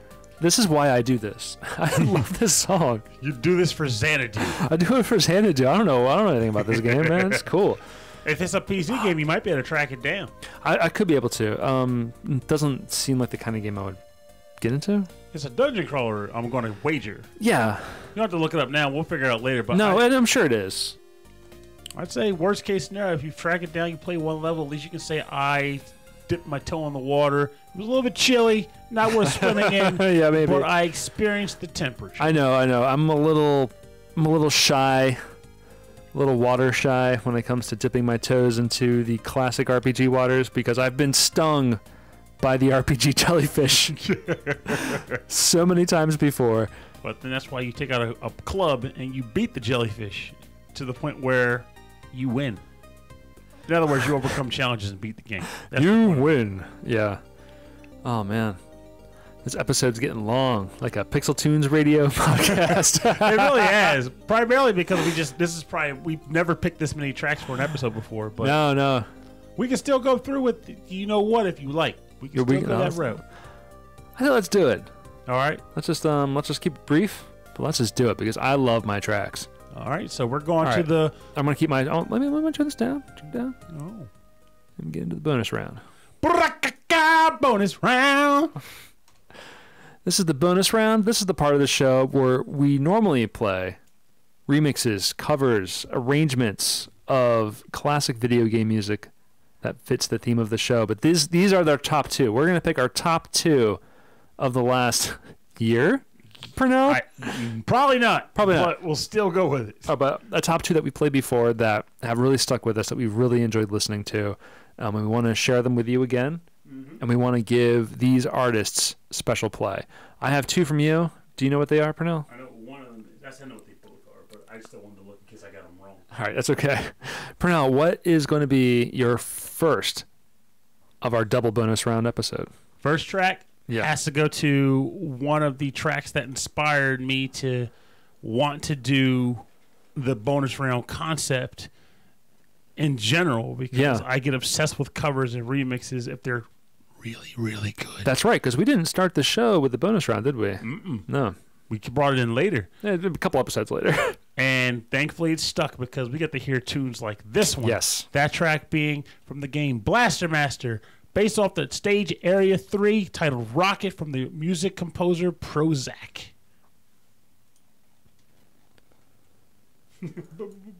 This is why I do this. I love this song. You do this for Xanadu. I do it for Xanadu. I don't know anything about this game, man. It's cool. If it's a PC game, you might be able to track it down. I could be able to. It doesn't seem like the kind of game I would get into. It's a dungeon crawler, I'm going to wager. Yeah. You don't have to look it up now. We'll figure it out later. But No, and I'm sure it is. I'd say worst case scenario, if you track it down, you play one level, at least you can say, I dipped my toe in the water. It was a little bit chilly, not worth swimming in. Yeah, maybe. But I experienced the temperature. I know. I'm a little shy, a little water shy when it comes to dipping my toes into the classic RPG waters because I've been stung by the RPG jellyfish so many times before. But then that's why you take out a club and you beat the jellyfish to the point where you win. In other words, you overcome challenges and beat the game. That's You win. Yeah. Oh, man. This episode's getting long, like a Pixel Tunes radio podcast. It really has. Primarily because we've never picked this many tracks for an episode before. But No. we can still go through with you know what if you like. We can still go that route. I think let's do it. All right. Let's just keep it brief, but let's just do it because I love my tracks. All right. So we're going All to right. the. I'm gonna keep my. Oh, let me turn this down. Turn it down. Oh. And get into the bonus round. Bonus round. This is the bonus round. This is the part of the show where we normally play remixes, covers, arrangements of classic video game music that fits the theme of the show. But these are their top two. We're gonna pick our top two of the last year. Pernell? Probably not. Probably not. But we'll still go with it. Oh, but a top two that we played before that have really stuck with us, that we've really enjoyed listening to. And we want to share them with you again. Mm-hmm. And we want to give these artists special play. I have two from you. Do you know what they are, Pernell? I know one of them. I know what they both are, but I still wanted to look in case I got them wrong. All right, that's okay. Pernell, what is going to be your first of our double bonus round episode? First track has to go to one of the tracks that inspired me to want to do the bonus round concept in general because I get obsessed with covers and remixes if they're really, really good. That's right, because we didn't start the show with the bonus round, did we? No. We brought it in later. Yeah, a couple episodes later. And thankfully it stuck because we get to hear tunes like this one. Yes. That track being from the game Blaster Master, based off the stage Area 3, titled Rocket, from the music composer Prozac.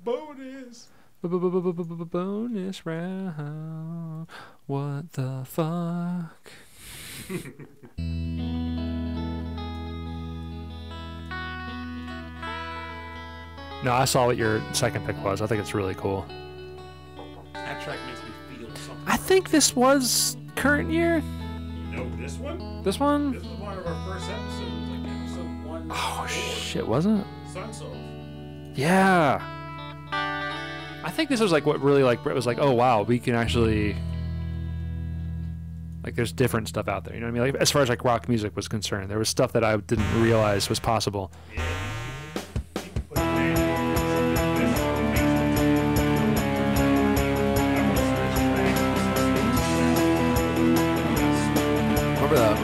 Bonus. Bonus round. What the fuck? No, I saw what your second pick was. I think it's really cool. That track makes me feel something. I think this was current year. No, this one? This one? This was one of our first episodes, like episode 1. Oh, shit, wasn't it? Sunsoul. Yeah. I think this was like what really like Brett was like, oh wow, we can actually like there's different stuff out there. You know what I mean? Like as far as like rock music was concerned, there was stuff that I didn't realize was possible. Remember that?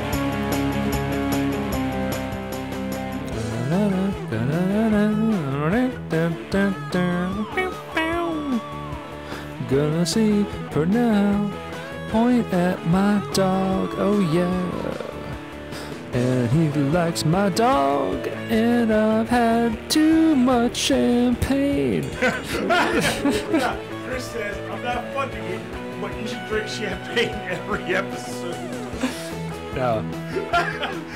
Gonna see Pernell point at my dog, oh yeah. And he likes my dog, and I've had too much champagne. Yeah, Chris says, I'm not funding it, but you should drink champagne every episode. No.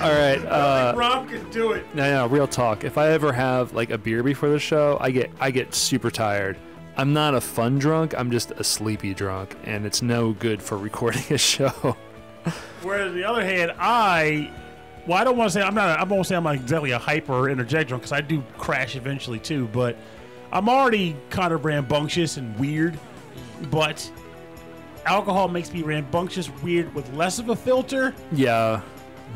All right. I think Rob could do it. No, real talk. If I ever have like a beer before the show, I get super tired. I'm not a fun drunk. I'm just a sleepy drunk, and it's no good for recording a show. Whereas on the other hand, I don't want to say I won't say I'm not exactly a hyper or energetic drunk because I do crash eventually too. But I'm already kind of rambunctious and weird. But alcohol makes me rambunctious, weird with less of a filter. Yeah.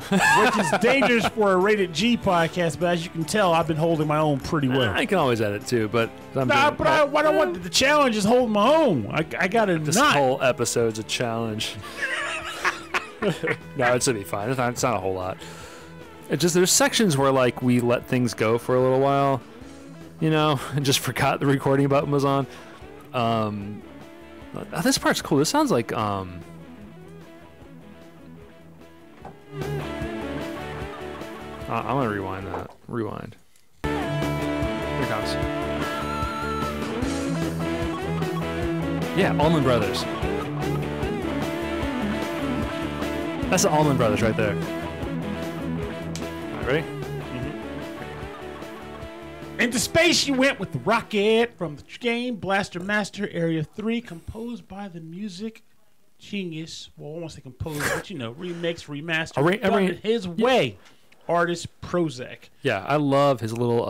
Which is dangerous for a rated G podcast, but as you can tell, I've been holding my own pretty well. I can always edit too, but I don't want the challenge is holding my own. I gotta this not. whole episode's a challenge. No, it's gonna be fine. It's not a whole lot. It just there's sections where like we let things go for a little while, you know, and just forgot the recording button was on. This part's cool. This sounds like I'm gonna rewind that. Rewind. Here it comes. Yeah, Allman Brothers. That's the Allman Brothers right there. All right, ready? Into space you went with the rocket from the game Blaster Master Area 3, composed by the music genius. Well, I won't say composed, but remix, remaster, done it his way. Artist Prozac. Yeah, I love his little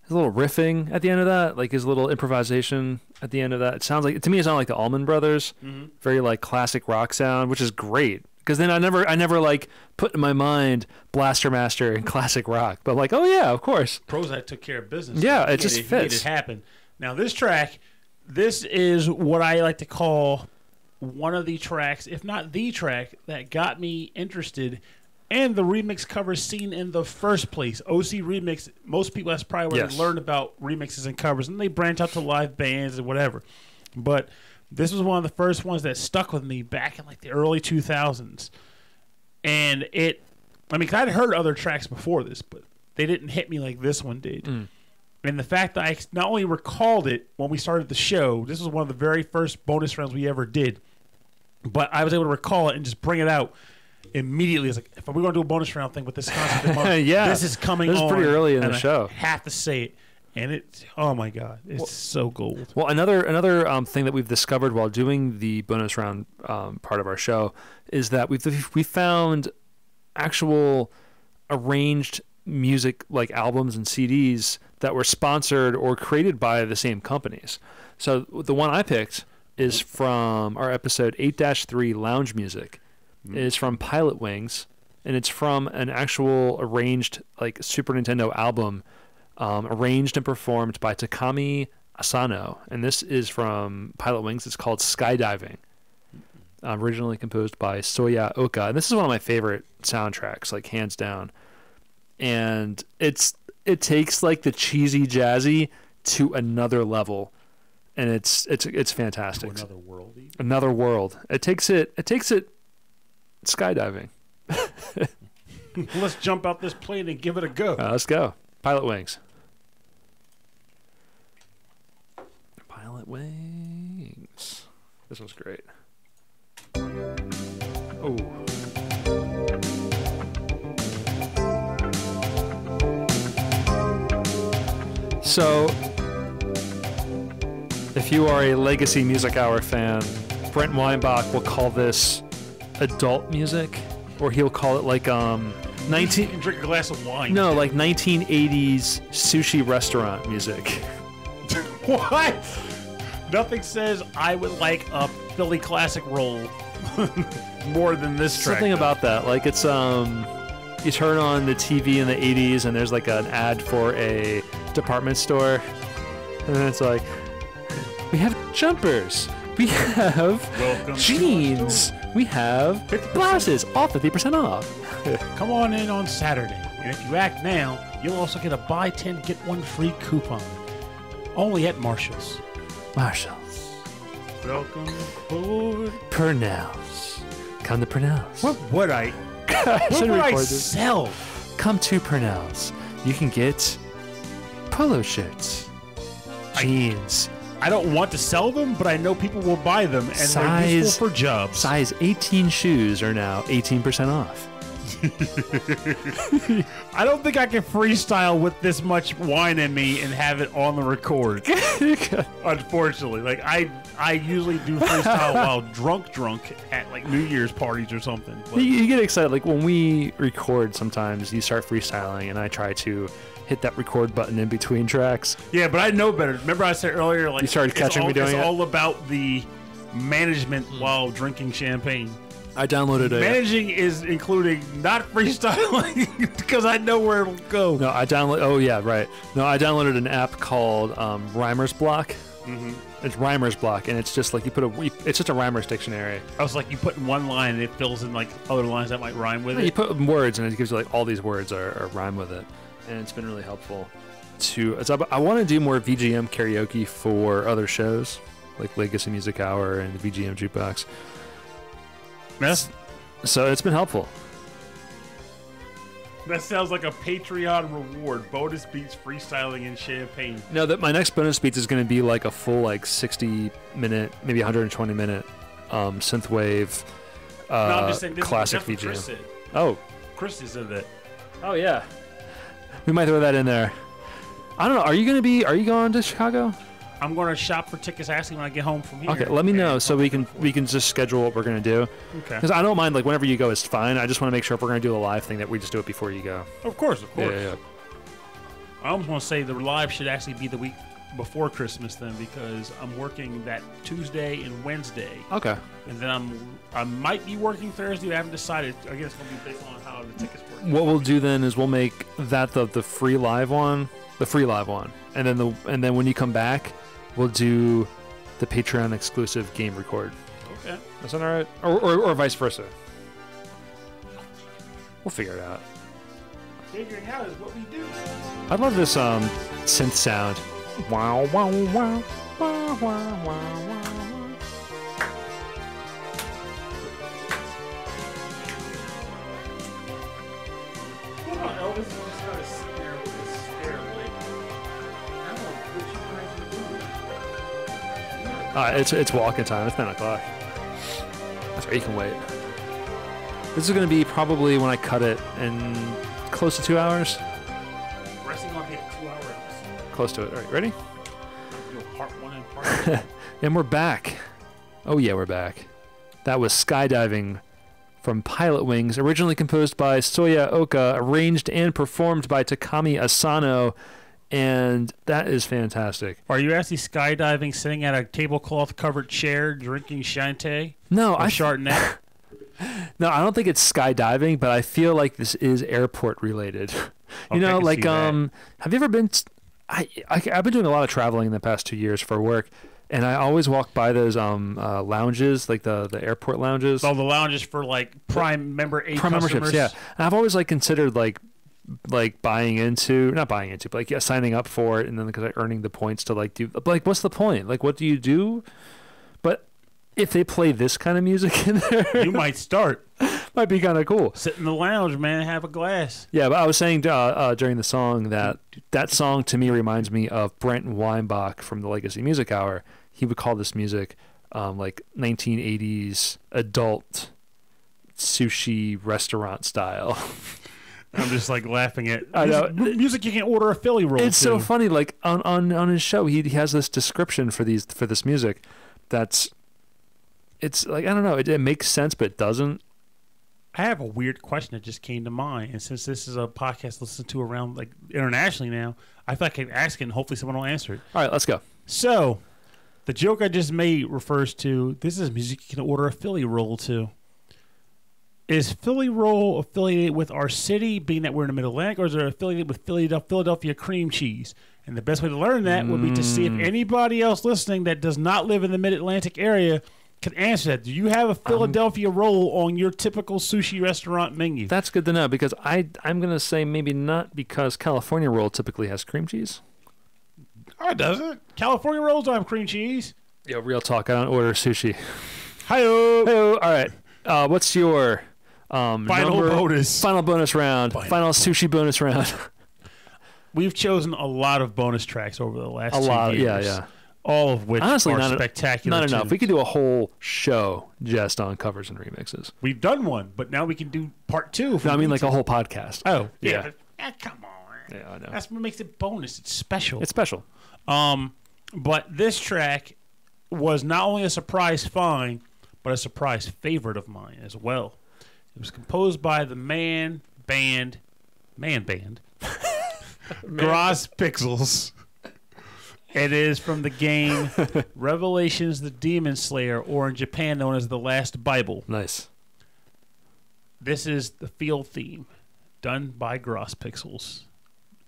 riffing at the end of that, like his little improvisation at the end of that. It sounds like, to me, it sounds like the Allman Brothers, very like classic rock sound, which is great. Because then I never like put in my mind Blaster Master and classic rock, but I'm like, oh yeah, of course. Prozac took care of business. Yeah, it just fits. Made it happen. Now this track, this is what I like to call one of the tracks, if not the track, that got me interested in the remix cover scene in the first place. OC Remix, most people, that's probably where they learned about remixes and covers, and they branch out to live bands and whatever. But this was one of the first ones that stuck with me back in like the early 2000s. And I'd heard other tracks before this, but they didn't hit me like this one did. And the fact that I not only recalled it when we started the show, this was one of the very first bonus rounds we ever did, but I was able to recall it and just bring it out immediately. It's like, if we're going to do a bonus round thing with this concept, this is coming on. This is pretty early in the I show. Have to say it. And it's, oh my God, it's so gold. Well, another thing that we've discovered while doing the bonus round part of our show is that we found actual arranged music, like albums and CDs, that were sponsored or created by the same companies. So the one I picked is from our episode 8-3 Lounge Music. It is from Pilot Wings, and it's from an actual arranged like Super Nintendo album, arranged and performed by Takami Asano. And this is from Pilot Wings. It's called Skydiving, originally composed by Soya Oka. And this is one of my favorite soundtracks, like hands down. And it takes like the cheesy jazzy to another level, and it's fantastic. To another world. Even. Another world. It takes it skydiving. Let's jump out this plane and give it a go. Let's go. Pilot Wings. Pilot Wings. This one's great. Oh. So, if you are a Legacy Music Hour fan, Brent Weinbach will call this adult music, or he'll call it like You can drink a glass of wine. No, like 1980s sushi restaurant music. What? Nothing says I would like a Philly classic roll more than this track. Something about that, like it's you turn on the TV in the 80s and there's like an ad for a department store, and then it's like, we have jumpers, we have jeans, we have blouses, all 50% off. Come on in on Saturday, and if you act now, you'll also get a buy 10 get 1 free coupon. Only at Marshall's. Marshall's. Welcome aboard. Purnell's. Come to Purnell's. What would I sell? Come to Purnell's. You can get polo shirts, jeans. I don't want to sell them, but I know people will buy them, and they're useful for jobs. Size 18 shoes are now 18% off. I don't think I can freestyle with this much wine in me and have it on the record. Unfortunately, like I usually do freestyle while drunk at like New Year's parties or something. You get excited, like when we record. Sometimes you start freestyling, and I try to hit that record button in between tracks. Yeah, but I know better. Remember I said earlier, like you started catching me doing it. It's all about the management while drinking champagne. I downloaded it. Managing is including not freestyling because I know where it'll go. No, I downloaded. Oh yeah, right. No, I downloaded an app called Rhymer's Block. Mm-hmm. It's Rhymer's Block, and it's just like it's just a rhymer's dictionary. I was like, you put in one line and it fills in like other lines that might rhyme with it. You put words, and it gives you like all these words are rhyme with it, and it's been really helpful. I want to do more VGM karaoke for other shows like Legacy Music Hour and the VGM Jukebox. Yes. So it's been helpful. That sounds like a Patreon reward. Bonus beats freestyling in Champagne. No, that my next bonus beats is going to be like a full 60-minute, maybe 120-minute synthwave No, I'm just saying, classic that's what Chris VGM. said. Oh. Chris said that. Oh yeah. We might throw that in there. I don't know. Are you going to Chicago? I'm going to shop for tickets actually when I get home from here. Okay, let me know so we can just schedule what we're going to do. Okay. Because I don't mind, whenever you go is fine. I just want to make sure if we're going to do a live thing that we just do it before you go. Of course. Yeah. I almost want to say the live should actually be the week before Christmas then, because I'm working that Tuesday and Wednesday. Okay. And then I might be working Thursday. I haven't decided. I guess it's going to be based on how the tickets work. What we'll do then is we'll make that the free live one, and then when you come back, we'll do the Patreon exclusive game record. Okay. That's all right, or vice versa. We'll figure it out. Figuring out is what we do. I love this synth sound. Wow, wow, wow, wow, wow, wow. Elvis is just kind of sitting there with his stare, like, I don't know what you guys are doing. It's walking time. It's 9 o'clock. That's right. You can wait. This is going to be probably when I cut it in close to 2 hours. Resting on hit 2 hours. Close to it. All right, ready? Do part 1 and part 2. And we're back. Oh yeah, we're back. That was Skydiving from Pilot Wings, originally composed by Soya Oka, arranged and performed by Takami Asano, and that is fantastic. Are you actually skydiving, sitting at a tablecloth-covered chair, drinking Shantae? No, or Chardonnay? No, I don't think it's skydiving, but I feel like this is airport related. You know, like have you ever been? I've been doing a lot of traveling in the past 2 years for work, and I always walk by those lounges, like the airport lounges. Oh, the lounges for like Prime member A Prime customers. memberships, yeah. And I've always considered not buying into, but signing up for it, and then because earning the points to do what's the point? What do you do? But if they play this kind of music in there, you might start. Might be kind of cool. Sit in the lounge, man. Have a glass. Yeah, but I was saying during the song that song to me reminds me of Brent Weinbach from the Legacy Music Hour. He would call this music 1980s adult sushi restaurant style. I'm just laughing at I know. Music you can order a Philly roll. It's so funny. On his show, he has this description for this music. It's I don't know. It makes sense, but it doesn't. I have a weird question that just came to mind, and since this is a podcast listened to around internationally now, I thought I could ask it, and hopefully someone will answer it. All right, let's go. So, the joke I just made refers to this is music you can order a Philly roll to. Is Philly roll affiliated with our city, being that we're in the Mid-Atlantic, or is it affiliated with Philadelphia cream cheese? And the best way to learn that would be to see if anybody else listening that does not live in the Mid-Atlantic area can answer that. Do you have a Philadelphia roll on your typical sushi restaurant menu? That's good to know, because I'm going to say maybe not, because California roll typically has cream cheese. Oh, it doesn't. California rolls don't have cream cheese. Yo, real talk. I don't order sushi. Hi-oh. Hey-oh. All right. What's your final bonus? Final bonus round. Final sushi bonus round. We've chosen a lot of bonus tracks over the last 2 years. Yeah. All of which honestly are spectacular. Not enough. We could do a whole show just on covers and remixes. We've done one, but now we can do part 2. No, I mean a whole podcast. Oh, yeah. Come on. Yeah, I know. That's what makes it bonus. It's special. It's special. But this track was not only a surprise find, but a surprise favorite of mine as well. It was composed by the man band, Gross Pixels. It is from the game Revelations the Demon Slayer, or in Japan known as The Last Bible. Nice. This is the field theme done by Gross Pixels.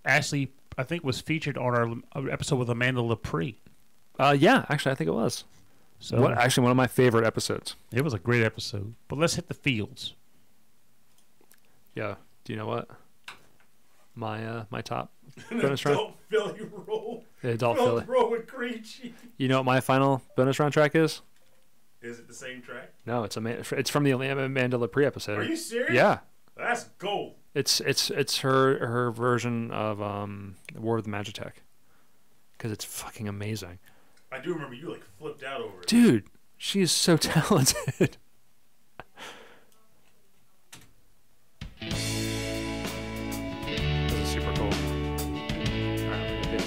Actually, I think was featured on our episode with Amanda Lepre. Yeah, actually, I think it was. So actually, one of my favorite episodes. It was a great episode. But let's hit the fields. Yeah. Do you know what? My top bonus round? Adult Philly roll. The adult Philly roll with cream cheese. You know what my final bonus round track is? Is it the same track? No, it's from the Amanda Lepre episode. Are you serious? Yeah. That's gold. It's her version of War of the Magitech, because it's fucking amazing. I do remember you like flipped out over it. Dude, she is so talented. This is super cool. Alright, okay.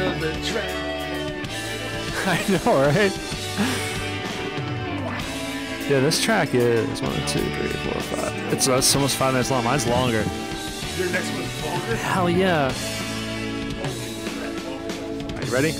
of the track. I know, right? Yeah, this track is 1, 2, 3, 4, 5. It's almost 5 minutes long. Mine's longer. Your next one's longer? Hell yeah. Are you ready?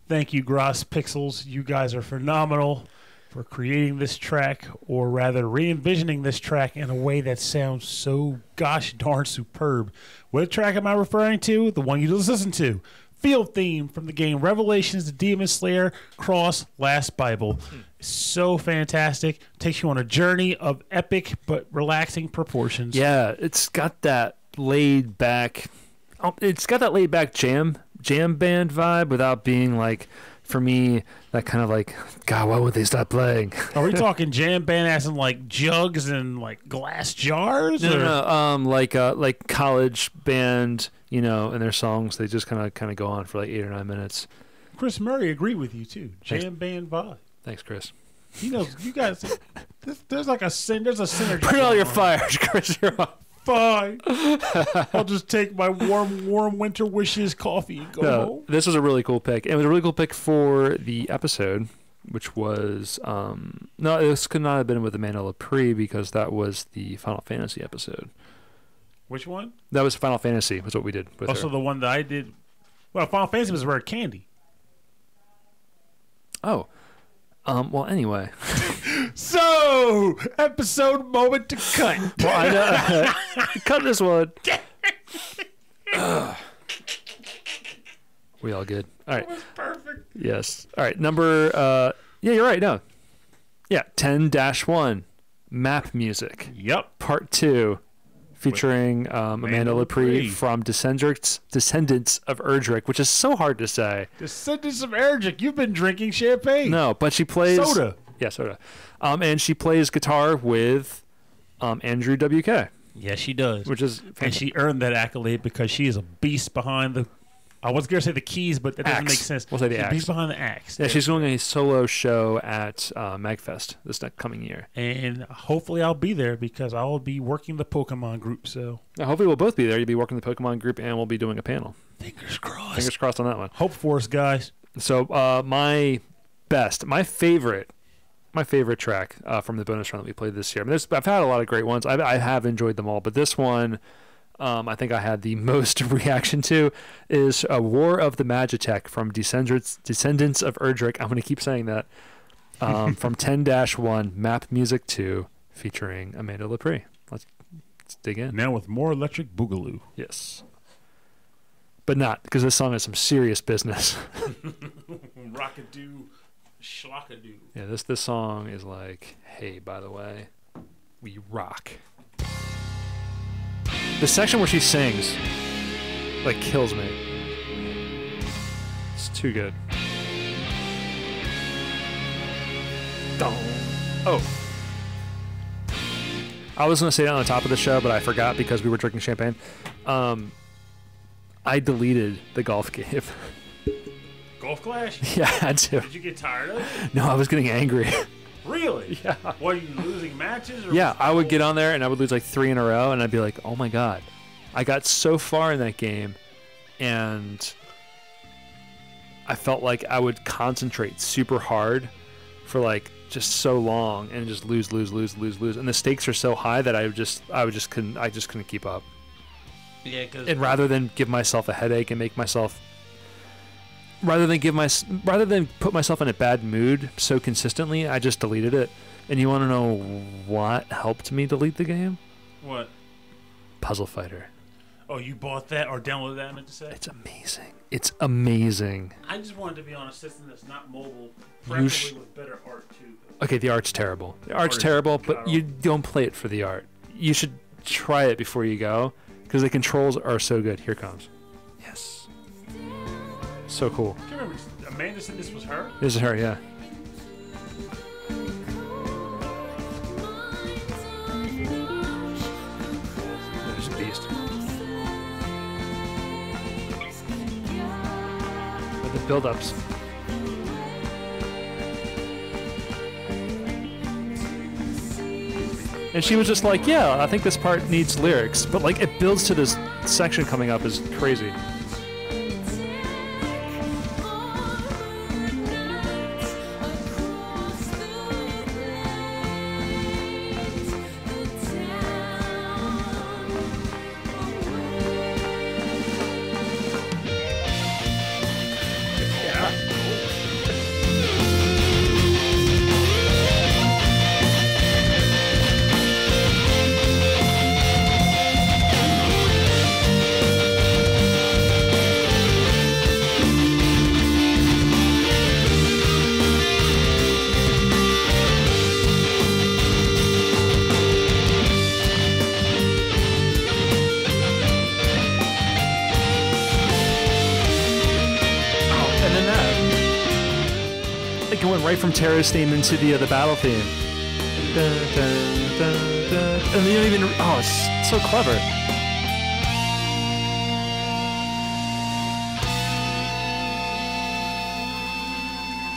Thank you, Gross Pixels. You guys are phenomenal. for creating this track, or rather re-envisioning this track in a way that sounds so gosh darn superb. What track am I referring to? The one you just listened to. Field theme from the game Revelations, the Demon Slayer Cross Last Bible. So fantastic. Takes you on a journey of epic but relaxing proportions. Yeah, it's got that laid back. It's got that laid back jam band vibe without being like, for me, that kind of like, God, why would they stop playing? Are we talking jam band as in like jugs and like glass jars? No, like college band, you know, and their songs, they just kind of go on for like 8 or 9 minutes. Chris Murray agreed with you too. Jam Thanks. band vibe. Thanks, Chris. He knows you guys. There's a synergy. Burn all your going on. fires, Chris. You're on. Fine. I'll just take my warm winter wishes coffee and go home. This was a really cool pick. It was a really cool pick for the episode, which was no, this could not have been with Amanda Lepre because that was the Final Fantasy episode. Which one? That was Final Fantasy. Was what we did with Also, her. the one that I did. Well, Final Fantasy was Rare Candy. Oh, well, anyway. So, episode moment to cut. Well, I know. Cut this one. We all good. All right. That was perfect. Yes. All right. Number. Yeah, you're right. No. Yeah. 10-1. Map music. Yep. Part 2. Featuring Amanda Lepre from Descendants of Erdrick, which is so hard to say. Descendants of Erdrick. You've been drinking champagne. No, but she plays Soda. Yeah, soda. And she plays guitar with Andrew WK, Yes, she does. which is And she earned that accolade because she is a beast behind the. I was going to say the keys, but that doesn't Axe. make sense. We'll say the She's a axe. beast behind the axe. Yeah, she's doing a solo show at MagFest this next coming year. And hopefully I'll be there because I'll be working the Pokemon group. So Now, hopefully we'll both be there. You'll be working the Pokemon group, and we'll be doing a panel. fingers crossed. Fingers crossed on that one. Hope for us, guys. So my favorite track from the bonus round that we played this year. I mean, I've had a lot of great ones. I have enjoyed them all, but this one, I think I had the most reaction to, is War of the Magitech from Descendants of Erdrick. I'm going to keep saying that. From 10-1, Map Music 2, featuring Amanda Lepre. Let's dig in. Now with more Electric Boogaloo. Yes. But not, because this song is some serious business. Rockadoo, schlockadoo. Yeah, this song is like, hey, by the way, we rock. The section where she sings, like, kills me. It's too good. Dong. Oh. I was going to say that on the top of the show, but I forgot because we were drinking champagne. I deleted the golf game. Golf Clash? Yeah, I had to. Did you get tired of it? No, I was getting angry. Really? Yeah. What, are you losing matches? Or Yeah, was- I would get on there and I would lose like 3 in a row, and I'd be like, oh my God. I got so far in that game, and I felt like I would concentrate super hard for like just so long and just lose. And the stakes are so high that I just couldn't keep up. Yeah, because And rather than give myself a headache and rather than put myself in a bad mood so consistently, I just deleted it. And you want to know what helped me delete the game? what? Puzzle Fighter. Oh, you bought that or downloaded that? I meant to say. It's amazing. It's amazing. I just wanted to be on a system that's not mobile, You sh- preferably with better art too. Okay, the art's terrible. The Art art's is terrible, but terrible. you don't play it for the art. You should try it before you go, because the controls are so good. Here it comes. Yes. So cool. I can't remember. Amanda said this was her. This is her, yeah. There's a beast. But the build-ups. And she was just like, yeah, I think this part needs lyrics. But like it builds to this section coming up is crazy. like it went right from Terra's theme into the battle theme. Dun, dun, dun, dun. And you don't even. Oh, it's so clever.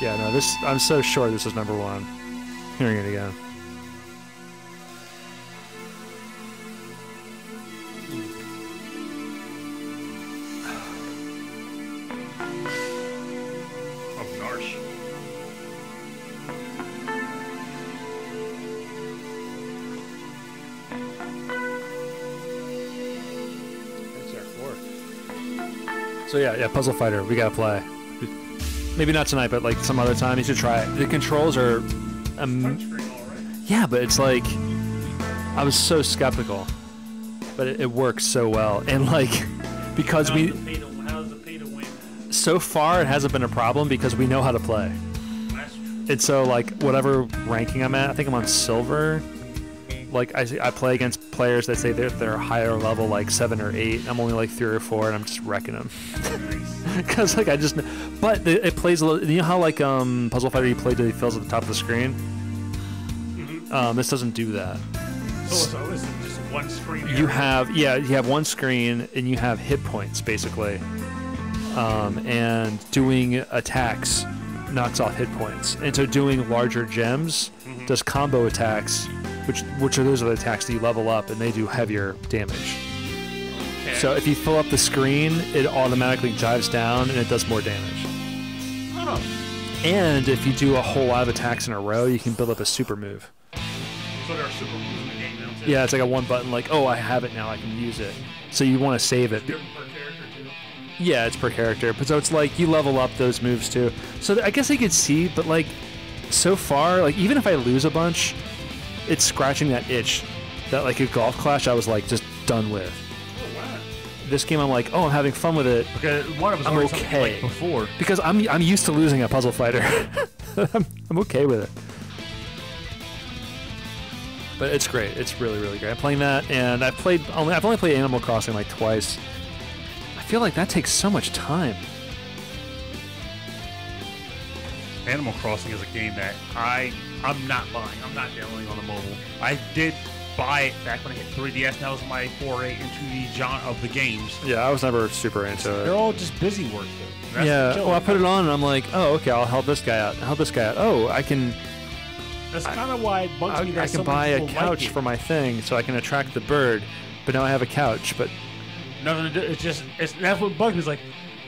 Yeah, no, this. I'm so sure this is number one. Hearing it again. So yeah, Puzzle Fighter, we gotta play. Maybe not tonight, but like some other time. You should try it. The controls are, yeah, but it's like I was so skeptical, but it works so well, and like because How's the pay to win? So far it hasn't been a problem because we know how to play. That's true. And so like whatever ranking I'm at, I think I'm on silver. Like I play against players that say they're higher level, like 7 or 8. I'm only like 3 or 4, and I'm just wrecking them. Because like but it plays a little. You know how like Puzzle Fighter you play till it fills at the top of the screen. Mm-hmm. This doesn't do that. So it's just one screen. You have one screen and you have hit points basically, and doing attacks knocks off hit points, and so doing larger gems does combo attacks. Which are those are the attacks that you level up and they do heavier damage. Okay. So if you fill up the screen, it automatically jives down and it does more damage. Oh. And if you do a whole lot of attacks in a row, you can build up a super move. So there are super moves in the game now too? Yeah, it's like a one button, like, oh, I have it now, I can use it. So you want to save it. Different per character too? Yeah, it's per character. But so it's like you level up those moves too. So I guess I could see, but like so far, like even if I lose a bunch, it's scratching that itch that like a Golf Clash I was like just done with. Oh wow. This game I'm like, oh, I'm having fun with it. Okay, one of us I'm okay like before. Because I'm used to losing at Puzzle Fighter. I'm okay with it. But it's great. It's really, really great. I'm playing that, and I've only played Animal Crossing like twice. I feel like that takes so much time. Animal Crossing is a game that I'm not buying. I'm not downloading on the mobile. I did buy it back when I hit 3DS. That was my foray into the genre of the games. Yeah, I was never super into it. They're all just busy work though. That's Yeah, the killer. well, I put it on and I'm like, oh, okay, I'll help this guy out. Help this guy out. Oh, I can That's kind of why it bugs me that I so can many buy a people couch like it. for my thing so I can attract the bird. But now I have a couch. But Nothing to do. That's what bugs me. It's like,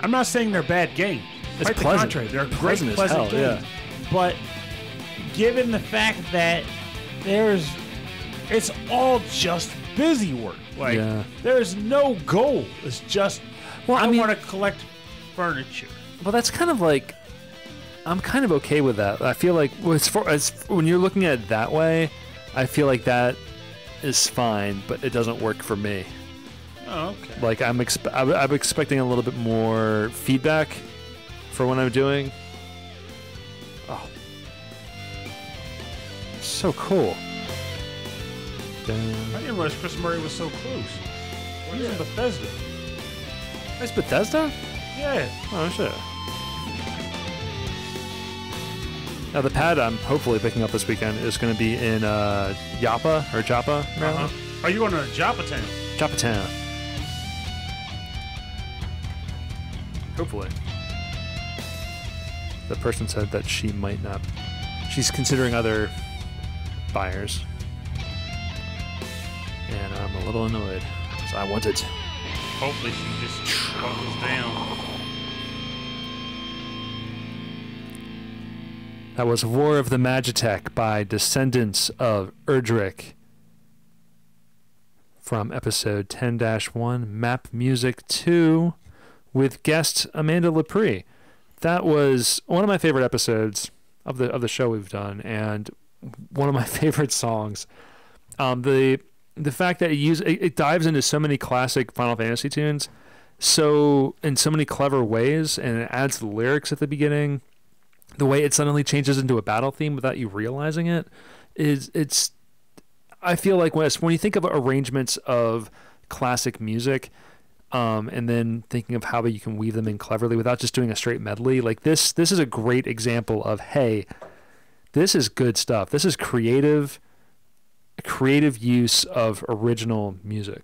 I'm not saying they're bad games. It's Quite the pleasant. contrary. They're great, Pleasant as pleasant hell, games. yeah. But given the fact that it's all just busy work. Like Yeah. there's no goal. It's just I mean- want to collect furniture. well, that's kind of like I'm kind of okay with that. I feel like when you're looking at it that way, I feel like that is fine, but it doesn't work for me. Oh, okay. Like I'm expecting a little bit more feedback for what I'm doing. Oh, so cool. I didn't realize Chris Murray was so close. Well, he's in Bethesda. It's Bethesda? Yeah. Oh shit. Now the pad I'm hopefully picking up this weekend is going to be in Joppa, Maryland. Are you going to Joppa Town? Joppa Town. Hopefully. The person said that she might not. She's considering other buyers. And I'm a little annoyed because I want it. Hopefully she just buckles down. That was War of the Magitech by Descendants of Erdrick from episode 10-1, Map Music 2, with guest Amanda Lepre. That was one of my favorite episodes of the show we've done, and one of my favorite songs. The fact that it dives into so many classic Final Fantasy tunes, so in so many clever ways, and it adds the lyrics at the beginning. The way it suddenly changes into a battle theme without you realizing it it's I feel like when you think of arrangements of classic music, and then thinking of how you can weave them in cleverly without just doing a straight medley. Like this is a great example of, hey, this is good stuff. This is creative use of original music.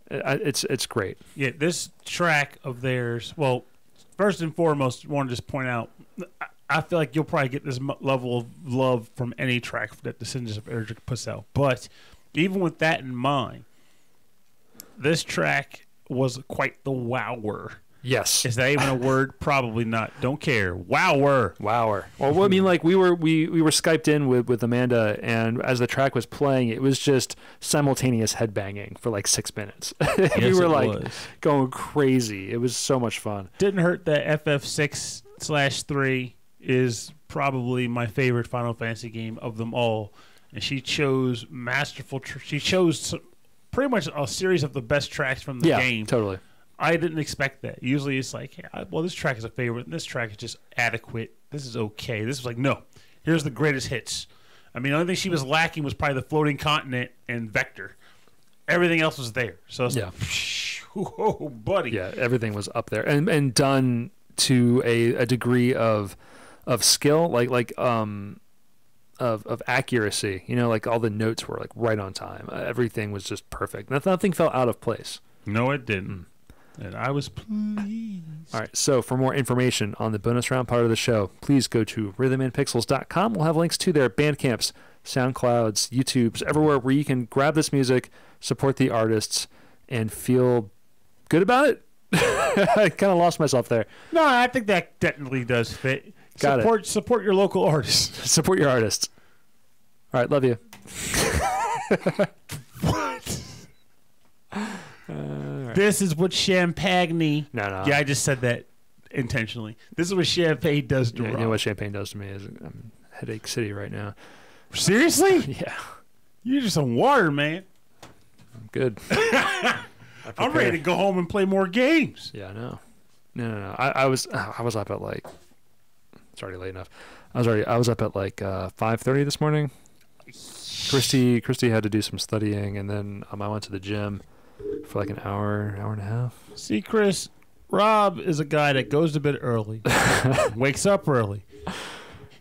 It's great. Yeah, this track of theirs. Well, first and foremost, I want to just point out, I feel like you'll probably get this level of love from any track that Descendants of Erdrick puts out. But even with that in mind, this track was quite the wower. Yes. Is that even a word? Probably not. Don't care. Wower. Well, I mean, like we were Skyped in with Amanda, and as the track was playing, it was just simultaneous headbanging for like 6 minutes. We were like going crazy. It was so much fun. Didn't hurt that FF6/3 is probably my favorite Final Fantasy game of them all, and she chose she chose pretty much a series of the best tracks from the game. Yeah, totally. I didn't expect that. Usually it's like, hey, well, this track is a favorite, and this track is just adequate. This is okay. This was like, no, here's the greatest hits. I mean, the only thing she was lacking was probably the Floating Continent and Vector. Everything else was there. So it's like, oh, buddy. Yeah, everything was up there and done to a degree of skill, of accuracy. You know, like all the notes were like right on time. Everything was just perfect. Nothing felt out of place. No, it didn't. And I was pleased. All right, so for more information on the bonus round part of the show, please go to rhythmandpixels.com. We'll have links to their Bandcamps, SoundClouds, YouTubes, everywhere where you can grab this music, support the artists, and feel good about it. I kind of lost myself there. No, I think that technically does fit. Support your local artists. Support your artists. All right, love you. What? This is what Champagne. No. Yeah, I just said that intentionally. This is what Champagne does to Rob. You know what Champagne does to me is I'm headache city right now. Seriously? Yeah. You're just on water, man. I'm good. I'm ready to go home and play more games. Yeah, I know. No. I was up at like, it's already late enough. I was up at like 5:30 this morning. Christy had to do some studying, and then I went to the gym for like an hour and a half. See, Chris, Rob is a guy that goes to bed early, wakes up early.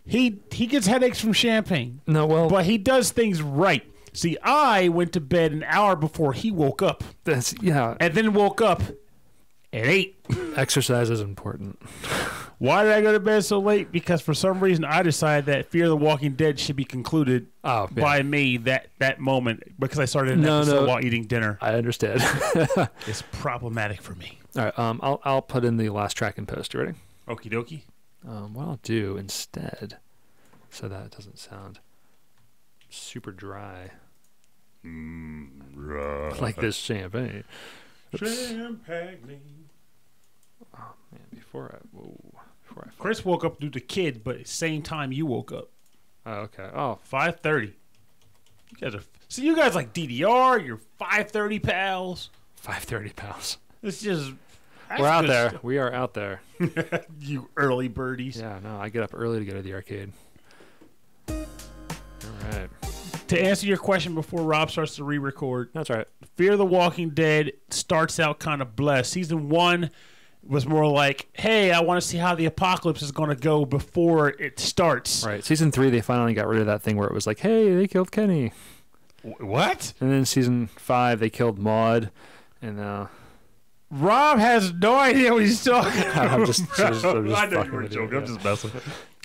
He gets headaches from champagne. No, well, but he does things right. See, I went to bed an hour before he woke up. And then woke up at 8. Exercise is important. Why did I go to bed so late? Because for some reason I decided that Fear the Walking Dead should be concluded by me that moment because I started an episode while eating dinner. I understand. It's problematic for me. All right, I'll put in the last track in post. You ready? Okie dokie. What I'll do instead, so that it doesn't sound super dry, like this champagne. Champagne. Oh man! Before I Chris woke up due to kid, but at the same time you woke up. Oh, okay. Oh, 5:30. You guys like DDR. You're 5:30 pals. 5:30 pals. It's just. We're out there. Stuff. We are out there. You early birdies. Yeah, no, I get up early to go to the arcade. All right. To answer your question before Rob starts to re-record. That's right. Fear the Walking Dead starts out kind of blessed. Season 1 was more like, hey, I want to see how the apocalypse is going to go before it starts. Right. Season 3, they finally got rid of that thing where it was like, hey, they killed Kenny. What? And then season 5, they killed Maud. And Rob has no idea what he's talking about. I'm just I know you were joking. I'm just messing.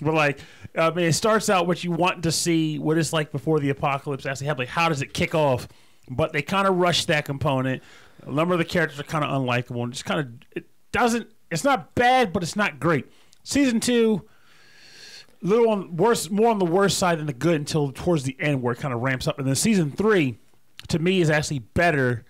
But like, I mean, it starts out what you want to see, what it's like before the apocalypse actually happens. Like, how does it kick off? But they kind of rush that component. A number of the characters are kind of unlikable, and just kind of it's not bad, but it's not great. Season 2, more on the worst side than the good until towards the end where it kind of ramps up. And then season 3, to me, is actually better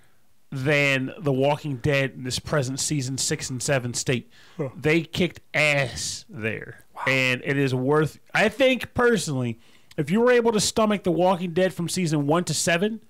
than The Walking Dead in this present season 6 and 7 state. Huh. They kicked ass there. Wow. And it is worth, I think personally, if you were able to stomach The Walking Dead from season 1 to 7,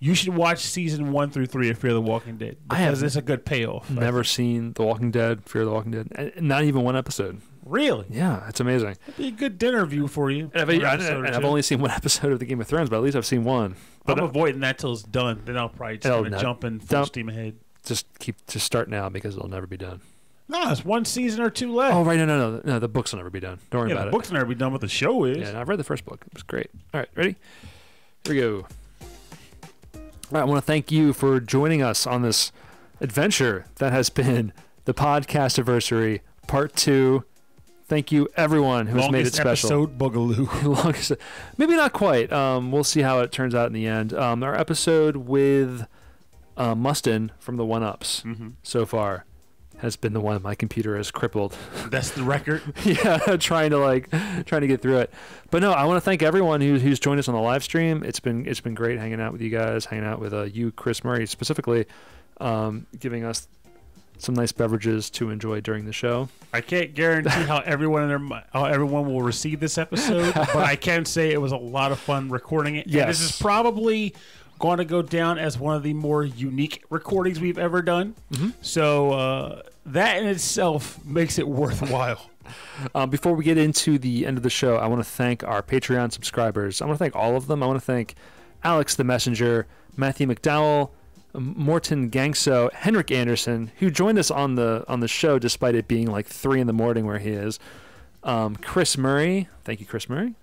you should watch season 1 through 3 of Fear the Walking Dead because it's a good payoff. Never seen The Walking Dead, Fear the Walking Dead, not even one episode. Really? Yeah, it's amazing. That'd be a good dinner view for you. And I've only seen one episode of the Game of Thrones, but at least I've seen one. But I'm avoiding that till it's done. Then I'll probably just jump in full steam ahead. just start now because it'll never be done. No, it's one season or two left. Oh, right. No. The books will never be done. Don't worry about it. The books will never be done, but the show is. Yeah, and I've read the first book. It was great. All right, ready? Here we go. All right, I want to thank you for joining us on this adventure that has been the Podcastiversary Part 2. Thank you, everyone who has made it special. Episode Boogaloo. Longest, maybe not quite. We'll see how it turns out in the end. Our episode with Mustin from the 1-Ups so far has been the one my computer has crippled. That's the record. Yeah, trying to get through it. But no, I want to thank everyone who's joined us on the live stream. It's been great hanging out with you guys, hanging out with you, Chris Murray specifically, giving us some nice beverages to enjoy during the show. I can't guarantee how everyone will receive this episode, but I can say it was a lot of fun recording it. Yes. And this is probably going to go down as one of the more unique recordings we've ever done. So that in itself makes it worthwhile. Before we get into the end of the show, I want to thank our Patreon subscribers. I want to thank all of them. I want to thank Alex the Messenger, Matthew McDowell, Morton Gangso, Henrik Anderson, who joined us on the show despite it being like 3 a.m. where he is. Chris Murray, thank you, Chris Murray.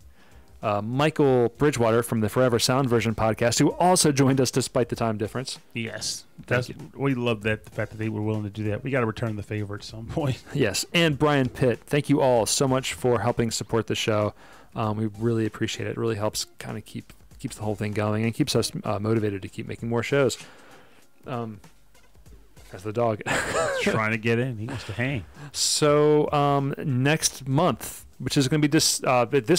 Michael Bridgewater from the Forever Sound Version podcast, who also joined us despite the time difference. Yes, We love that, the fact that they were willing to do that. We got to return the favor at some point. Yes, and Brian Pitt, thank you all so much for helping support the show. We really appreciate it. It really helps kind of keeps the whole thing going and keeps us motivated to keep making more shows. As the dog trying to get in, he wants to hang. So next month, which is going to be this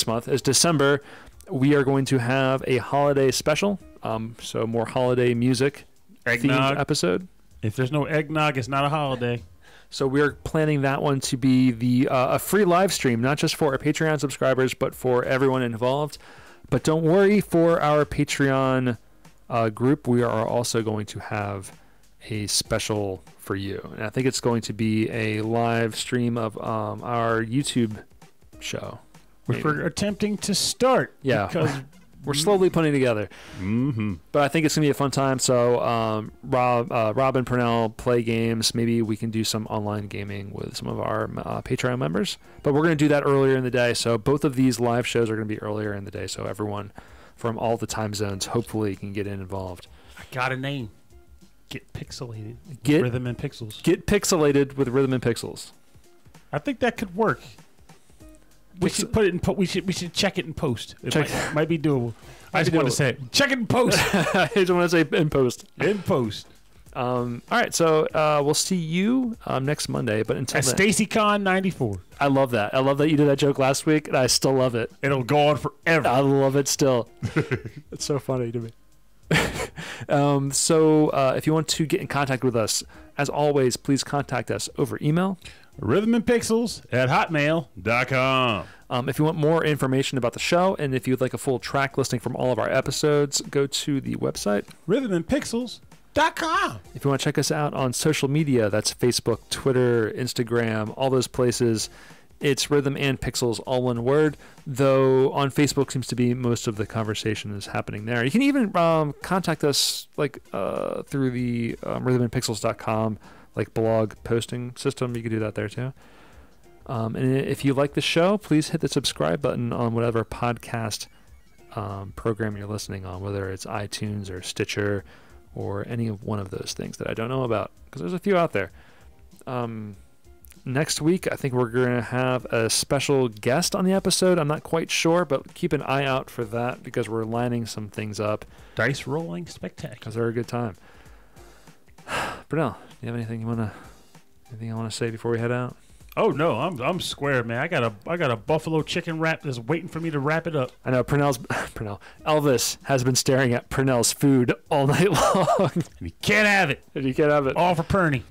month, is December, we are going to have a holiday special. So more holiday music themed episode. If there's no eggnog, it's not a holiday. So we're planning that one to be a free live stream, not just for our Patreon subscribers, but for everyone involved. But don't worry, for our Patreon group, we are also going to have a special for you. And I think it's going to be a live stream of our YouTube show. Which we're attempting to start. Yeah. Because we're slowly putting together. But I think it's going to be a fun time. So Rob and Purnell play games. Maybe we can do some online gaming with some of our Patreon members. But we're going to do that earlier in the day. So both of these live shows are going to be earlier in the day. So everyone from all the time zones hopefully can get involved. I got a name. Get Pixelated. Rhythm and Pixels. Get Pixelated with Rhythm and Pixels. I think that could work. We should put it in. We should check it in post. It might be doable. I just want to say it. Check it in post. I just want to say in post. In post. All right, so we'll see you next Monday. But until then, StacyCon94. I love that. I love that you did that joke last week, and I still love it. It'll go on forever. I love it still. It's so funny to me. So if you want to get in contact with us, as always, please contact us over email. rhythmandpixels@hotmail.com. If you want more information about the show, and if you'd like a full track listing from all of our episodes, go to the website rhythmandpixels.com. If you want to check us out on social media, that's Facebook, Twitter, Instagram, all those places. It's Rhythm and Pixels, all one word, though on Facebook seems to be most of the conversation is happening there. You can even contact us through the rhythmandpixels.com blog posting system. You can do that there too. And if you like the show, please hit the subscribe button on whatever podcast program you're listening on, whether it's iTunes or Stitcher or any one of those things that I don't know about, because there's a few out there. Next week, I think we're going to have a special guest on the episode. I'm not quite sure, but keep an eye out for that because we're lining some things up. Dice rolling spectacular. Because they're a good time. Brunel, do you have anything I want to say before we head out? Oh no, I'm square, man. I got a buffalo chicken wrap that's waiting for me to wrap it up. I know Elvis has been staring at Purnell's food all night long. And he can't have it. All for Perny.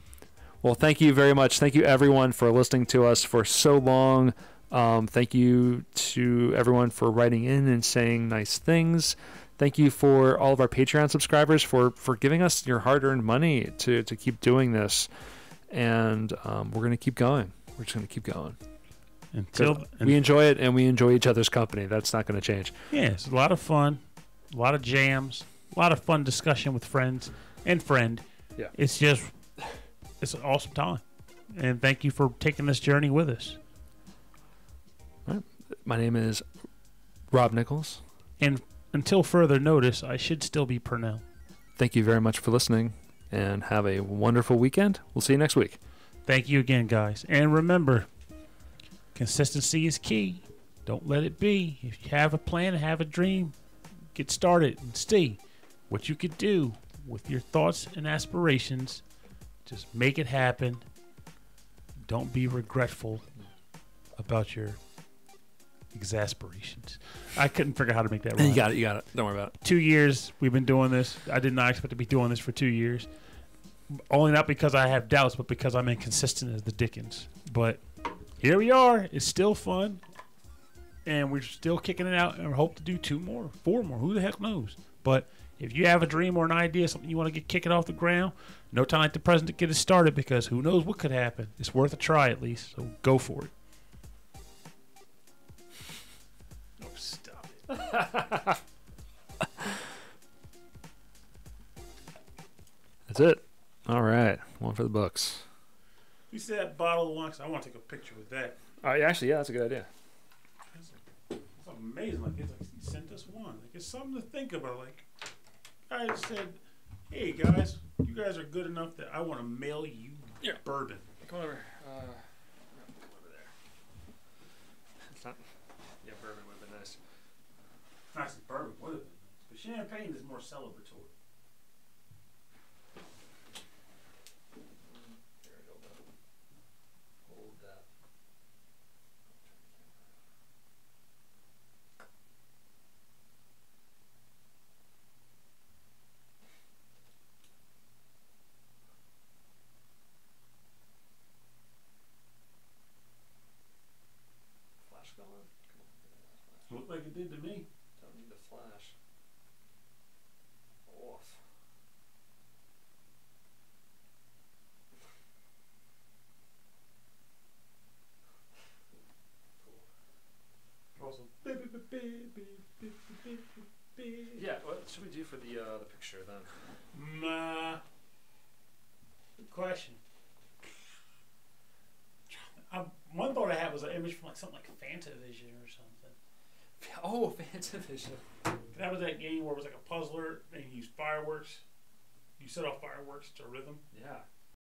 Well, thank you very much. Thank you, everyone, for listening to us for so long. Thank you to everyone for writing in and saying nice things. Thank you for all of our Patreon subscribers for giving us your hard-earned money to keep doing this. And we're going to keep going. We're just going to keep going. We enjoy it, and we enjoy each other's company. That's not going to change. Yeah, it's a lot of fun, a lot of jams, a lot of fun discussion with friends and friend. Yeah. It's just it's an awesome time. And thank you for taking this journey with us. All right. My name is Rob Nichols. And until further notice, I should still be Purnell. Thank you very much for listening, and have a wonderful weekend. We'll see you next week. Thank you again, guys. And remember, consistency is key. Don't let it be. If you have a plan, have a dream, get started and see what you could do with your thoughts and aspirations. Just make it happen. Don't be regretful about your exasperations. I couldn't figure out how to make that right. You got it. Don't worry about it. 2 years we've been doing this. I did not expect to be doing this for 2 years. Only not because I have doubts, but because I'm inconsistent as the Dickens. But here we are. It's still fun. And we're still kicking it out, and we hope to do 2 more, 4 more. Who the heck knows? But if you have a dream or an idea, something you want to get kicking off the ground, no time like the present to get it started, because who knows what could happen. It's worth a try at least, so go for it. Oh, stop it. That's it. All right. One for the books. You see that bottle of wine? 'Cause I want to take a picture with that. Actually, yeah, that's a good idea. It's amazing. Like, it's like he sent us one. Like, it's something to think about. Like, I said, hey, guys, you guys are good enough that I want to mail you bourbon. Come over. Come over there. It's not. Yeah, bourbon would have been nice. Nice bourbon would have been nice. But champagne is more celebratory. Hold that. Flash going? Come on. Looked like it did to me. Don't need the flash. Off. Also, Yeah, what should we do for the picture then? Good question. One thought I had was an image from like something like Fantavision or something. Oh, Fantavision. That was that game where it was like a puzzler and you used fireworks. You set off fireworks to a rhythm. Yeah.